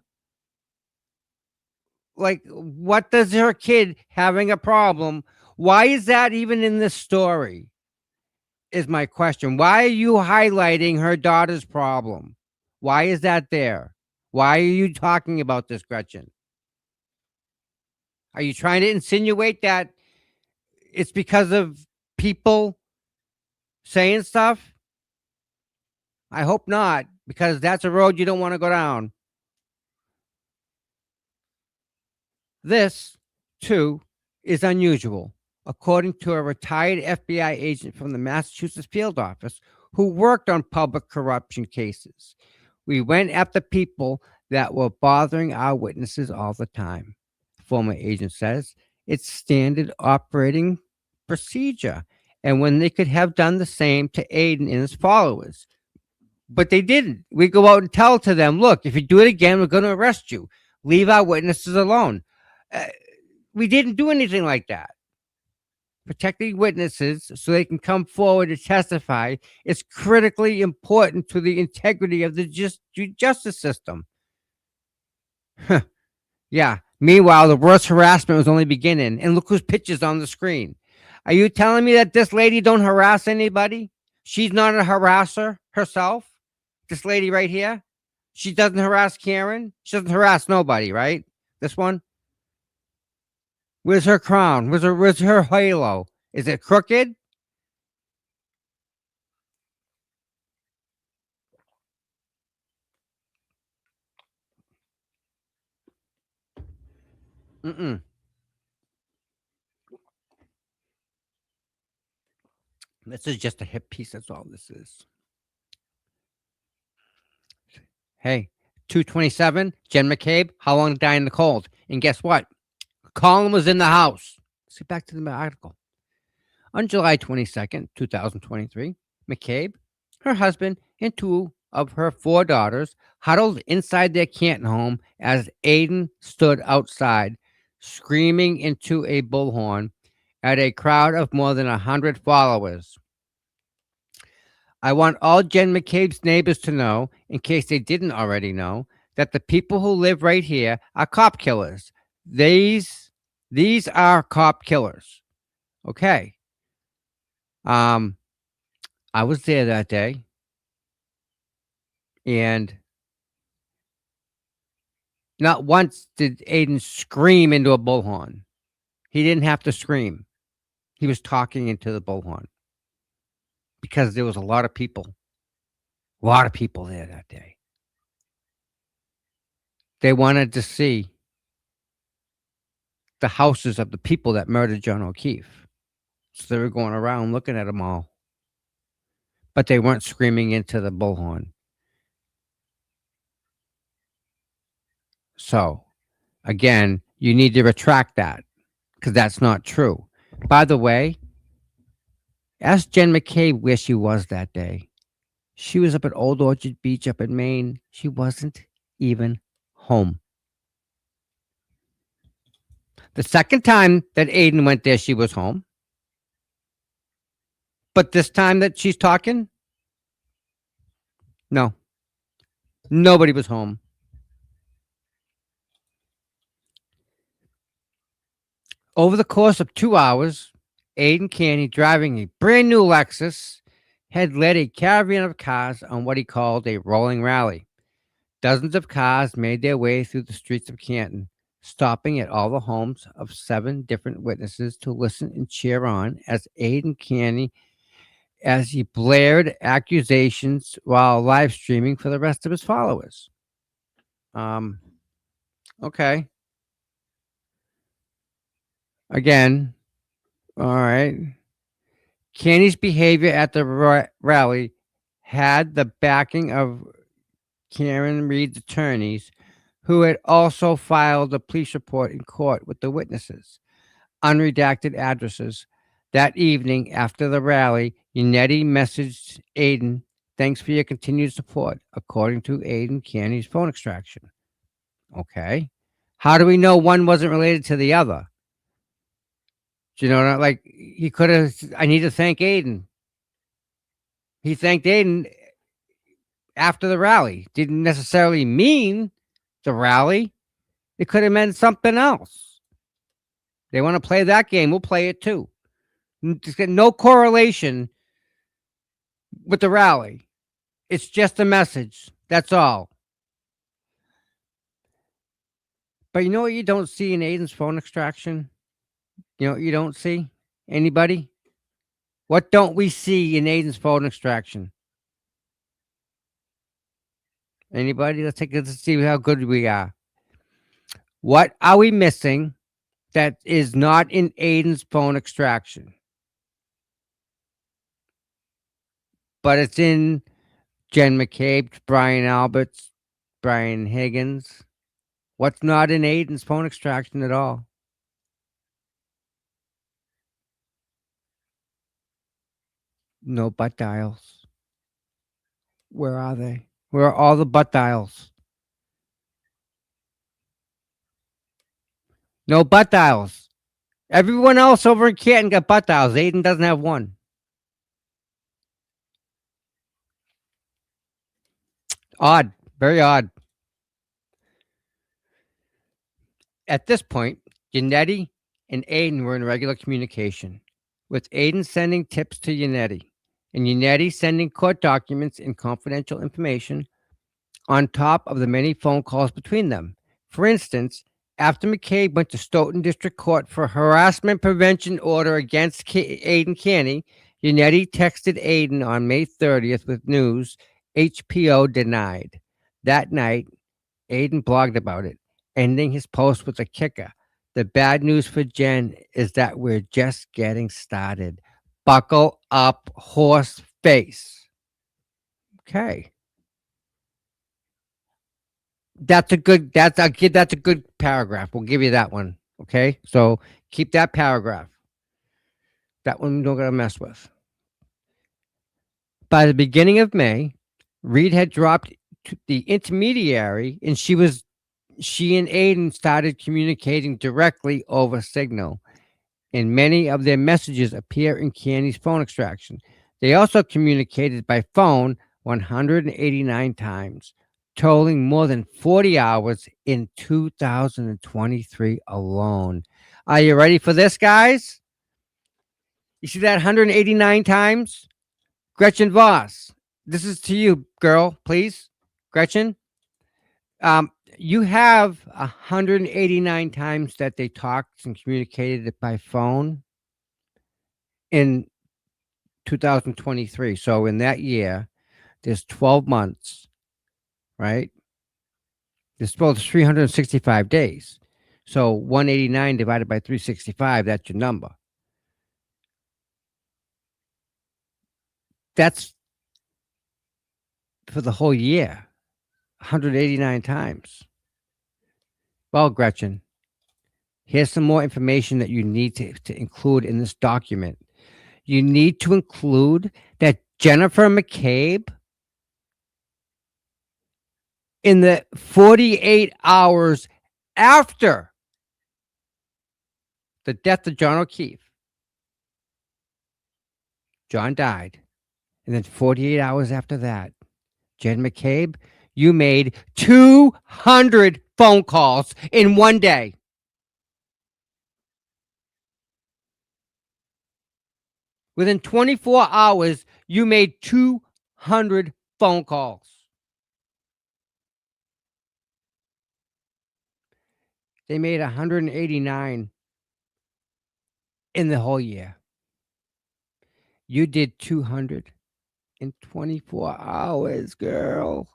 Like, what does her kid having a problem? Why is that even in this story? Is my question. Why are you highlighting her daughter's problem? Why is that there? Why are you talking about this, Gretchen? Are you trying to insinuate that it's because of people saying stuff? I hope not, because that's a road you don't want to go down. This, too, is unusual, according to a retired FBI agent from the Massachusetts field office who worked on public corruption cases. We went after people that were bothering our witnesses all the time. Former agent says it's standard operating procedure, and when they could have done the same to Aiden and his followers. But they didn't. We go out and tell to them, look, if you do it again, we're going to arrest you. Leave our witnesses alone. We didn't do anything like that. Protecting witnesses so they can come forward to testify is critically important to the integrity of the justice system. Yeah. Meanwhile, the worst harassment was only beginning, and look whose picture's on the screen. Are you telling me that this lady don't harass anybody? She's not a harasser herself? This lady right here? She doesn't harass Karen? She doesn't harass nobody, right? This one? Where's her crown? Where's her halo? Is it crooked? Mm-mm. This is just a hip piece. That's all this is. Hey, 227, Jen McCabe, how long to die in the cold? And guess what? Colin was in the house. Let's get back to the article. On July 22nd, 2023, McCabe, her husband, and two of her four daughters huddled inside their Canton home as Aiden stood outside, screaming into a bullhorn at a crowd of more than 100 followers. I want all Jen McCabe's neighbors to know, in case they didn't already know, that the people who live right here are cop killers. These are cop killers. Okay. Um, I was there that day, and not once did Aiden scream into a bullhorn. He didn't have to scream. He was talking into the bullhorn because there was a lot of people there that day. They wanted to see the houses of the people that murdered John O'Keefe. So they were going around looking at them all, but they weren't screaming into the bullhorn. So, again, you need to retract that because that's not true. By the way, ask Jen McCabe where she was that day. She was up at Old Orchard Beach up in Maine. She wasn't even home. The second time that Aiden went there, she was home. But this time that she's talking, no, nobody was home. Over the course of 2 hours, Aiden Canny, driving a brand new Lexus, had led a caravan of cars on what he called a rolling rally. Dozens of cars made their way through the streets of Canton, stopping at all the homes of 7 different witnesses to listen and cheer on as Aiden Canny as he blared accusations while live streaming for the rest of his followers. Okay. Again, all right. Canny's behavior at the rally had the backing of Karen Reed's attorneys, who had also filed a police report in court with the witnesses. Unredacted addresses. That evening after the rally, Yannetti messaged Aiden, "Thanks for your continued support," according to Aiden Canny's phone extraction. Okay. How do we know one wasn't related to the other? Do you know, like he could have, I need to thank Aiden. He thanked Aiden after the rally. Didn't necessarily mean the rally. It could have meant something else. They want to play that game. We'll play it too. Just got no correlation with the rally. It's just a message. That's all. But you know what you don't see in Aiden's phone extraction? You know what you don't see? Anybody? What don't we see in Aiden's phone extraction? Anybody? Let's see how good we are. What are we missing that is not in Aiden's phone extraction? But it's in Jen McCabe, Brian Alberts, Brian Higgins. What's not in Aiden's phone extraction at all? No butt dials. Where are they? Where are all the butt dials? No butt dials. Everyone else over in Canton got butt dials. Aiden doesn't have one. Odd. Very odd. At this point, Yannetti and Aiden were in regular communication, with Aiden sending tips to Yannetti, and Yannetti sending court documents and confidential information on top of the many phone calls between them. For instance, after McCabe went to Stoughton District Court for harassment prevention order against Aiden Canny, Yannetti texted Aiden on May 30th with news HPO denied. That night, Aiden blogged about it, ending his post with a kicker. The bad news for Jen is that we're just getting started. Buckle up, horse face. Okay. That's a good paragraph. We'll give you that one. Okay. So keep that paragraph. That one we're not gonna mess with. By the beginning of May, Reed had dropped to the intermediary, and she and Aiden started communicating directly over Signal, and many of their messages appear in Candy's phone extraction. They also communicated by phone 189 times, totaling more than 40 hours in 2023 alone. Are you ready for this, guys? You see that 189 times? Gretchen Voss, this is to you, girl, please. Gretchen, you have 189 times that they talked and communicated by phone in 2023. So in that year, there's 12 months, right? There's both 365 days. So 189 divided by 365, that's your number. That's for the whole year, 189 times. Well, Gretchen, here's some more information that you need to include in this document. You need to include that Jennifer McCabe, in the 48 hours after the death of John O'Keefe, John died. And then 48 hours after that, Jen McCabe, you made 200 phone calls in one day. Within 24 hours, you made 200 phone calls. They made 189 in the whole year. You did 200 in 24 hours, girl.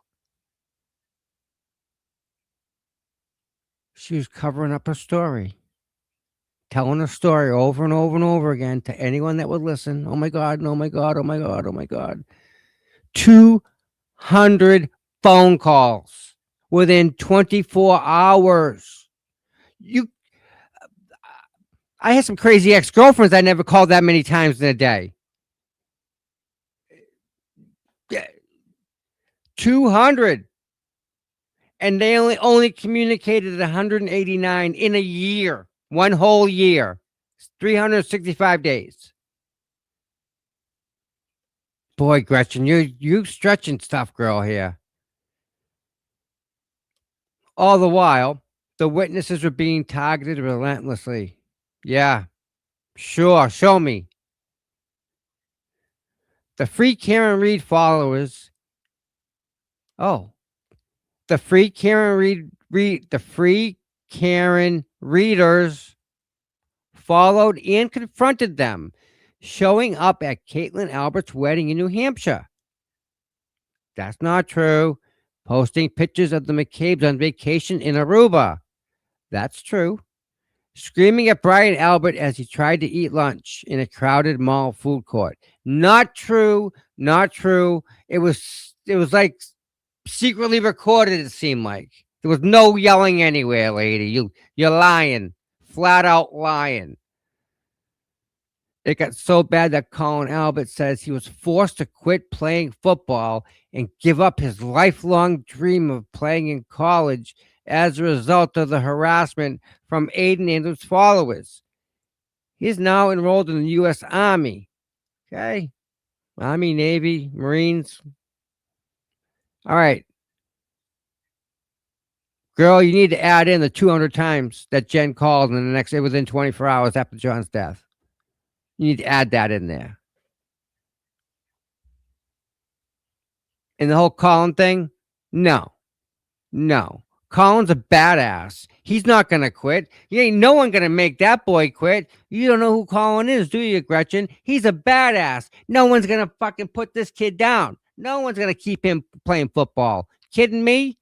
She was covering up her story, telling her story over and over and over again to anyone that would listen. Oh my God, oh my God, oh my God, oh my God. 200 phone calls within 24 hours. I had some crazy ex-girlfriends I never called that many times in a day. 200. And they only communicated 189 in a year, one whole year, 365 days. Boy, Gretchen, you stretching stuff, girl, here. All the while, the witnesses were being targeted relentlessly. Yeah, sure, show me. The Free Karen Reed followers. Oh, the Free Karen the Free Karen readers followed and confronted them, showing up at Caitlin Albert's wedding in New Hampshire. That's not true. Posting pictures of the McCabe's on vacation in Aruba. That's true. Screaming at Brian Albert as he tried to eat lunch in a crowded mall food court. Not true. Not true. It was like secretly recorded, it seemed like. There was no yelling anywhere, lady. You're lying. Flat out lying. It got so bad that Colin Albert says he was forced to quit playing football and give up his lifelong dream of playing in college as a result of the harassment from Aiden and his followers. He's now enrolled in the U.S. Army. Okay? Army, Navy, Marines. All right. Girl, you need to add in the 200 times that Jen called within 24 hours after John's death. You need to add that in there. And the whole Colin thing? No. Colin's a badass. He's not going to quit. Ain't no one going to make that boy quit. You don't know who Colin is, do you, Gretchen? He's a badass. No one's going to fucking put this kid down. No one's going to keep him playing football. Kidding me?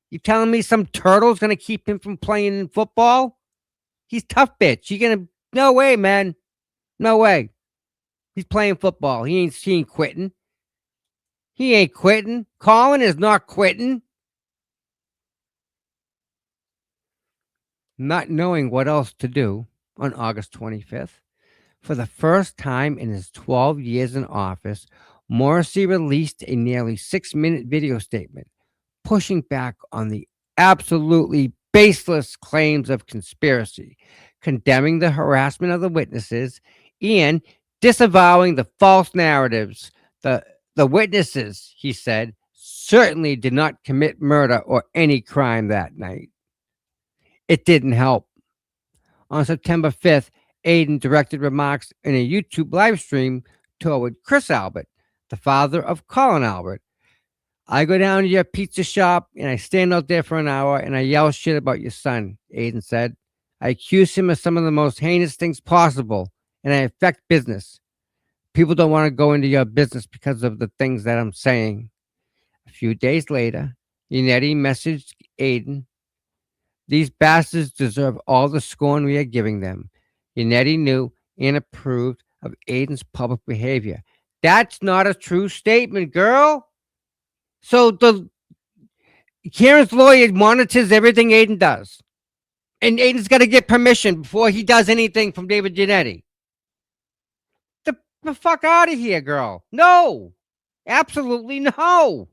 You telling me some turtle's going to keep him from playing in football? He's tough bitch. You gonna no way, man. No way. He's playing football. He ain't quitting. He ain't quitting. Colin is not quitting. Not knowing what else to do on August 25th, for the first time in his 12 years in office, Morrissey released a nearly 6-minute video statement pushing back on the absolutely baseless claims of conspiracy, condemning the harassment of the witnesses, and disavowing the false narratives. The witnesses, he said, certainly did not commit murder or any crime that night. It didn't help. On September 5th, Aiden directed remarks in a YouTube live stream toward Chris Albert, the father of Colin Albert. I go down to your pizza shop and I stand out there for an hour and I yell shit about your son, Aiden said. I accuse him of some of the most heinous things possible and I affect business. People don't want to go into your business because of the things that I'm saying. A few days later, Yannetti messaged Aiden. These bastards deserve all the scorn we are giving them. Yannetti knew and approved of Aiden's public behavior. That's not a true statement, girl. So Karen's lawyer monitors everything Aiden does. And Aiden's got to get permission before he does anything from David Yannetti. The fuck out of here, girl. No. Absolutely no.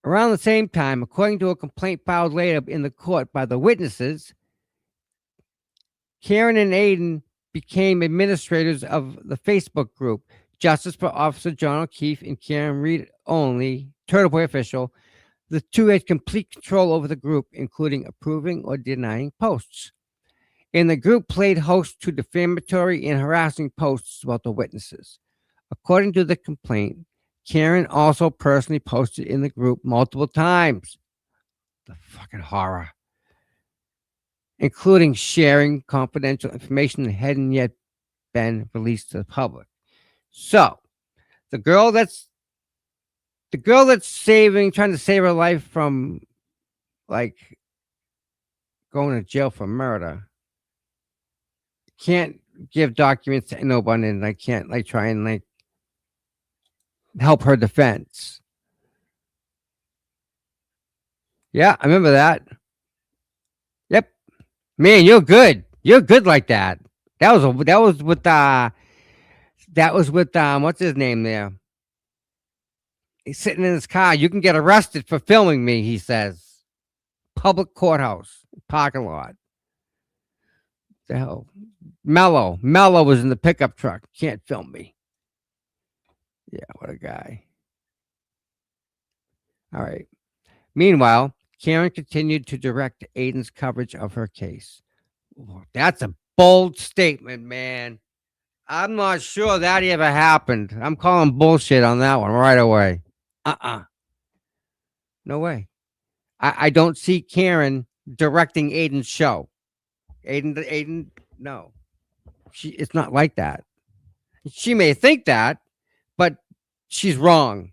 Around the same time, according to a complaint filed later in the court by the witnesses, Karen and Aiden became administrators of the Facebook group Justice for Officer John O'Keefe and Karen Reed Only, Turtle Boy official. The two had complete control over the group, including approving or denying posts. And the group played host to defamatory and harassing posts about the witnesses. According to the complaint, Karen also personally posted in the group multiple times. The fucking horror. Including sharing confidential information that hadn't yet been released to the public. So, the girl that's trying to save her life from like going to jail for murder can't give documents to nobody, and I can't like try and like help her defense. Yeah, I remember that. Yep. Man, you're good. You're good like that. That was with what's his name there? He's sitting in his car. You can get arrested for filming me, he says. Public courthouse, parking lot. The hell? Mello was in the pickup truck. Can't film me. Yeah, what a guy. All right. Meanwhile, Karen continued to direct Aiden's coverage of her case. Whoa, that's a bold statement, man. I'm not sure that ever happened. I'm calling bullshit on that one right away. No way. I don't see Karen directing Aiden's show. Aiden, no. It's not like that. She may think that, but she's wrong.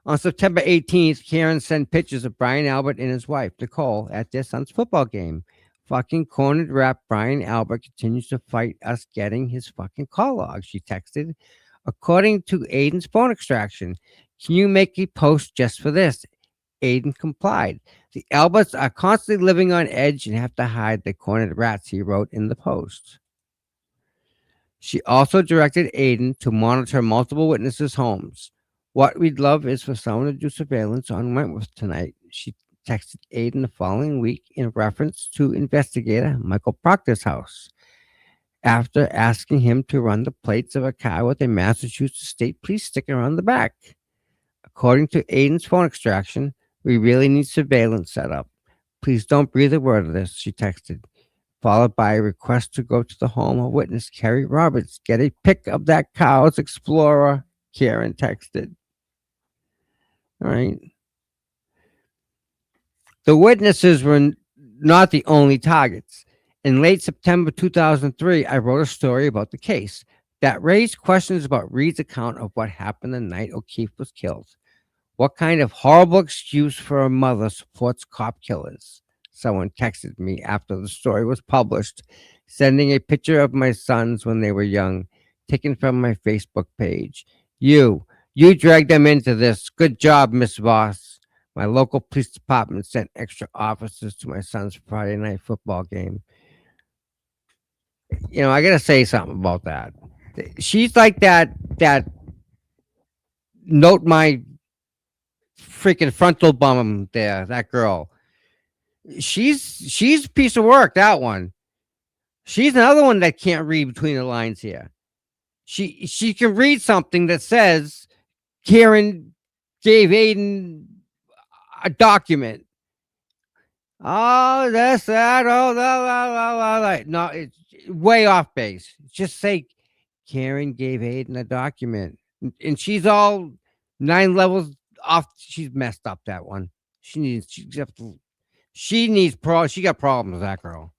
On September 18th, Karen sent pictures of Brian Albert and his wife, Nicole, at their son's football game. Fucking cornered rap Brian Albert continues to fight us getting his fucking call log, she texted. According to Aiden's phone extraction, can you make a post just for this? Aiden complied. The Alberts are constantly living on edge and have to hide the cornered rats, he wrote in the post. She also directed Aiden to monitor multiple witnesses' homes. What we'd love is for someone to do surveillance on Wentworth tonight. She texted Aiden the following week in reference to investigator Michael Proctor's house. After asking him to run the plates of a car with a Massachusetts state police sticker on the back. According to Aiden's phone extraction, we really need surveillance set up. Please don't breathe a word of this, she texted, followed by a request to go to the home of witness Kerry Roberts. Get a pic of that Cow's Explorer, Karen texted. All right. The witnesses were not the only targets. In late September 2003, I wrote a story about the case that raised questions about Reed's account of what happened the night O'Keefe was killed. What kind of horrible excuse for a mother supports cop killers? Someone texted me after the story was published, sending a picture of my sons when they were young, taken from my Facebook page. You dragged them into this. Good job, Miss Voss. My local police department sent extra officers to my son's Friday night football game. I gotta say something about that. She's like that note my freaking frontal bum there, that girl. She's a piece of work, that one. She's another one that can't read between the lines here. She can read something that says Karen gave Aiden a document. Oh, that's that. Oh, no, it's way off base. Just say Karen gave Aiden a document, and she's all 9 levels off. She's messed up, that one. She needs pro. She got problems, that girl.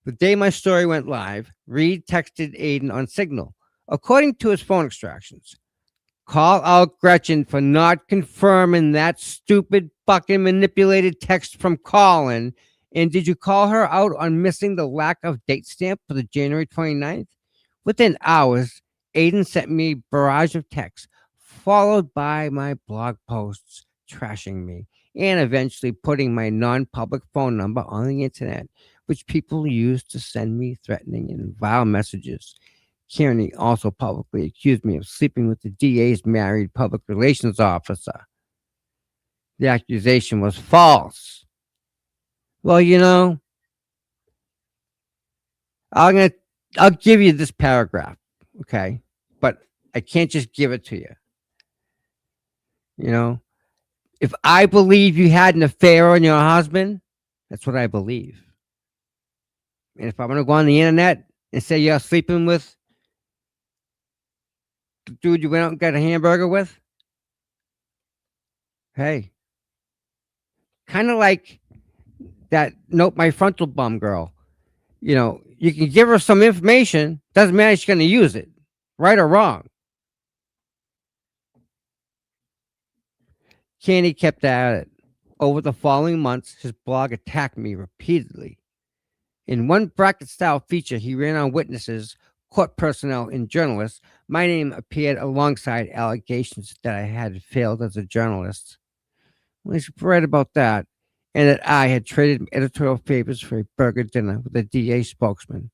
The day my story went live, Reed texted Aiden on Signal. According to his phone extractions, call out Gretchen for not confirming that stupid fucking manipulated text from Colin. And did you call her out on missing the lack of date stamp for the January 29th? Within hours, Aiden sent me a barrage of texts, followed by my blog posts trashing me, and eventually putting my non-public phone number on the internet, which people use to send me threatening and vile messages. Kearney also publicly accused me of sleeping with the DA's married public relations officer. The accusation was false. Well, I'll give you this paragraph, okay? But I can't just give it to you. If I believe you had an affair on your husband, that's what I believe. And if I'm going to go on the internet and say you're sleeping with the dude you went out and got a hamburger with, hey, kind of like that note my frontal bum girl. You can give her some information, doesn't matter if she's going to use it, right or wrong. Candy kept at it. Over the following months, his blog attacked me repeatedly. In one bracket-style feature he ran on witnesses, court personnel, and journalists, my name appeared alongside allegations that I had failed as a journalist. Well, he's right about that, and that I had traded editorial favors for a burger dinner with a DA spokesman.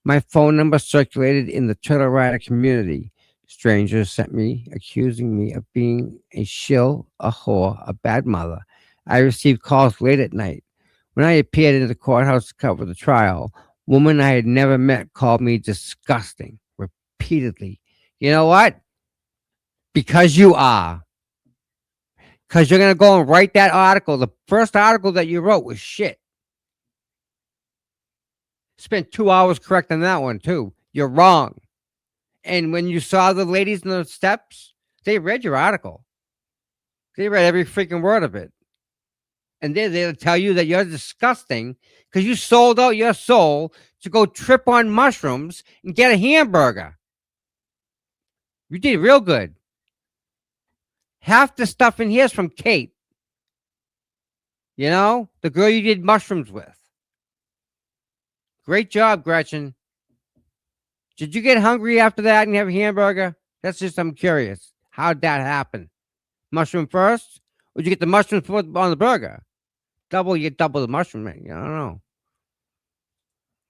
My phone number circulated in the Turtle Rider community. Strangers sent me, accusing me of being a shill, a whore, a bad mother. I received calls late at night. When I appeared in the courthouse to cover the trial, woman I had never met called me disgusting repeatedly. You know what? Because you are. Because you're going to go and write that article. The first article that you wrote was shit. Spent 2 hours correcting that one, too. You're wrong. And when you saw the ladies in the steps, they read your article. They read every freaking word of it. And they'll tell you that you're disgusting because you sold out your soul to go trip on mushrooms and get a hamburger. You did real good. Half the stuff in here is from Kate. The girl you did mushrooms with. Great job, Gretchen. Did you get hungry after that and have a hamburger? I'm curious. How'd that happen? Mushroom first? Or did you get the mushrooms on the burger? You get double the mushroom. I don't know.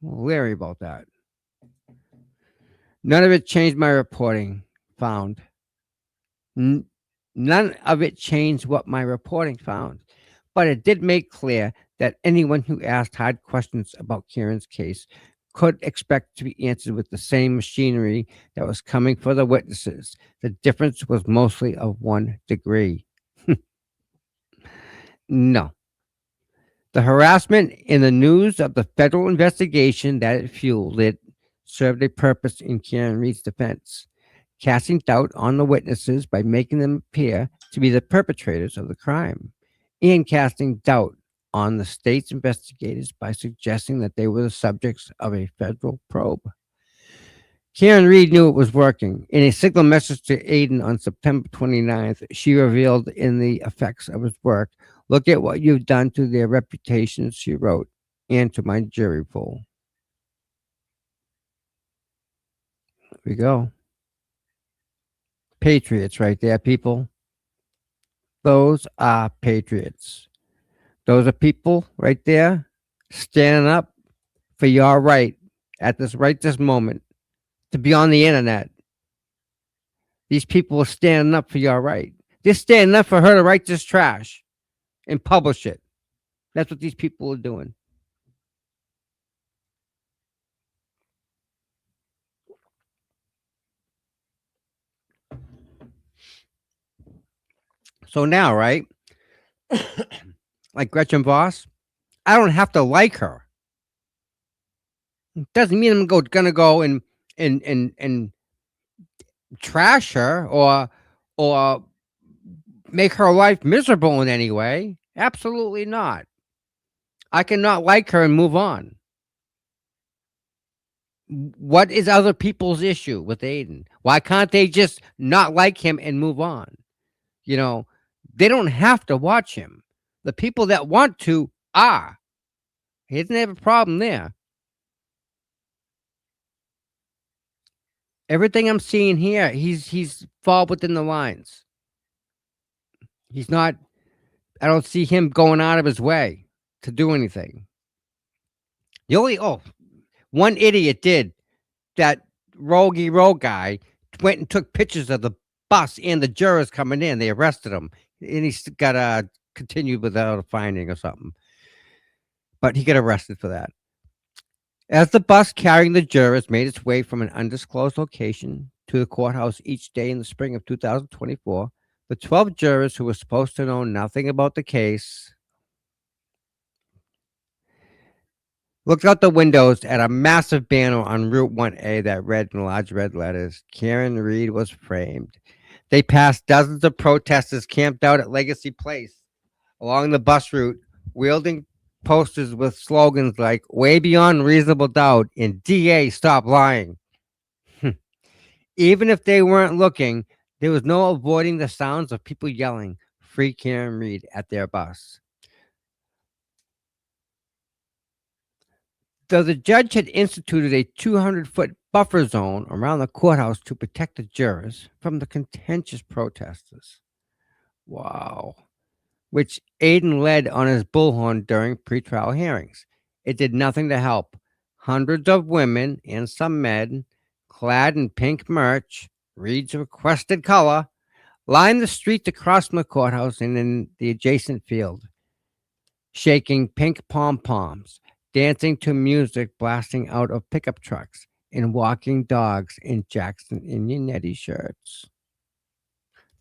I'm wary about that. None of it changed my reporting found. None of it changed what my reporting found. But it did make clear that anyone who asked hard questions about Kieran's case could expect to be answered with the same machinery that was coming for the witnesses. The difference was mostly of 1 degree. No. The harassment in the news of the federal investigation that it fueled served a purpose in Kieran Reed's defense, casting doubt on the witnesses by making them appear to be the perpetrators of the crime, and casting doubt on the state's investigators by suggesting that they were the subjects of a federal probe. Karen Reed knew it was working. In a signal message to Aiden on September 29th, she revealed in the effects of his work, "Look at what you've done to their reputations," she wrote, "and to my jury pool." Here we go. Patriots right there, people. Those are patriots. Those are people right there standing up for your right at this moment to be on the internet. These people are standing up for your right. They're standing up for her to write this trash and publish it. That's what these people are doing. So now, right? Like Gretchen Voss, I don't have to like her. Doesn't mean I'm gonna go and trash her or make her life miserable in any way. Absolutely not. I cannot like her and move on. What is other people's issue with Aiden? Why can't they just not like him and move on? You know, they don't have to watch him. The people that want to are. He doesn't have a problem there. Everything I'm seeing here, he's fall within the lines. He's not. I don't see him going out of his way to do anything. The only one idiot did that. Rogie Rogue guy went and took pictures of the bus and the jurors coming in. They arrested him, and he's got continued without a finding or something. But he got arrested for that. As the bus carrying the jurors made its way from an undisclosed location to the courthouse each day in the spring of 2024, the 12 jurors who were supposed to know nothing about the case looked out the windows at a massive banner on Route 1A that read in large red letters, "Karen Reed was framed." They passed dozens of protesters camped out at Legacy Place along the bus route, wielding posters with slogans like "Way Beyond Reasonable Doubt" and "DA, Stop Lying." Even if they weren't looking, there was no avoiding the sounds of people yelling "Free Karen Reed" at their bus. Though the judge had instituted a 200-foot buffer zone around the courthouse to protect the jurors from the contentious protesters. Wow. Which Aiden led on his bullhorn during pretrial hearings. It did nothing to help. Hundreds of women and some men, clad in pink merch, Reed's requested color, lined the street across from the courthouse and in the adjacent field, shaking pink pom-poms, dancing to music blasting out of pickup trucks, and walking dogs in Jackson Unionetti shirts.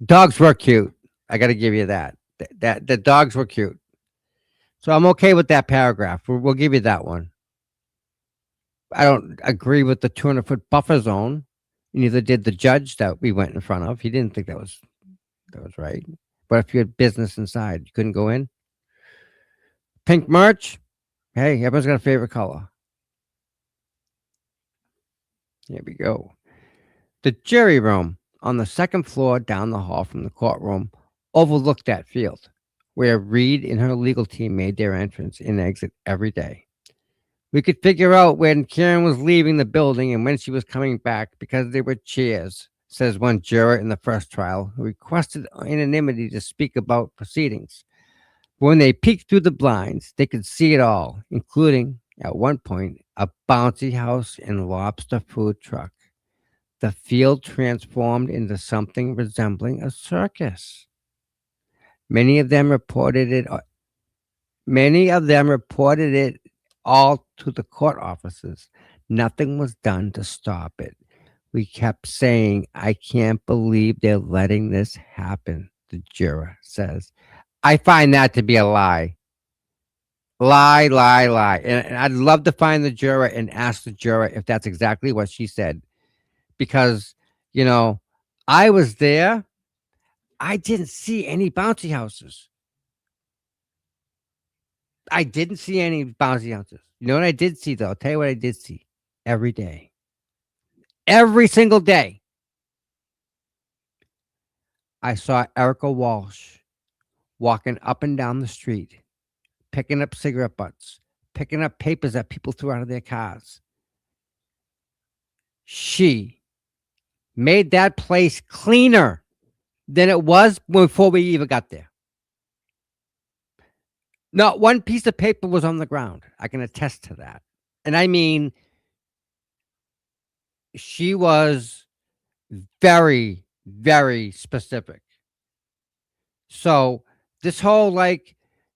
Dogs were cute. I got to give you that. The dogs were cute. So I'm okay with that paragraph. We'll give you that one. I don't agree with the 200-foot buffer zone. Neither did the judge that we went in front of. He didn't think that was right. But if you had business inside, you couldn't go in. Pink merch. Hey, everyone's got a favorite color. Here we go. The jury room on the second floor down the hall from the courtroom overlooked that field, where Reed and her legal team made their entrance and exit every day. We could figure out when Karen was leaving the building and when she was coming back because there were chairs, says one juror in the first trial who requested anonymity to speak about proceedings. But when they peeked through the blinds, they could see it all, including, at one point, a bouncy house and lobster food truck. The field transformed into something resembling a circus. Many of them reported it all to the court offices. Nothing was done to stop it. We kept saying, "I can't believe they're letting this happen," the juror says. I find that to be a lie. Lie, lie, lie. And I'd love to find the juror and ask the juror if that's exactly what she said. Because, I was there. I didn't see any bouncy houses. I didn't see any bouncy houses. You know what I did see, though? I'll tell you what I did see every day. every single day. I saw Erica Walsh walking up and down the street, picking up cigarette butts, picking up papers that people threw out of their cars. She made that place cleaner than it was before we even got there. Not one piece of paper was on the ground. I can attest to that. And I mean, she was very, very specific. So this whole we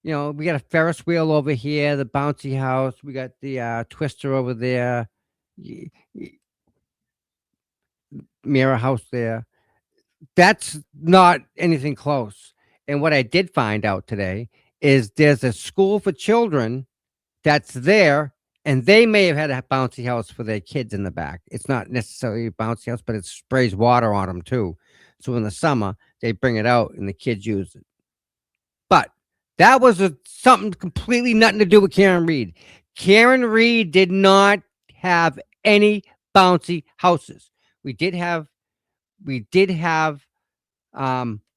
got a Ferris wheel over here, the bouncy house, we got the twister over there, mirror house there. That's not anything close. And what I did find out today is there's a school for children that's there, and they may have had a bouncy house for their kids in the back. It's not necessarily a bouncy house, but it sprays water on them too. So in the summer, they bring it out and the kids use it. But that was something completely nothing to do with Karen Reed. Karen Reed did not have any bouncy houses. We did have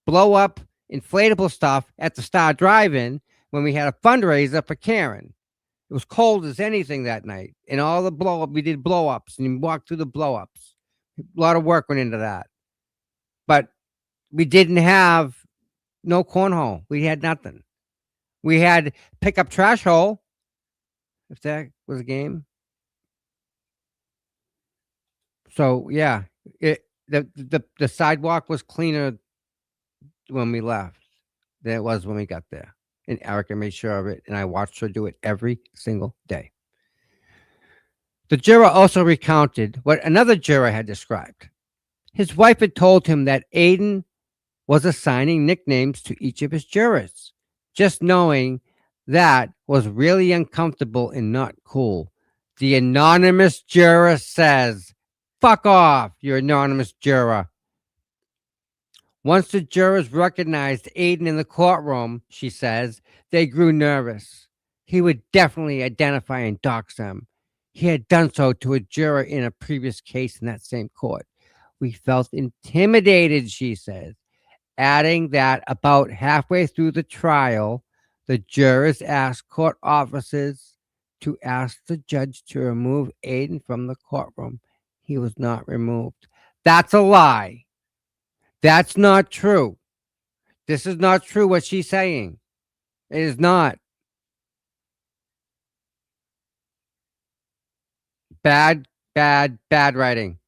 blow up inflatable stuff at the Star Drive-In when we had a fundraiser for Karen. It was cold as anything that night, and all the we did blow ups, and you walked through the blow ups. A lot of work went into that, but we didn't have no cornhole. We had nothing. We had pick up trash hole, if that was a game. So yeah, the sidewalk was cleaner when we left than it was when we got there. And Erica made sure of it, and I watched her do it every single day. The juror also recounted what another juror had described. His wife had told him that Aiden was assigning nicknames to each of his jurors. Just knowing that was really uncomfortable and not cool. The anonymous juror says, "Fuck off, you anonymous juror." Once the jurors recognized Aiden in the courtroom, she says, they grew nervous. He would definitely identify and dox them. He had done so to a juror in a previous case in that same court. We felt intimidated, she says, adding that about halfway through the trial, the jurors asked court officers to ask the judge to remove Aiden from the courtroom. He was not removed. That's a lie. That's not true. This is not true what she's saying. It is not. Bad writing.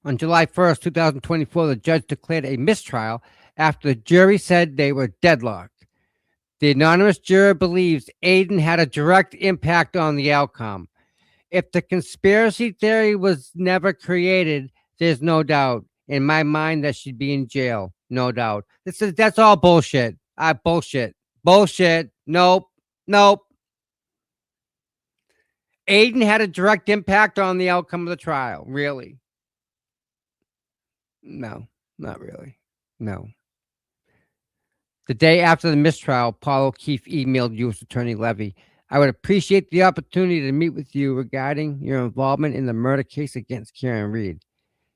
On July 1st, 2024, the judge declared a mistrial after the jury said they were deadlocked. The anonymous juror believes Aiden had a direct impact on the outcome. If the conspiracy theory was never created, there's no doubt in my mind that she'd be in jail. No doubt. That's all bullshit. Bullshit. Bullshit. Nope. Aiden had a direct impact on the outcome of the trial. Really? No, not really. No. The day after the mistrial, Paul O'Keefe emailed U.S. Attorney Levy. I would appreciate the opportunity to meet with you regarding your involvement in the murder case against Karen Reed.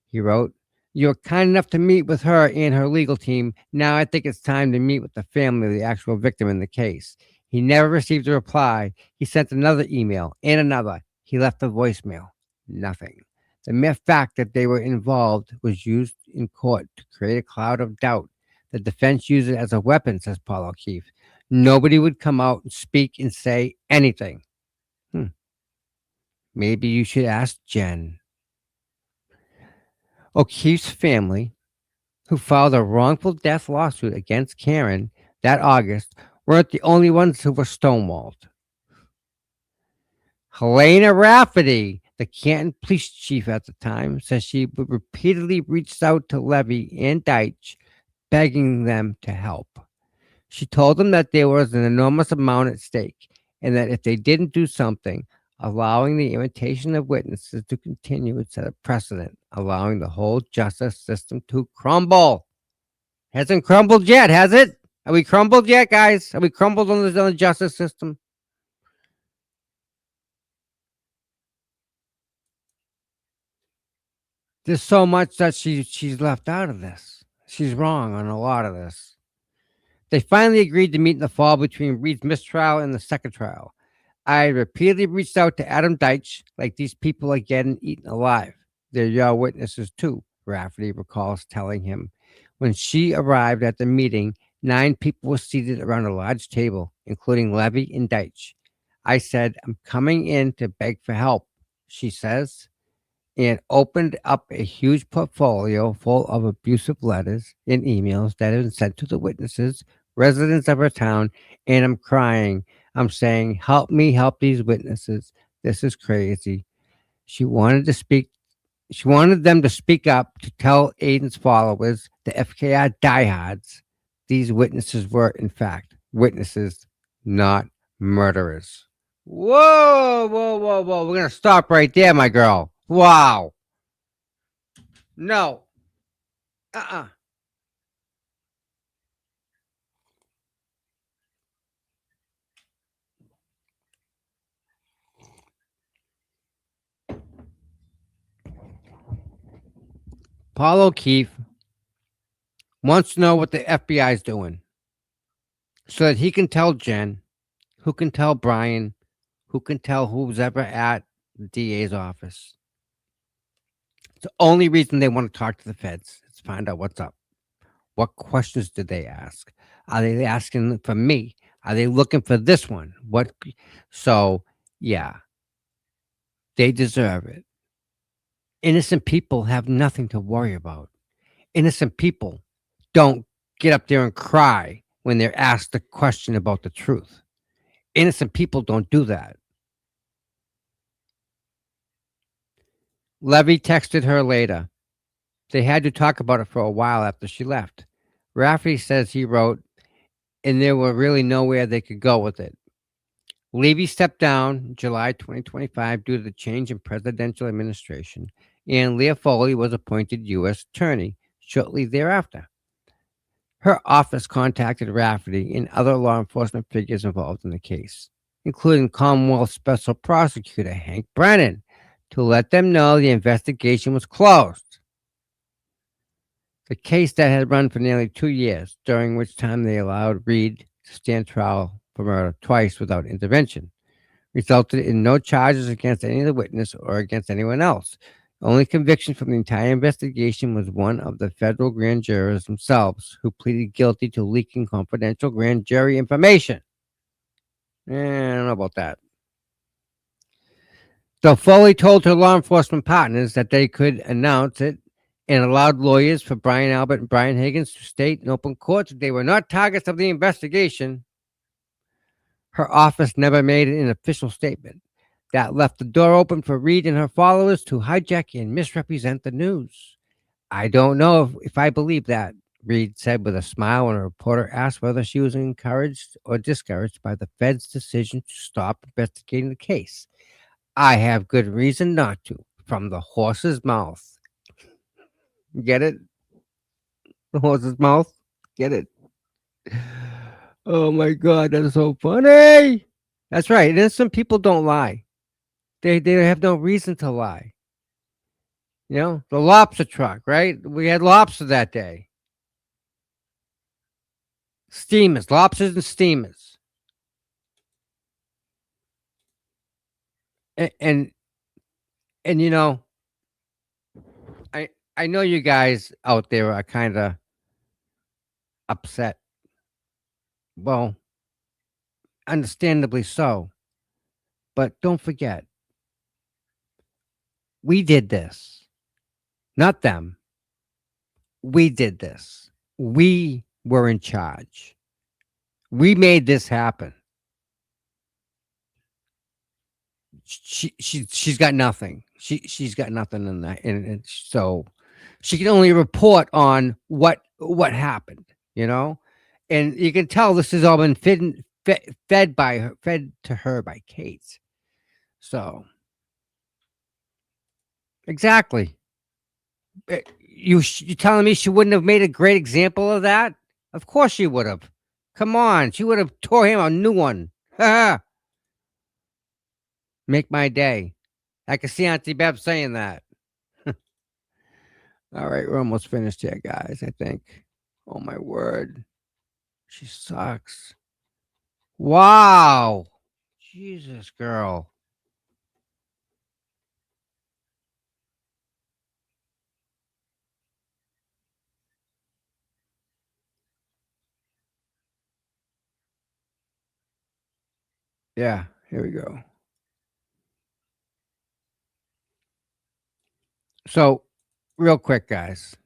He wrote, you were kind enough to meet with her and her legal team. Now I think it's time to meet with the family of the actual victim in the case. He never received a reply. He sent another email and another. He left a voicemail. Nothing. The mere fact that they were involved was used in court to create a cloud of doubt. The defense used it as a weapon, says Paul O'Keefe. Nobody would come out and speak and say anything. Maybe you should ask Jen. O'Keefe's family, who filed a wrongful death lawsuit against Karen that August, weren't the only ones who were stonewalled. Helena Rafferty, the Canton police chief at the time, says she repeatedly reached out to Levy and Deitch, begging them to help. She told them that there was an enormous amount at stake, and that if they didn't do something, allowing the invitation of witnesses to continue would set a precedent, allowing the whole justice system to crumble. Hasn't crumbled yet, has it? Are we crumbled yet, guys? Are we crumbled on the justice system? There's so much that she's left out of this. She's wrong on a lot of this. They finally agreed to meet in the fall between Reed's mistrial and the second trial. I repeatedly reached out to Adam Deitch, like these people are getting eaten alive. They're your witnesses too, Rafferty recalls telling him. When she arrived at the meeting, 9 people were seated around a large table, including Levy and Deitch. I said, I'm coming in to beg for help, she says, and opened up a huge portfolio full of abusive letters and emails that had been sent to the witnesses, residents of her town, and I'm crying. I'm saying, help me help these witnesses. This is crazy. She wanted to speak. She wanted them to speak up to tell Aiden's followers, the FKR diehards, these witnesses were, in fact, witnesses, not murderers. Whoa, whoa, whoa, whoa. We're going to stop right there, my girl. Wow. No. Uh-uh. Paul O'Keefe wants to know what the FBI is doing so that he can tell Jen, who can tell Brian, who can tell who's ever at the DA's office. It's the only reason they want to talk to the feds is to find out what's up. What questions did they ask? Are they asking for me? Are they looking for this one? What? So, yeah, they deserve it. Innocent people have nothing to worry about. Innocent people don't get up there and cry when they're asked a question about the truth. Innocent people don't do that. Levy texted her later. They had to talk about it for a while after she left. Rafferty says he wrote, and there were really nowhere they could go with it. Levy stepped down July 2025 due to the change in presidential administration, and Leah Foley was appointed U.S. Attorney shortly thereafter. Her office contacted Rafferty and other law enforcement figures involved in the case, including Commonwealth Special Prosecutor Hank Brennan, to let them know the investigation was closed. The case that had run for nearly 2 years, during which time they allowed Reed to stand trial for murder twice without intervention, resulted in no charges against any of the witness or against anyone else. The only conviction from the entire investigation was one of the federal grand jurors themselves, who pleaded guilty to leaking confidential grand jury information. I don't know about that. Though Foley told her law enforcement partners that they could announce it and allowed lawyers for Brian Albert and Brian Higgins to state in open court that they were not targets of the investigation, her office never made an official statement. That left the door open for Reed and her followers to hijack and misrepresent the news. I don't know if I believe that, Reed said with a smile when a reporter asked whether she was encouraged or discouraged by the Fed's decision to stop investigating the case. I have good reason not to, from the horse's mouth. Get it? The horse's mouth? Get it? Oh my God, that's so funny. That's right. Innocent people don't lie. They have no reason to lie. You know, the lobster truck, right? We had lobster that day. Steamers, lobsters and steamers. And you know, I know you guys out there are kind of upset. Well, understandably so. But don't forget, we did this. Not them. We did this. We were in charge. We made this happen. She's got nothing. She's got nothing in that, and so she can only report on what happened, you know, and you can tell this has all been fed to her by Kate. So exactly, you telling me she wouldn't have made a great example of that? Of course she would have. Come on, she would have tore him a new one. Make my day. I can see Auntie Bev saying that. All right, we're almost finished here, guys, I think. Oh, my word. She sucks. Wow. Jesus, girl. Yeah, here we go. So, real quick, guys.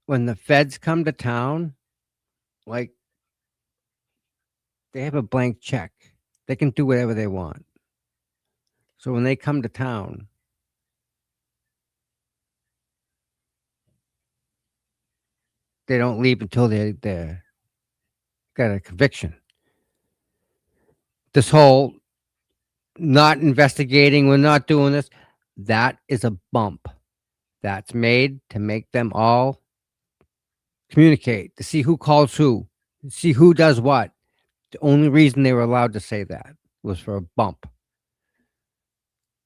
When the feds come to town, like, they have a blank check. They can do whatever they want. So when they come to town, they don't leave until they got a conviction. This whole not investigating, we're not doing this, that is a bump. That's made to make them all communicate, to see who calls who, see who does what. The only reason they were allowed to say that was for a bump.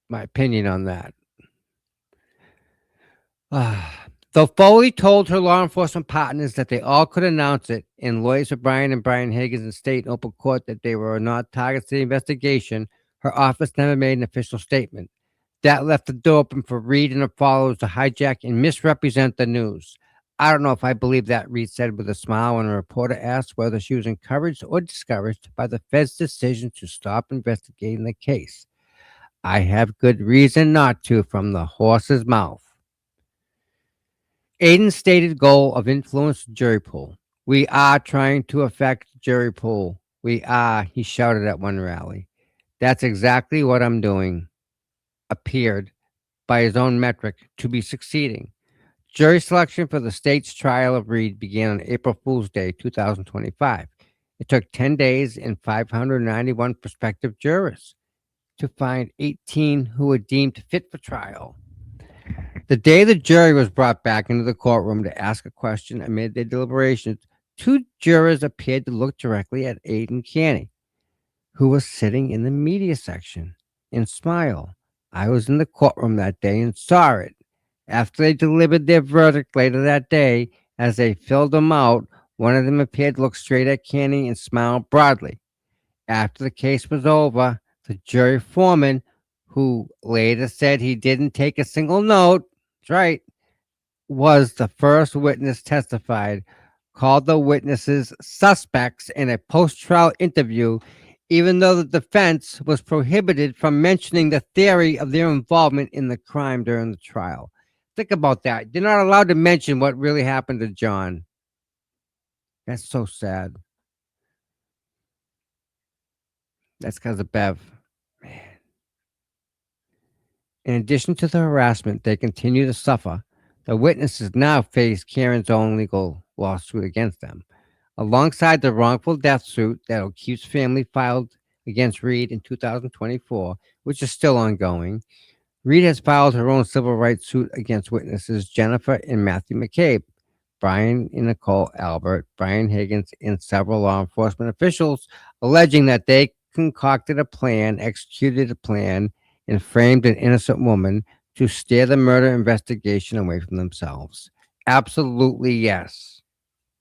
My opinion on that. Though Foley told her law enforcement partners that they all could announce it, and lawyers for Brian and Brian Higgins in state and open court that they were not targets to the investigation, her office never made an official statement. That left the door open for Reed and her followers to hijack and misrepresent the news. I don't know if I believe that, Reed said with a smile when a reporter asked whether she was encouraged or discouraged by the Fed's decision to stop investigating the case. I have good reason not to, from the horse's mouth. Aiden's stated goal of influence the jury pool. We are trying to affect the jury pool. We are, he shouted at one rally. That's exactly what I'm doing. Appeared, by his own metric, to be succeeding. Jury selection for the state's trial of Reed began on April Fool's Day, 2025. It took 10 days and 591 prospective jurors to find 18 who were deemed fit for trial. The day the jury was brought back into the courtroom to ask a question amid their deliberations, two jurors appeared to look directly at Aiden Canny, who was sitting in the media section, and smile. I was in the courtroom that day and saw it. After they delivered their verdict later that day, as they filled them out, one of them appeared to look straight at Canny and smile broadly. After the case was over, the jury foreman, who later said he didn't take a single note, that's right, was the first witness testified, called the witnesses suspects in a post-trial interview, even though the defense was prohibited from mentioning the theory of their involvement in the crime during the trial. Think about that. They're not allowed to mention what really happened to John. That's so sad. That's because of Bev. Man. In addition to the harassment they continue to suffer, the witnesses now face Karen's own legal lawsuit against them. Alongside the wrongful death suit that O'Keefe's family filed against Reed in 2024, which is still ongoing, Reed has filed her own civil rights suit against witnesses Jennifer and Matthew McCabe, Brian and Nicole Albert, Brian Higgins, and several law enforcement officials, alleging that they concocted a plan, executed a plan, and framed an innocent woman to steer the murder investigation away from themselves. Absolutely yes.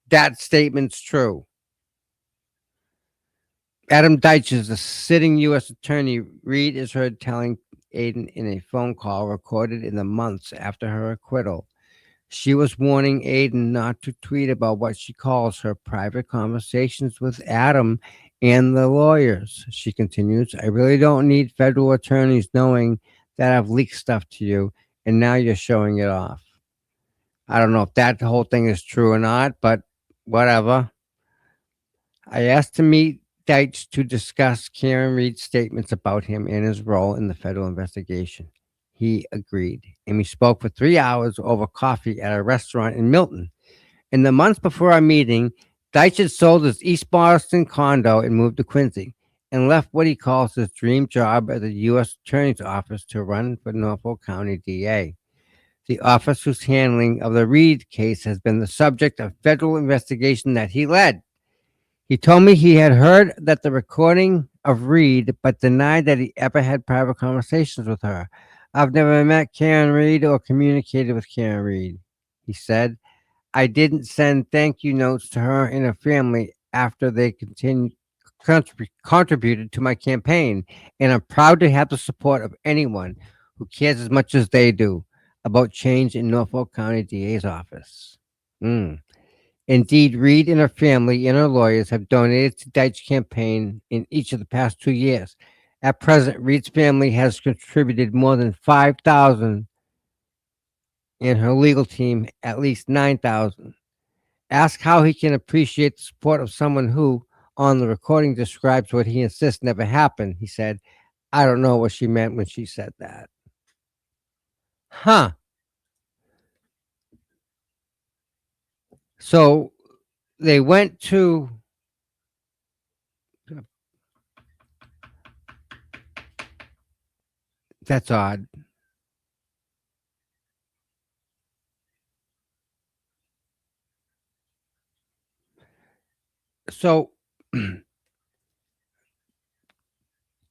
That statement's true. Adam Deitch is the sitting U.S. attorney. Reed is heard telling Aiden in a phone call recorded in the months after her acquittal. She was warning Aiden not to tweet about what she calls her private conversations with Adam and the lawyers. She continues, I really don't need federal attorneys knowing that I've leaked stuff to you, and now you're showing it off. I don't know if that whole thing is true or not, but whatever. I asked to meet Deitch to discuss Karen Reed's statements about him and his role in the federal investigation. He agreed, and we spoke for 3 hours over coffee at a restaurant in Milton. In the months before our meeting, Deitch had sold his East Boston condo and moved to Quincy, and left what he calls his dream job at the U.S. Attorney's Office to run for Norfolk County DA. The office whose handling of the Reed case has been the subject of federal investigation that he led. He told me he had heard that the recording of Reed, but denied that he ever had private conversations with her. I've never met Karen Reed or communicated with Karen Reed. He said, I didn't send thank you notes to her and her family after they contributed to my campaign, and I'm proud to have the support of anyone who cares as much as they do about change in Norfolk County DA's office. Mm. Indeed, Reed and her family and her lawyers have donated to Deitch's campaign in each of the past 2 years. At present, Reed's family has contributed more than 5,000 and her legal team at least 9,000. Ask how he can appreciate the support of someone who, on the recording, describes what he insists never happened. He said, I don't know what she meant when she said that. Huh. So they went to. That's odd. So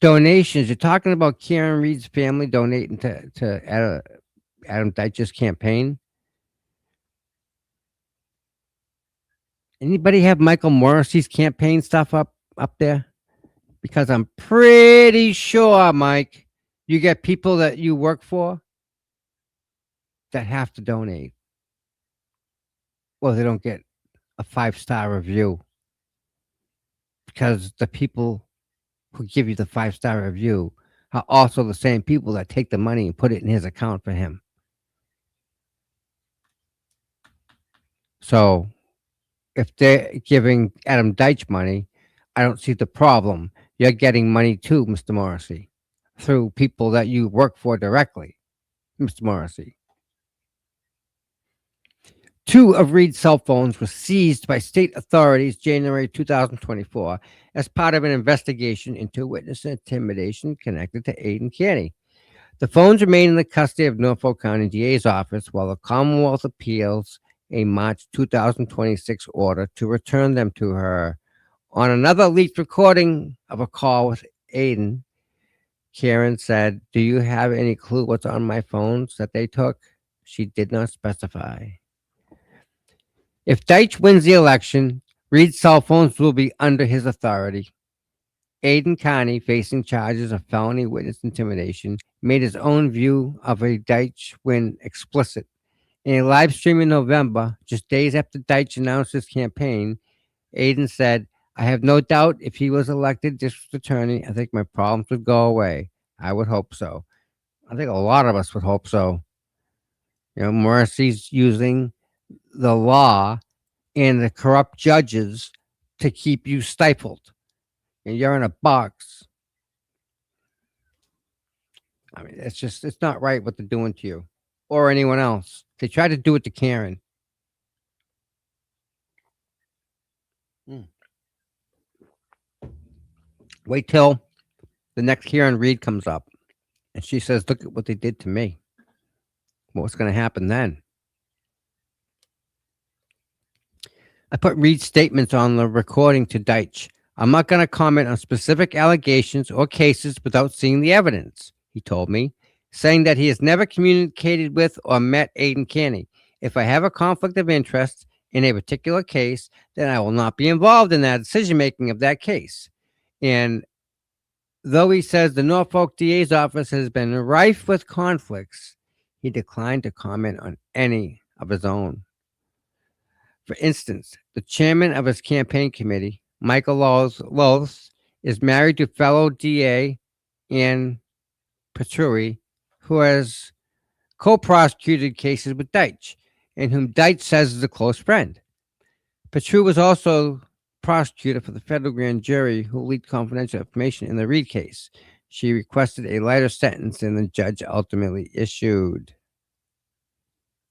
donations. You're talking about Karen Reed's family donating to Adam Deitch's campaign. Anybody have Michael Morrissey's campaign stuff up there? Because I'm pretty sure, Mike, you get people that you work for that have to donate. Well, they don't get a 5-star review because the people who give you the 5-star review are also the same people that take the money and put it in his account for him. So if they're giving Adam Deitch money, I don't see the problem. You're getting money too, Mr. Morrissey, through people that you work for directly, Mr. Morrissey. 2 of Reed's cell phones were seized by state authorities January 2024 as part of an investigation into witness intimidation connected to Aiden Canny. The phones remain in the custody of Norfolk County DA's office while the Commonwealth appeals a March 2026 order to return them to her. On another leaked recording of a call with Aiden, Karen said, do you have any clue what's on my phones that they took? She did not specify. If Deitch wins the election, Reed's cell phones will be under his authority. Aiden Carney, facing charges of felony witness intimidation, made his own view of a Deitch win explicit. In a live stream in November, just days after Deitch announced his campaign, Aiden said, I have no doubt if he was elected district attorney, I think my problems would go away. I would hope so. I think a lot of us would hope so. Morrissey's using the law and the corrupt judges to keep you stifled. And you're in a box. I mean, it's not right what they're doing to you or anyone else. They tried to do it to Karen. Wait till the next Karen Reed comes up and she says, look at what they did to me. What's going to happen then? I put Reed's statements on the recording to Deitch. I'm not going to comment on specific allegations or cases without seeing the evidence, he told me, saying that he has never communicated with or met Aiden Canny. If I have a conflict of interest in a particular case, then I will not be involved in that decision-making of that case. And though he says the Norfolk DA's office has been rife with conflicts, he declined to comment on any of his own. For instance, the chairman of his campaign committee, Michael Loths, is married to fellow DA Ann Petrucci, who has co-prosecuted cases with Deitch, and whom Deitch says is a close friend. Petrucci was also prosecutor for the federal grand jury who leaked confidential information in the Reed case. She requested a lighter sentence than the judge ultimately issued.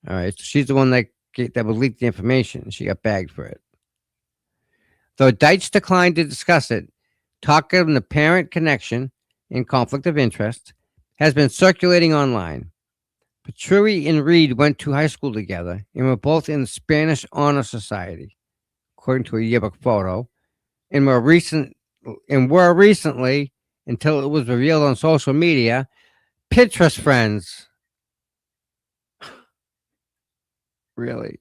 All right, so she's the one that would leak the information. She got bagged for it. Though Deitch declined to discuss it, talk of an apparent connection and conflict of interest has been circulating online. Petrucci and Reed went to high school together and were both in the Spanish Honor Society, according to a yearbook photo, and were recently, until it was revealed on social media, Pinterest friends. Really?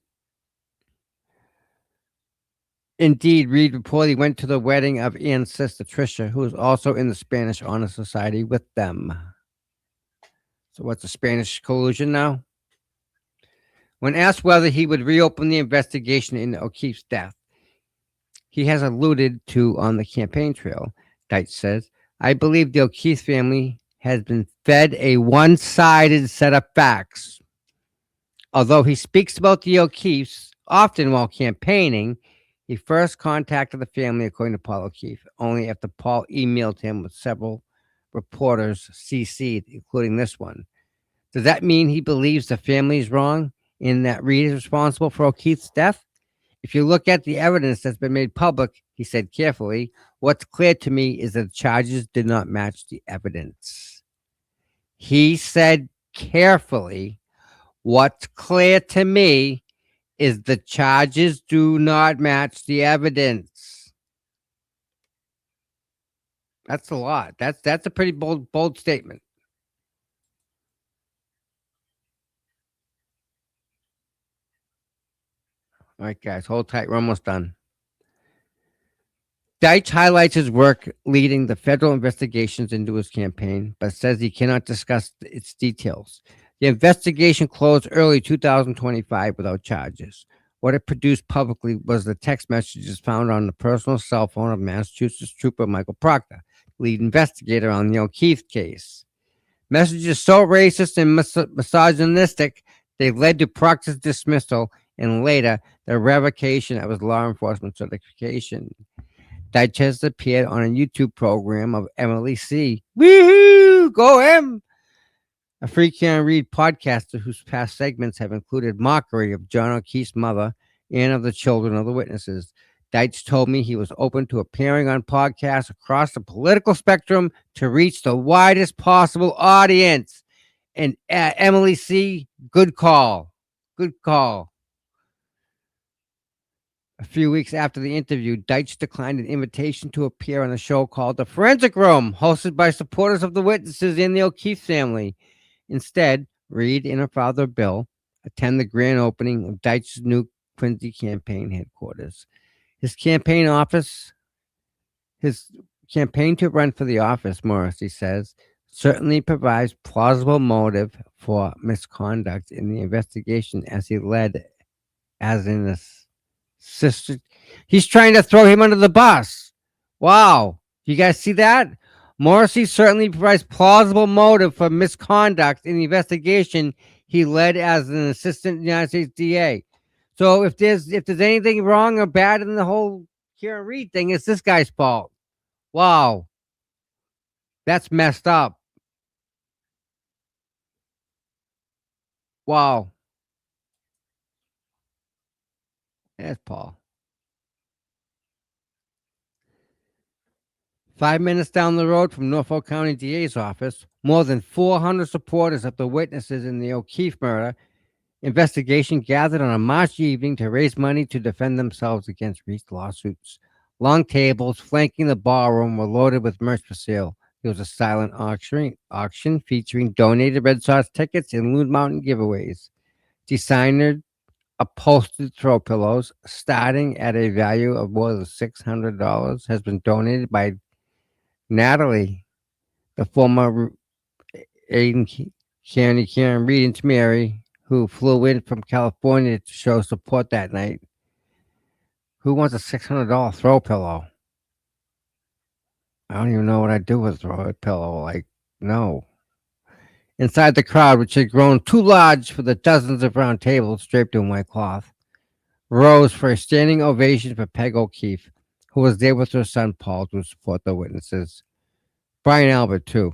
Indeed, Reed reportedly went to the wedding of Ian's sister Tricia, who was also in the Spanish Honor Society with them. So what's the Spanish collusion now? When asked whether he would reopen the investigation into O'Keefe's death, he has alluded to on the campaign trail. Deitch says, I believe the O'Keefe family has been fed a one-sided set of facts. Although he speaks about the O'Keefes often while campaigning, he first contacted the family, according to Paul O'Keefe, only after Paul emailed him with several reporters CC'd, including this one. Does that mean he believes the family is wrong in that Reed is responsible for O'Keefe's death? If you look at the evidence that's been made public, he said carefully, what's clear to me is that the charges did not match the evidence. He said carefully, what's clear to me is the charges do not match the evidence. That's a lot. That's a pretty bold statement. All right, guys, hold tight. We're almost done. Deitch highlights his work leading the federal investigations into his campaign, but says he cannot discuss its details. The investigation closed early 2025 without charges. What it produced publicly was the text messages found on the personal cell phone of Massachusetts trooper Michael Proctor, lead investigator on the O'Keefe case. Messages so racist and misogynistic, they led to Proctor's dismissal and later the revocation of his law enforcement certification. Deitch has appeared on a YouTube program of Emily C. Woohoo! Go him! A Freaky and Read podcaster whose past segments have included mockery of John O'Keefe's mother and of the children of the witnesses. Deitch told me he was open to appearing on podcasts across the political spectrum to reach the widest possible audience. And Emily C., good call. Good call. A few weeks after the interview, Deitch declined an invitation to appear on a show called The Forensic Room, hosted by supporters of the witnesses and the O'Keefe family. Instead, Reed and her father, Bill, attend the grand opening of Deitch's new Quincy campaign headquarters. His campaign to run for the office, Morrissey says, certainly provides plausible motive for misconduct in the investigation as he led as in this. Sister, he's trying to throw him under the bus. Wow. You guys see that? Morrissey certainly provides plausible motive for misconduct in the investigation he led as an assistant United States DA. So if there's anything wrong or bad in the whole Karen Reed thing, it's this guy's fault. Wow. That's messed up. Wow. That's Paul. 5 minutes down the road from Norfolk County DA's office, more than 400 supporters of the witnesses in the O'Keefe murder investigation gathered on a March evening to raise money to defend themselves against Reed's lawsuits. Long tables flanking the ballroom were loaded with merch for sale. There was a silent auction featuring donated Red Sox tickets and Loon Mountain giveaways. Designer upholstered throw pillows, starting at a value of more than $600, has been donated by Natalie, the former Aiden Karen Reed intermediary, who flew in from California to show support that night. Who wants a $600 throw pillow? I don't even know what I'd do with a throw pillow. Like, no. Inside the crowd, which had grown too large for the dozens of round tables draped in white cloth, rose for a standing ovation for Peg O'Keefe, who was there with her son Paul to support the witnesses. Brian Albert, too,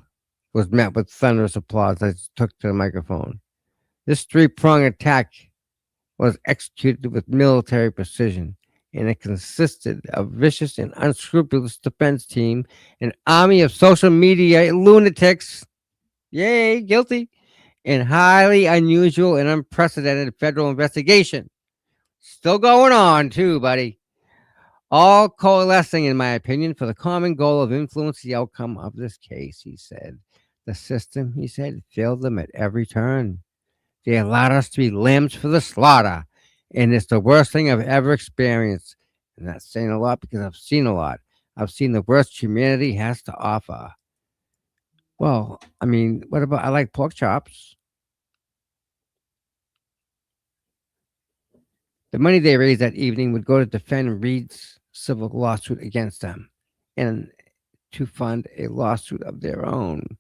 was met with thunderous applause as he took to the microphone. This three-pronged attack was executed with military precision, and it consisted of vicious and unscrupulous defense team, an army of social media lunatics, yay, guilty, and highly unusual and unprecedented federal investigation. Still going on, too, buddy. All coalescing, in my opinion, for the common goal of influencing the outcome of this case, he said. The system, he said, failed them at every turn. They allowed us to be lambs for the slaughter, and it's the worst thing I've ever experienced. And that's saying a lot because I've seen a lot. I've seen the worst humanity has to offer. Well, I mean, what about I like pork chops? The money they raised that evening would go to defend Reed's civil lawsuit against them and to fund a lawsuit of their own.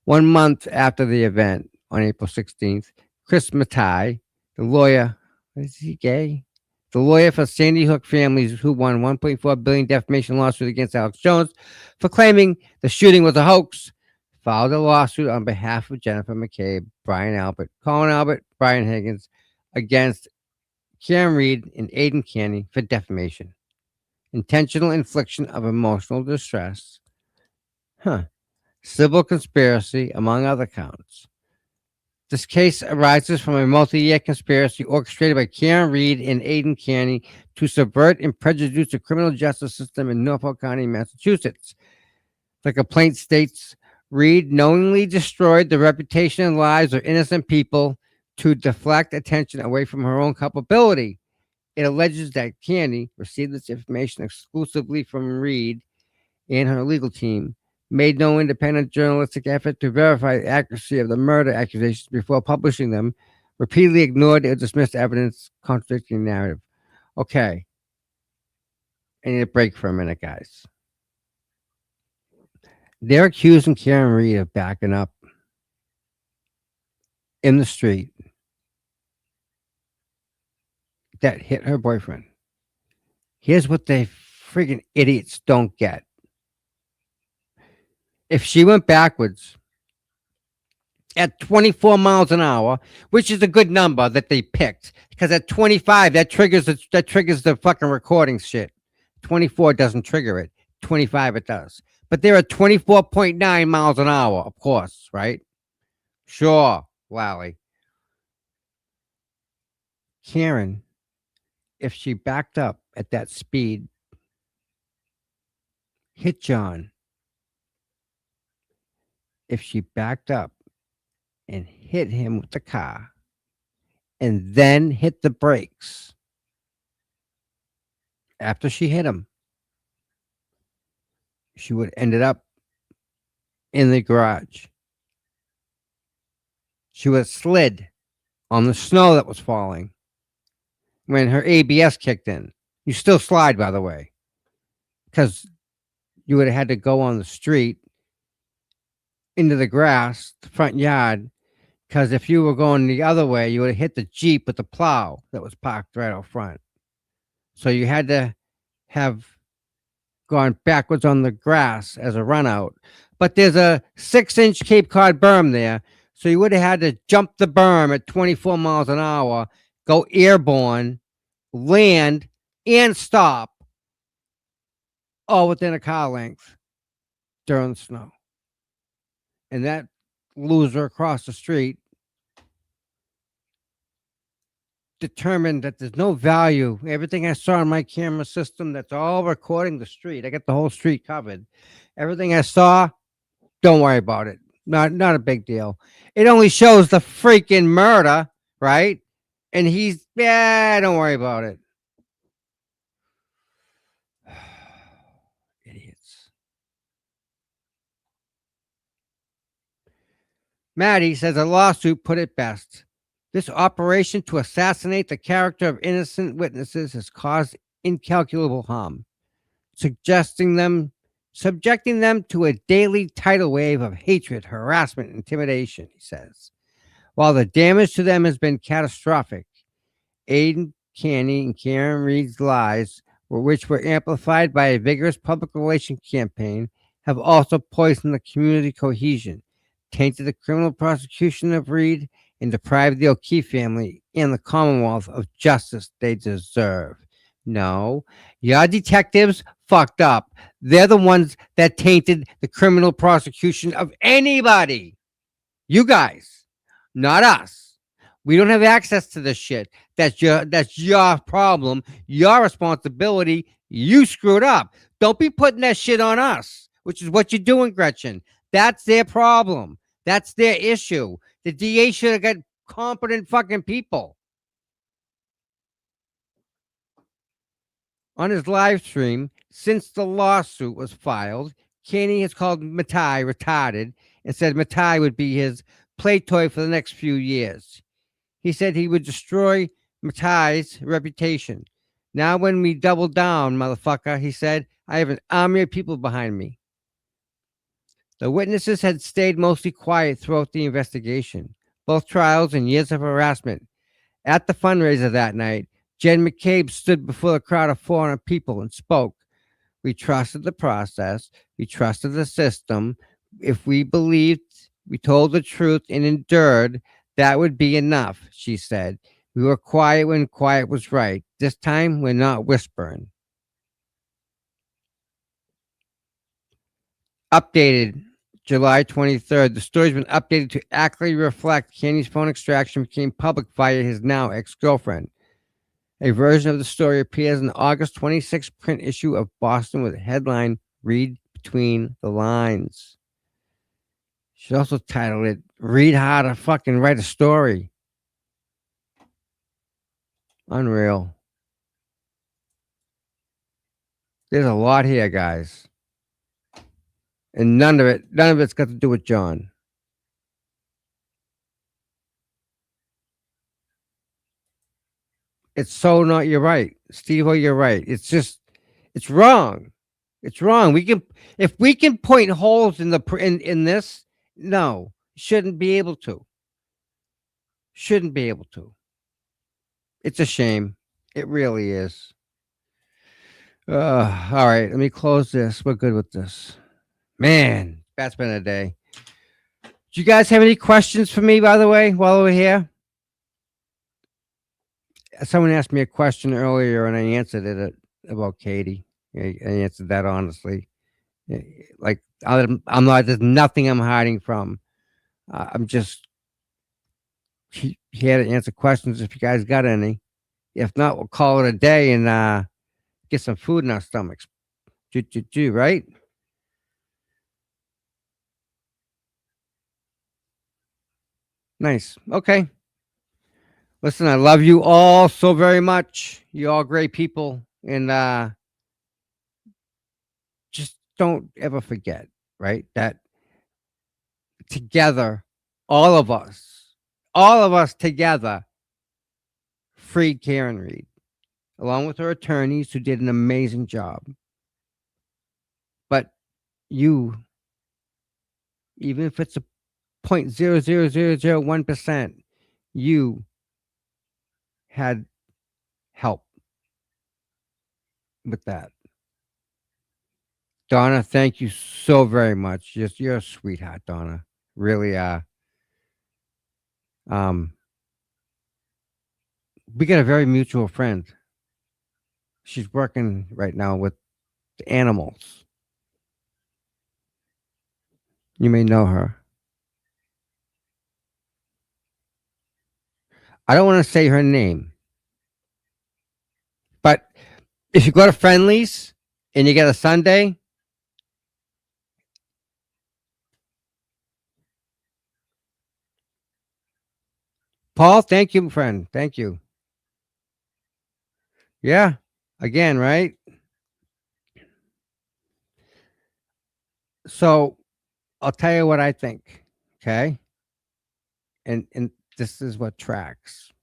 1 month after the event, on April 16th, Chris Mattei, the lawyer, is he gay? The lawyer for Sandy Hook families who won $1.4 billion defamation lawsuit against Alex Jones for claiming the shooting was a hoax, filed a lawsuit on behalf of Jennifer McCabe, Brian Albert, Colin Albert, Brian Higgins, against Karen Reed and Aidan Canny for defamation, intentional infliction of emotional distress, civil conspiracy, among other counts. This case arises from a multi-year conspiracy orchestrated by Karen Reed and Aidan Canny to subvert and prejudice the criminal justice system in Norfolk County, Massachusetts. The complaint states Reed knowingly destroyed the reputation and lives of innocent people to deflect attention away from her own culpability. It alleges that Canny received this information exclusively from Reed and her legal team, made no independent journalistic effort to verify the accuracy of the murder accusations before publishing them, repeatedly ignored or dismissed evidence contradicting the narrative. Okay. I need a break for a minute, guys. They're accusing Karen Reed of backing up in the street that hit her boyfriend. Here's what they friggin' idiots don't get. If she went backwards at 24 miles an hour, which is a good number that they picked, because at 25 that triggers the fucking recording shit. 24 doesn't trigger it. 25 it does. But they're at 24.9 miles an hour, of course, right? Sure, Lally. Karen, if she backed up at that speed, hit John. If she backed up and hit him with the car and then hit the brakes after she hit him, she would have ended up in the garage. She would have slid on the snow that was falling when her ABS kicked in. You still slide, by the way, because you would have had to go on the street into the grass, the front yard, because if you were going the other way, you would have hit the Jeep with the plow that was parked right out front. So you had to have gone backwards on the grass as a run out. But there's a 6-inch Cape Cod berm there, so you would have had to jump the berm at 24 miles an hour, go airborne, land, and stop, all within a car length during the snow. And that loser across the street determined that there's no value. Everything I saw in my camera system, that's all recording the street. I got the whole street covered. Everything I saw, don't worry about it. Not a big deal. It only shows the freaking murder, right? And don't worry about it. Idiots. Maddie says a lawsuit put it best. This operation to assassinate the character of innocent witnesses has caused incalculable harm, subjecting them to a daily tidal wave of hatred, harassment, and intimidation, he says. While the damage to them has been catastrophic, Aidan Canny and Karen Reed's lies, which were amplified by a vigorous public relations campaign, have also poisoned the community cohesion, tainted the criminal prosecution of Reed, and deprived the O'Keefe family and the Commonwealth of justice they deserve. No, your detectives fucked up. They're the ones that tainted the criminal prosecution of anybody. You guys, not us. We don't have access to this shit. That's your problem, your responsibility. You screwed up. Don't be putting that shit on us, which is what you're doing, Gretchen. That's their problem. That's their issue. The DA should have got competent fucking people. On his live stream, since the lawsuit was filed, Kenny has called Matai retarded and said Matai would be his play toy for the next few years. He said he would destroy Matai's reputation. Now, when we double down, motherfucker, he said, I have an army of people behind me. The witnesses had stayed mostly quiet throughout the investigation, both trials and years of harassment. At the fundraiser that night, Jen McCabe stood before a crowd of 400 people and spoke. We trusted the process. We trusted the system. If we believed, we told the truth and endured, that would be enough, she said. We were quiet when quiet was right. This time, we're not whispering. Updated July 23rd. The story's been updated to accurately reflect Kenny's phone extraction became public via his now ex-girlfriend. A version of the story appears in the August 26th print issue of Boston with a headline, Read Between the Lines. She also titled it, Read How to Fucking Write a Story. Unreal. There's a lot here, guys. And none of it's got to do with John. It's so not, you're right. Steve-O, you're right. It's wrong. It's wrong. If we can point holes in this, no, shouldn't be able to. Shouldn't be able to. It's a shame. It really is. All right, let me close this. We're good with this. Man, that's been a day. Do you guys have any questions for me, by the way, while we're here? Someone asked me a question earlier, and I answered it about Katie. I answered that honestly. Like, I'm not. There's nothing I'm hiding from. I'm just here to answer questions if you guys got any. If not, we'll call it a day and get some food in our stomachs. Right? Nice. Okay. Listen, I love you all so very much. You all great people. And just don't ever forget, right? That together, all of us together freed Karen Reed, along with her attorneys who did an amazing job. But you, even if it's a 0.00001%, you had help with that. Donna, thank you so very much. You're a sweetheart, Donna. Really we got a very mutual friend. She's working right now with the animals. You may know her. I don't want to say her name, but if you go to Friendly's and you get a sundae, Paul, thank you, friend. Thank you. Yeah, again, right? So I'll tell you what I think, okay? And this is what tracks.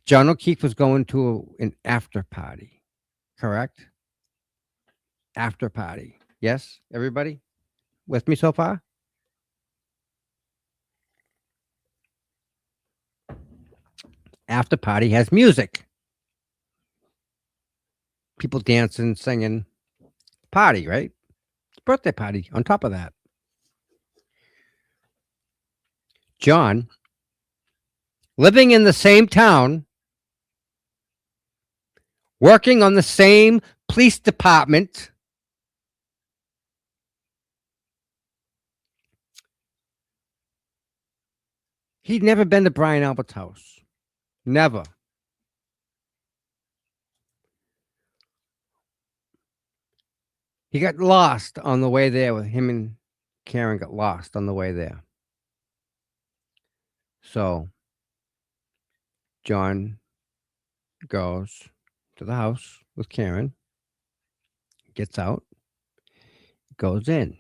John O'Keefe was going to an after party, correct? After party. Yes, everybody with me so far? After party has music. People dancing, singing, party, right? Birthday party on top of that. John, living in the same town, working on the same police department, he'd never been to Brian Albert's house. Never. He got lost on the way there with him and Karen got lost on the way there. So John goes to the house with Karen, gets out, goes in.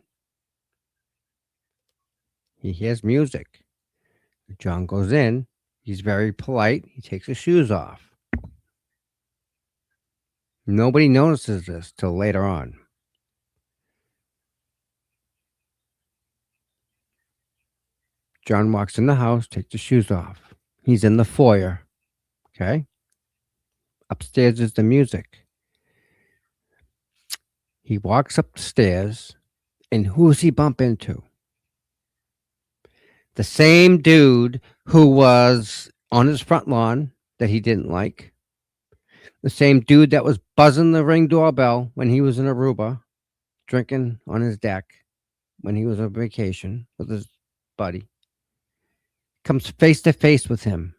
He hears music. John goes in. He's very polite. He takes his shoes off. Nobody notices this till later on. John walks in the house, takes his shoes off. He's in the foyer. Okay. Upstairs is the music. He walks up the stairs, and who's he bump into? The same dude who was on his front lawn that he didn't like. The same dude that was buzzing the Ring doorbell when he was in Aruba, drinking on his deck when he was on vacation with his buddy. Comes face to face with him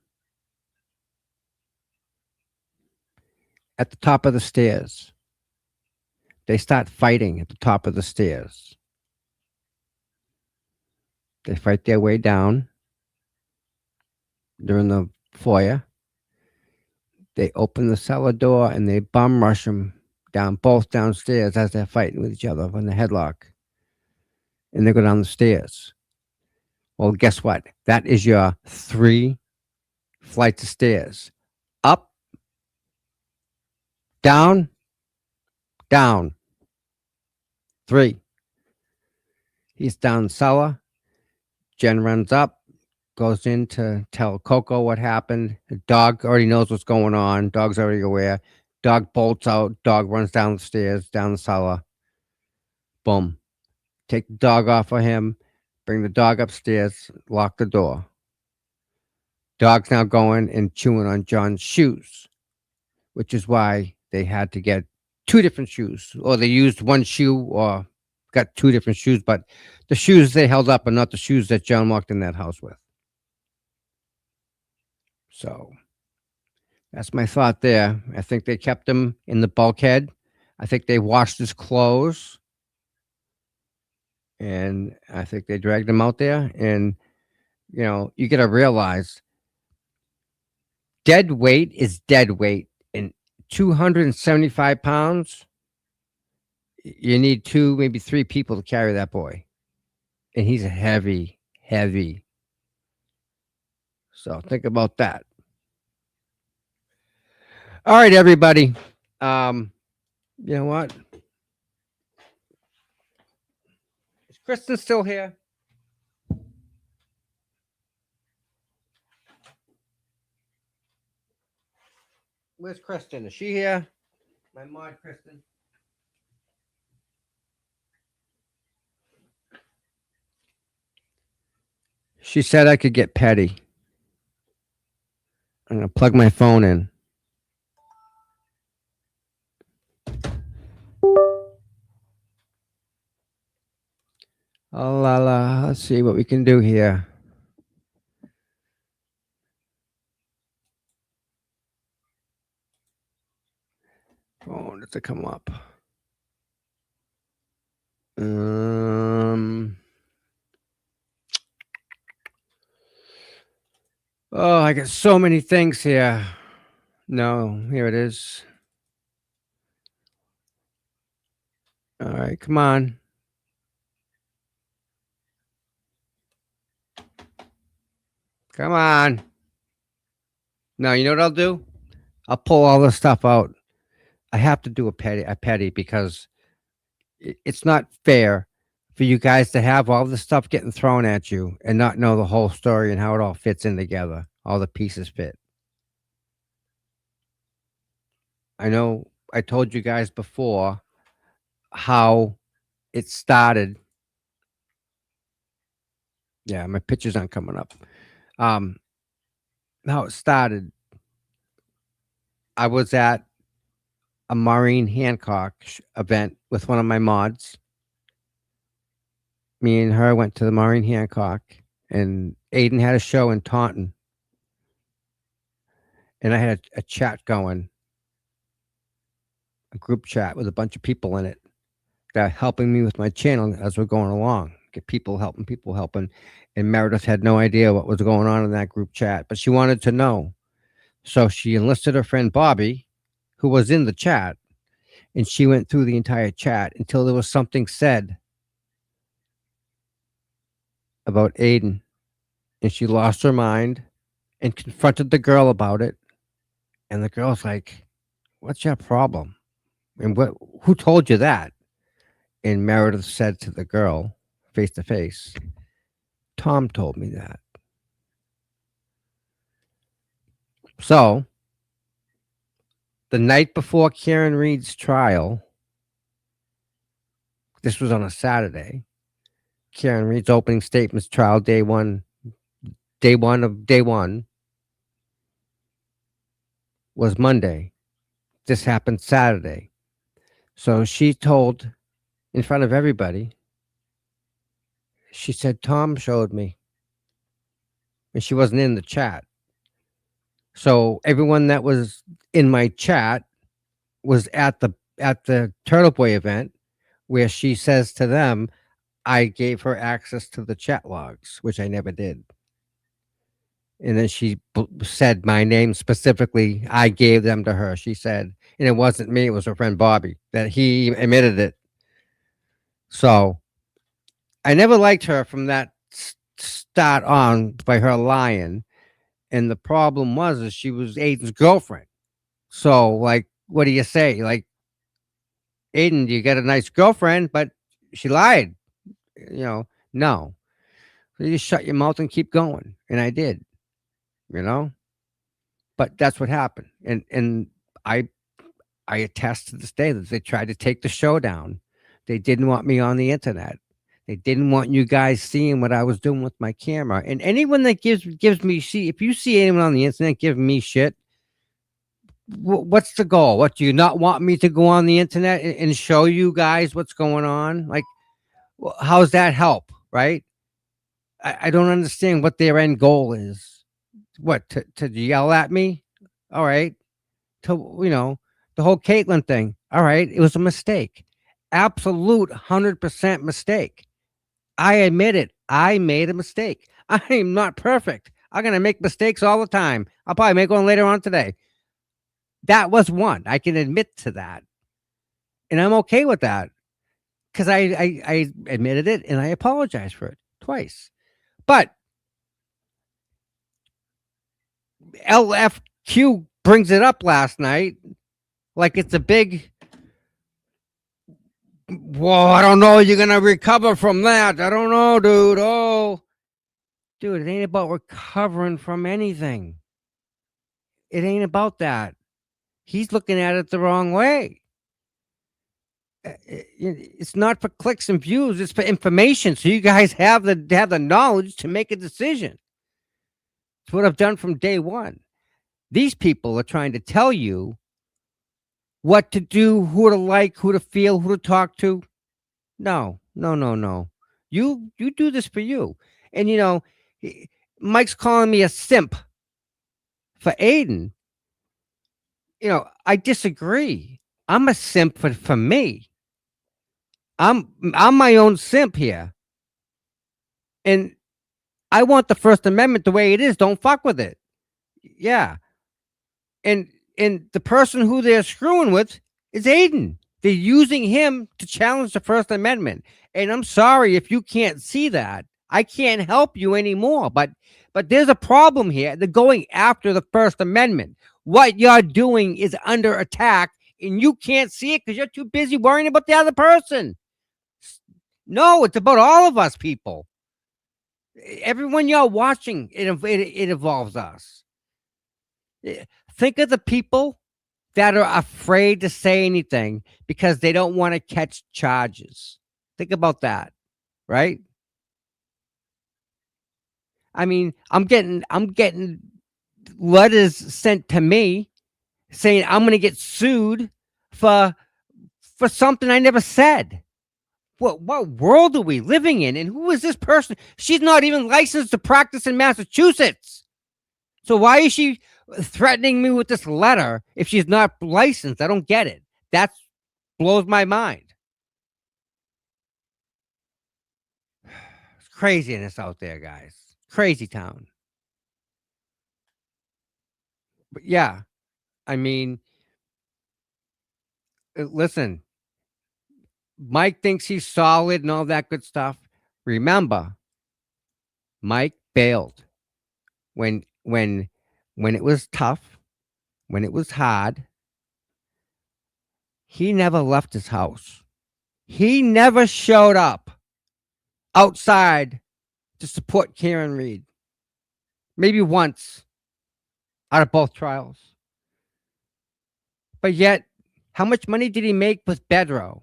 at the top of the stairs. They start fighting at the top of the stairs. They fight their way down. They're in the foyer. They open the cellar door and they bum rush them down, both downstairs as they're fighting with each other in the headlock. And they go down the stairs. Well, guess what? That is your 3 flights of stairs. Up, down, down. 3. He's down the cellar. Jen runs up, goes in to tell Coco what happened. The dog already knows what's going on. Dog's already aware. Dog bolts out. Dog runs down the stairs, down the cellar. Boom. Take the dog off of him. Bring the dog upstairs. Lock the door. Dog's now going and chewing on John's shoes, which is why they had to get 2 different shoes. Or they used 1 shoe or got 2 different shoes. But the shoes they held up are not the shoes that John walked in that house with. So that's my thought there. I think they kept him in the bulkhead. I think they washed his clothes. And I think they dragged him out there. And, you know, you got to realize dead weight is dead weight. And 275 pounds, you need 2, maybe 3 people to carry that boy. And he's heavy, heavy. So think about that. All right, everybody. You know what? Is Kristen still here? Where's Kristen? Is she here? My mod, Kristen. She said I could get petty. I'm going to plug my phone in. Oh, la, la. Let's see what we can do here. Oh, does it come up? Oh, I got so many things here. No, here it is. All right, come on. Come on. No, you know what I'll do? I'll pull all this stuff out. I have to do a petty because it's not fair for you guys to have all this stuff getting thrown at you and not know the whole story and how it all fits in together. All the pieces fit. I know I told you guys before how it started. Yeah, my pictures aren't coming up. How it started. I was at a Maureen Hancock event with one of my mods. Me and her went to the Maureen Hancock, and Aiden had a show in Taunton. And I had a chat going, a group chat with a bunch of people in it. that are helping me with my channel as we're going along. Get people helping. And Meredith had no idea what was going on in that group chat, but she wanted to know. So she enlisted her friend Bobby, who was in the chat, and she went through the entire chat until there was something said about Aiden. And she lost her mind and confronted the girl about it. And the girl's like, "What's your problem? And who told you that?" And Meredith said to the girl, face to face, "Tom told me that." So the night before Karen Reed's trial, this was on a Saturday. Karen Reed's opening statements trial, day one was Monday. This happened Saturday. So she told, in front of everybody, she said, "Tom showed me." And she wasn't in the chat. So everyone that was in my chat was at the Turtle Boy event, where she says to them, I gave her access to the chat logs, which I never did. And then she said my name specifically. I gave them to her. She said, and it wasn't me. It was her friend Bobby, that he admitted it. So I never liked her from that start on by her lying. And the problem is she was Aiden's girlfriend. So, like, what do you say? Like, Aiden, you got a nice girlfriend, but she lied. No. So you just shut your mouth and keep going. And I did, But that's what happened. And I attest to this day that they tried to take the show down. They didn't want me on the internet. They didn't want you guys seeing what I was doing with my camera. And anyone that gives me if you see anyone on the internet give me shit, what's the goal? What, do you not want me to go on the internet and show you guys what's going on? Like, how's that help? Right? I don't understand what their end goal is. What, to yell at me? All right. The whole Caitlyn thing. All right. It was a mistake. Absolute 100% mistake. I admit it. I made a mistake. I am not perfect. I'm going to make mistakes all the time. I'll probably make one later on today. That was one. I can admit to that. And I'm okay with that. Because I admitted it and I apologized for it twice. But LFQ brings it up last night like it's a big, whoa, I don't know, you're going to recover from that. I don't know, dude. Oh, dude, it ain't about recovering from anything. It ain't about that. He's looking at it the wrong way. It's not for clicks and views. It's for information. So you guys have the knowledge to make a decision. It's what I've done from day one. These people are trying to tell you what to do, who to like, who to feel, who to talk to. No. You do this for you. And Mike's calling me a simp for Aiden. I disagree. I'm a simp for me. I'm my own simp here. And I want the First Amendment the way it is. Don't fuck with it. Yeah. And the person who they're screwing with is Aiden. They're using him to challenge the First Amendment. And I'm sorry if you can't see that. I can't help you anymore. But there's a problem here. They're going after the First Amendment. What you're doing is under attack, and you can't see it because you're too busy worrying about the other person. No, it's about all of us, people. Everyone you're watching, it involves us. Think of the people that are afraid to say anything because they don't want to catch charges. Think about that, right? I mean, I'm getting letters sent to me saying I'm going to get sued for something I never said. What world are we living in? And who is this person? She's not even licensed to practice in Massachusetts. So why is she threatening me with this letter if she's not licensed? I don't get it. That blows my mind. craziness out there, guys. Crazy town. But yeah, I mean, listen, Mike thinks he's solid and all that good stuff. Remember, Mike bailed when it was tough, when it was hard. He never left his house. He never showed up outside to support Karen Reed. Maybe once out of both trials. But yet, how much money did he make with Bedrow?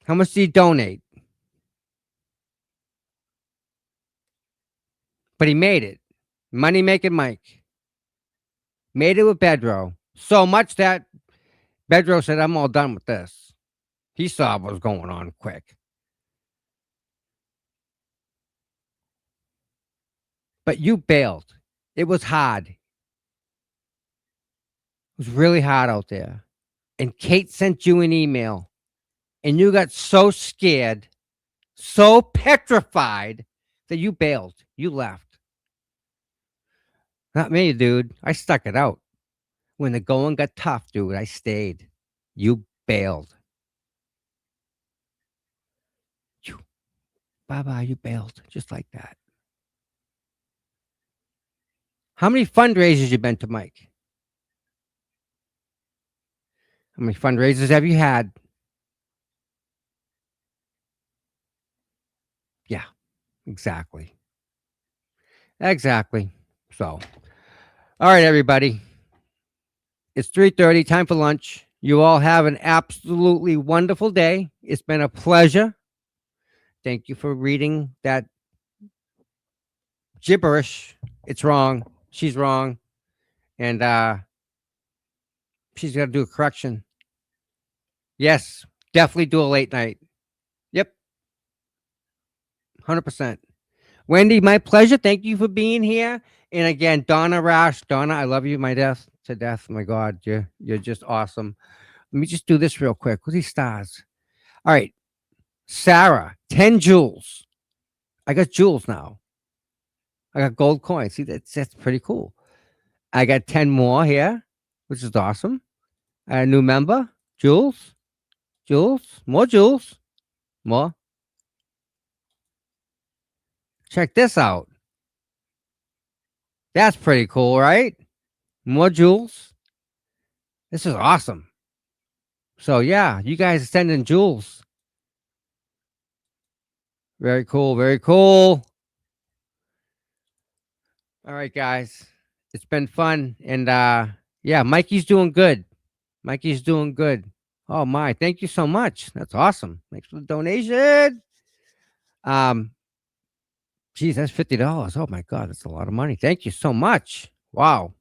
How much did he donate? But he made it. Money making Mike. Made it with Bedrow. So much that Bedrow said, I'm all done with this. He saw what was going on quick. But you bailed. It was hard. It was really hard out there. And Kate sent you an email. And you got so scared, so petrified that you bailed. You left. Not me, dude. I stuck it out. When the going got tough, dude, I stayed. You bailed. Bye-bye, you bailed. Just like that. How many fundraisers you been to, Mike? How many fundraisers have you had? Yeah, exactly. Exactly. So, all right, everybody. It's 3:30, time for lunch. You all have an absolutely wonderful day. It's been a pleasure. Thank you for reading that gibberish. It's wrong. She's wrong. And she's got to do a correction. Yes, definitely do a late night. Yep. 100%. Wendy, my pleasure. Thank you for being here. And again, Donna Rash. Donna, I love you to death. My God, you're just awesome. Let me just do this real quick. What's these stars? All right. Sarah, 10 jewels. I got jewels now. I got gold coins. See, that's pretty cool. I got 10 more here, which is awesome. A new member, Jules, more Jules, more. Check this out. That's pretty cool, right? More Jules. This is awesome. So yeah, you guys are sending Jules. Very cool, very cool. All right, guys. It's been fun. And yeah, Mikey's doing good. Mikey's doing good. Oh my, thank you so much. That's awesome. Thanks for the donation. Geez, that's $50. Oh my God, that's a lot of money. Thank you so much. Wow.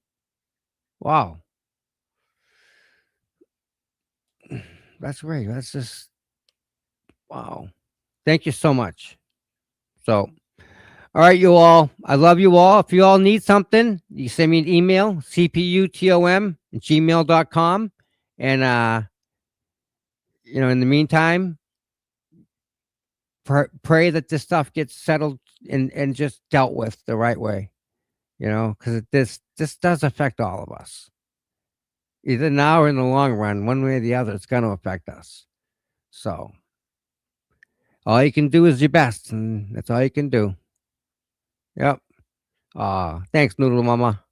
Wow. That's great. That's just wow. Thank you so much. So all right, you all. I love you all. If you all need something, you send me an email, cputom@gmail.com. And in the meantime, pray that this stuff gets settled and just dealt with the right way. Because this does affect all of us. Either now or in the long run, one way or the other, it's going to affect us. So all you can do is your best, and that's all you can do. Yep. Thanks, Noodle Mama.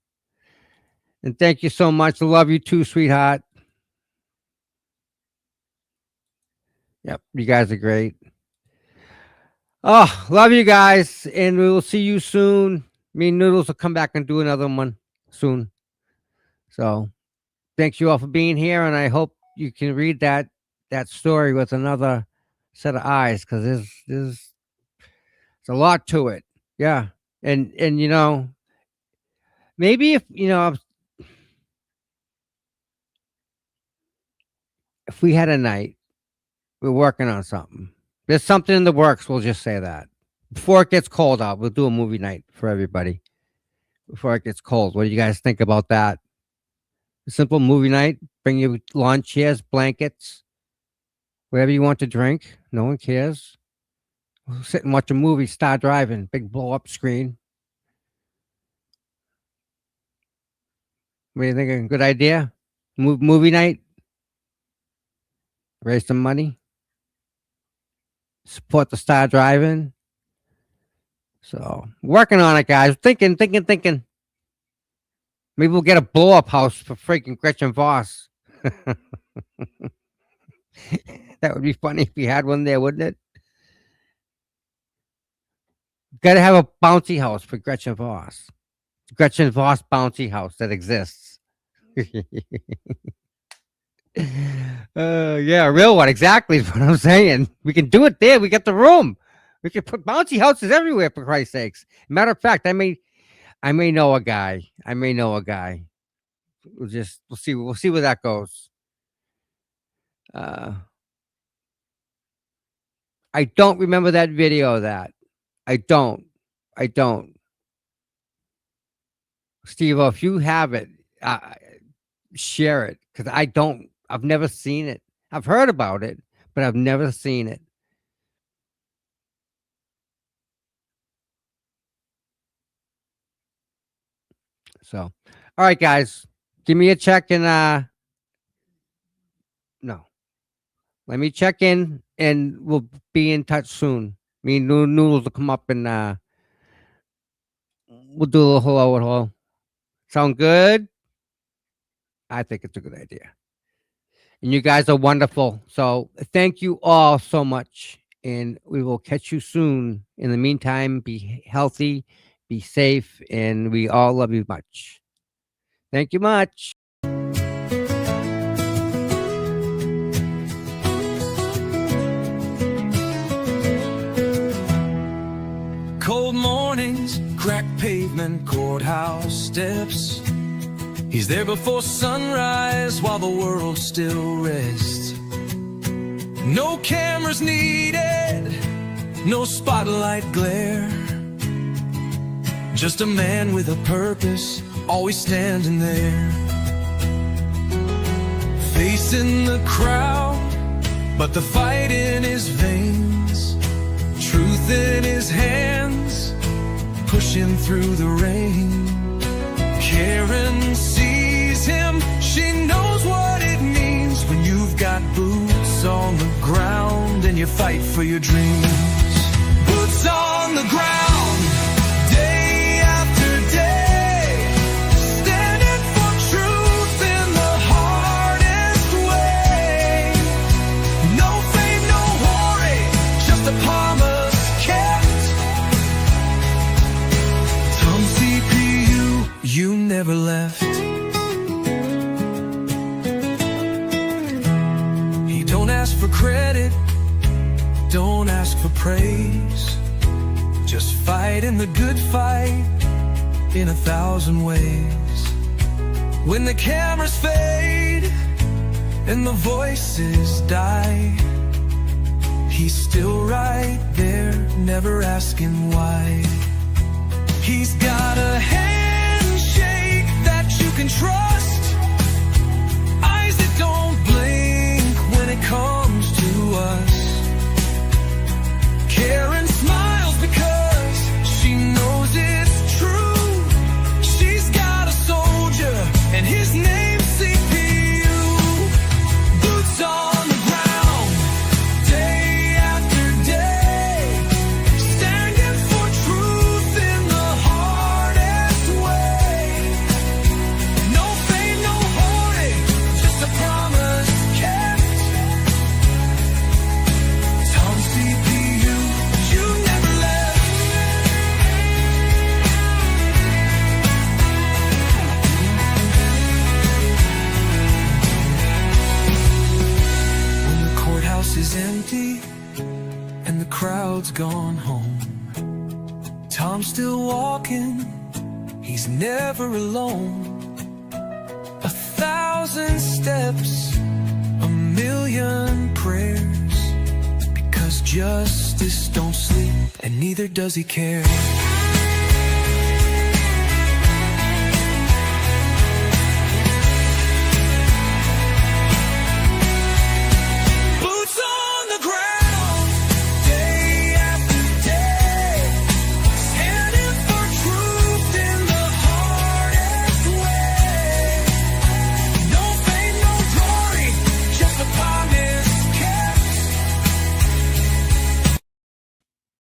And thank you so much. I love you too, sweetheart. Yep, you guys are great. Oh, love you guys, and we will see you soon. Me and Noodles will come back and do another one soon. So, thanks you all for being here, and I hope you can read that story with another set of eyes, because there's a lot to it. Yeah, and maybe if we had a night, we're working on something. There's something in the works. We'll just say that before it gets cold out, we'll do a movie night for everybody. Before it gets cold, what do you guys think about that? A simple movie night. Bring your lawn chairs, blankets, whatever you want to drink. No one cares. We'll sit and watch a movie, start driving, big blow up screen. What do you think? Good idea? Movie night? Raise some money? Support the star driving? So, working on it, guys. Thinking. Maybe we'll get a blow up house for freaking Gretchen Voss. That would be funny if we had one there, wouldn't it? Got to have a bouncy house for Gretchen Voss. Gretchen Voss bouncy house that exists. Yeah, a real one. Exactly is what I'm saying. We can do it there. We got the room. We can put bouncy houses everywhere, for Christ's sakes. Matter of fact, I may know a guy. We'll see. We'll see where that goes. I don't remember that video of that. I don't. Steve, if you have it, share it, because I don't. I've never seen it. I've heard about it, but I've never seen it. So, all right, guys, give me a check and no. Let me check in, and we'll be in touch soon. Me and Noodles will come up and we'll do a little hello. Sound good? I think it's a good idea. And you guys are wonderful. So thank you all so much. And we will catch you soon. In the meantime, be healthy, be safe, and we all love you much. Thank you much. Cold mornings, cracked pavement, courthouse steps. He's there before sunrise while the world still rests. No cameras needed, no spotlight glare. Just a man with a purpose, always standing there. Facing the crowd, but the fight in his veins. Truth in his hands, pushing through the rain. Karen sees him, she knows what it means when you've got boots on the ground and you fight for your dreams. Boots on the ground, day after day, standing for truth in the hardest way. No fame, no glory, just a promise kept. Tom CPU, you never left. He don't ask for credit, don't ask for praise. Just fight in the good fight in 1,000 ways. When the cameras fade and the voices die, he's still right there, never asking why. He's got a handshake that you can trust, eyes that don't blink when it comes to us. Karen smiles because she knows it's true. She's got a soldier and his name's CPU. Boots on the ground, day after day, standing for truth in the hardest way. No fame, no glory, just a promise kept. Tom CPU, you never left. When the courthouse is empty and the crowd's gone home, Tom's still walking, he's never alone. 1,000 steps, 1,000,000 prayers, because justice don't sleep and neither does he care.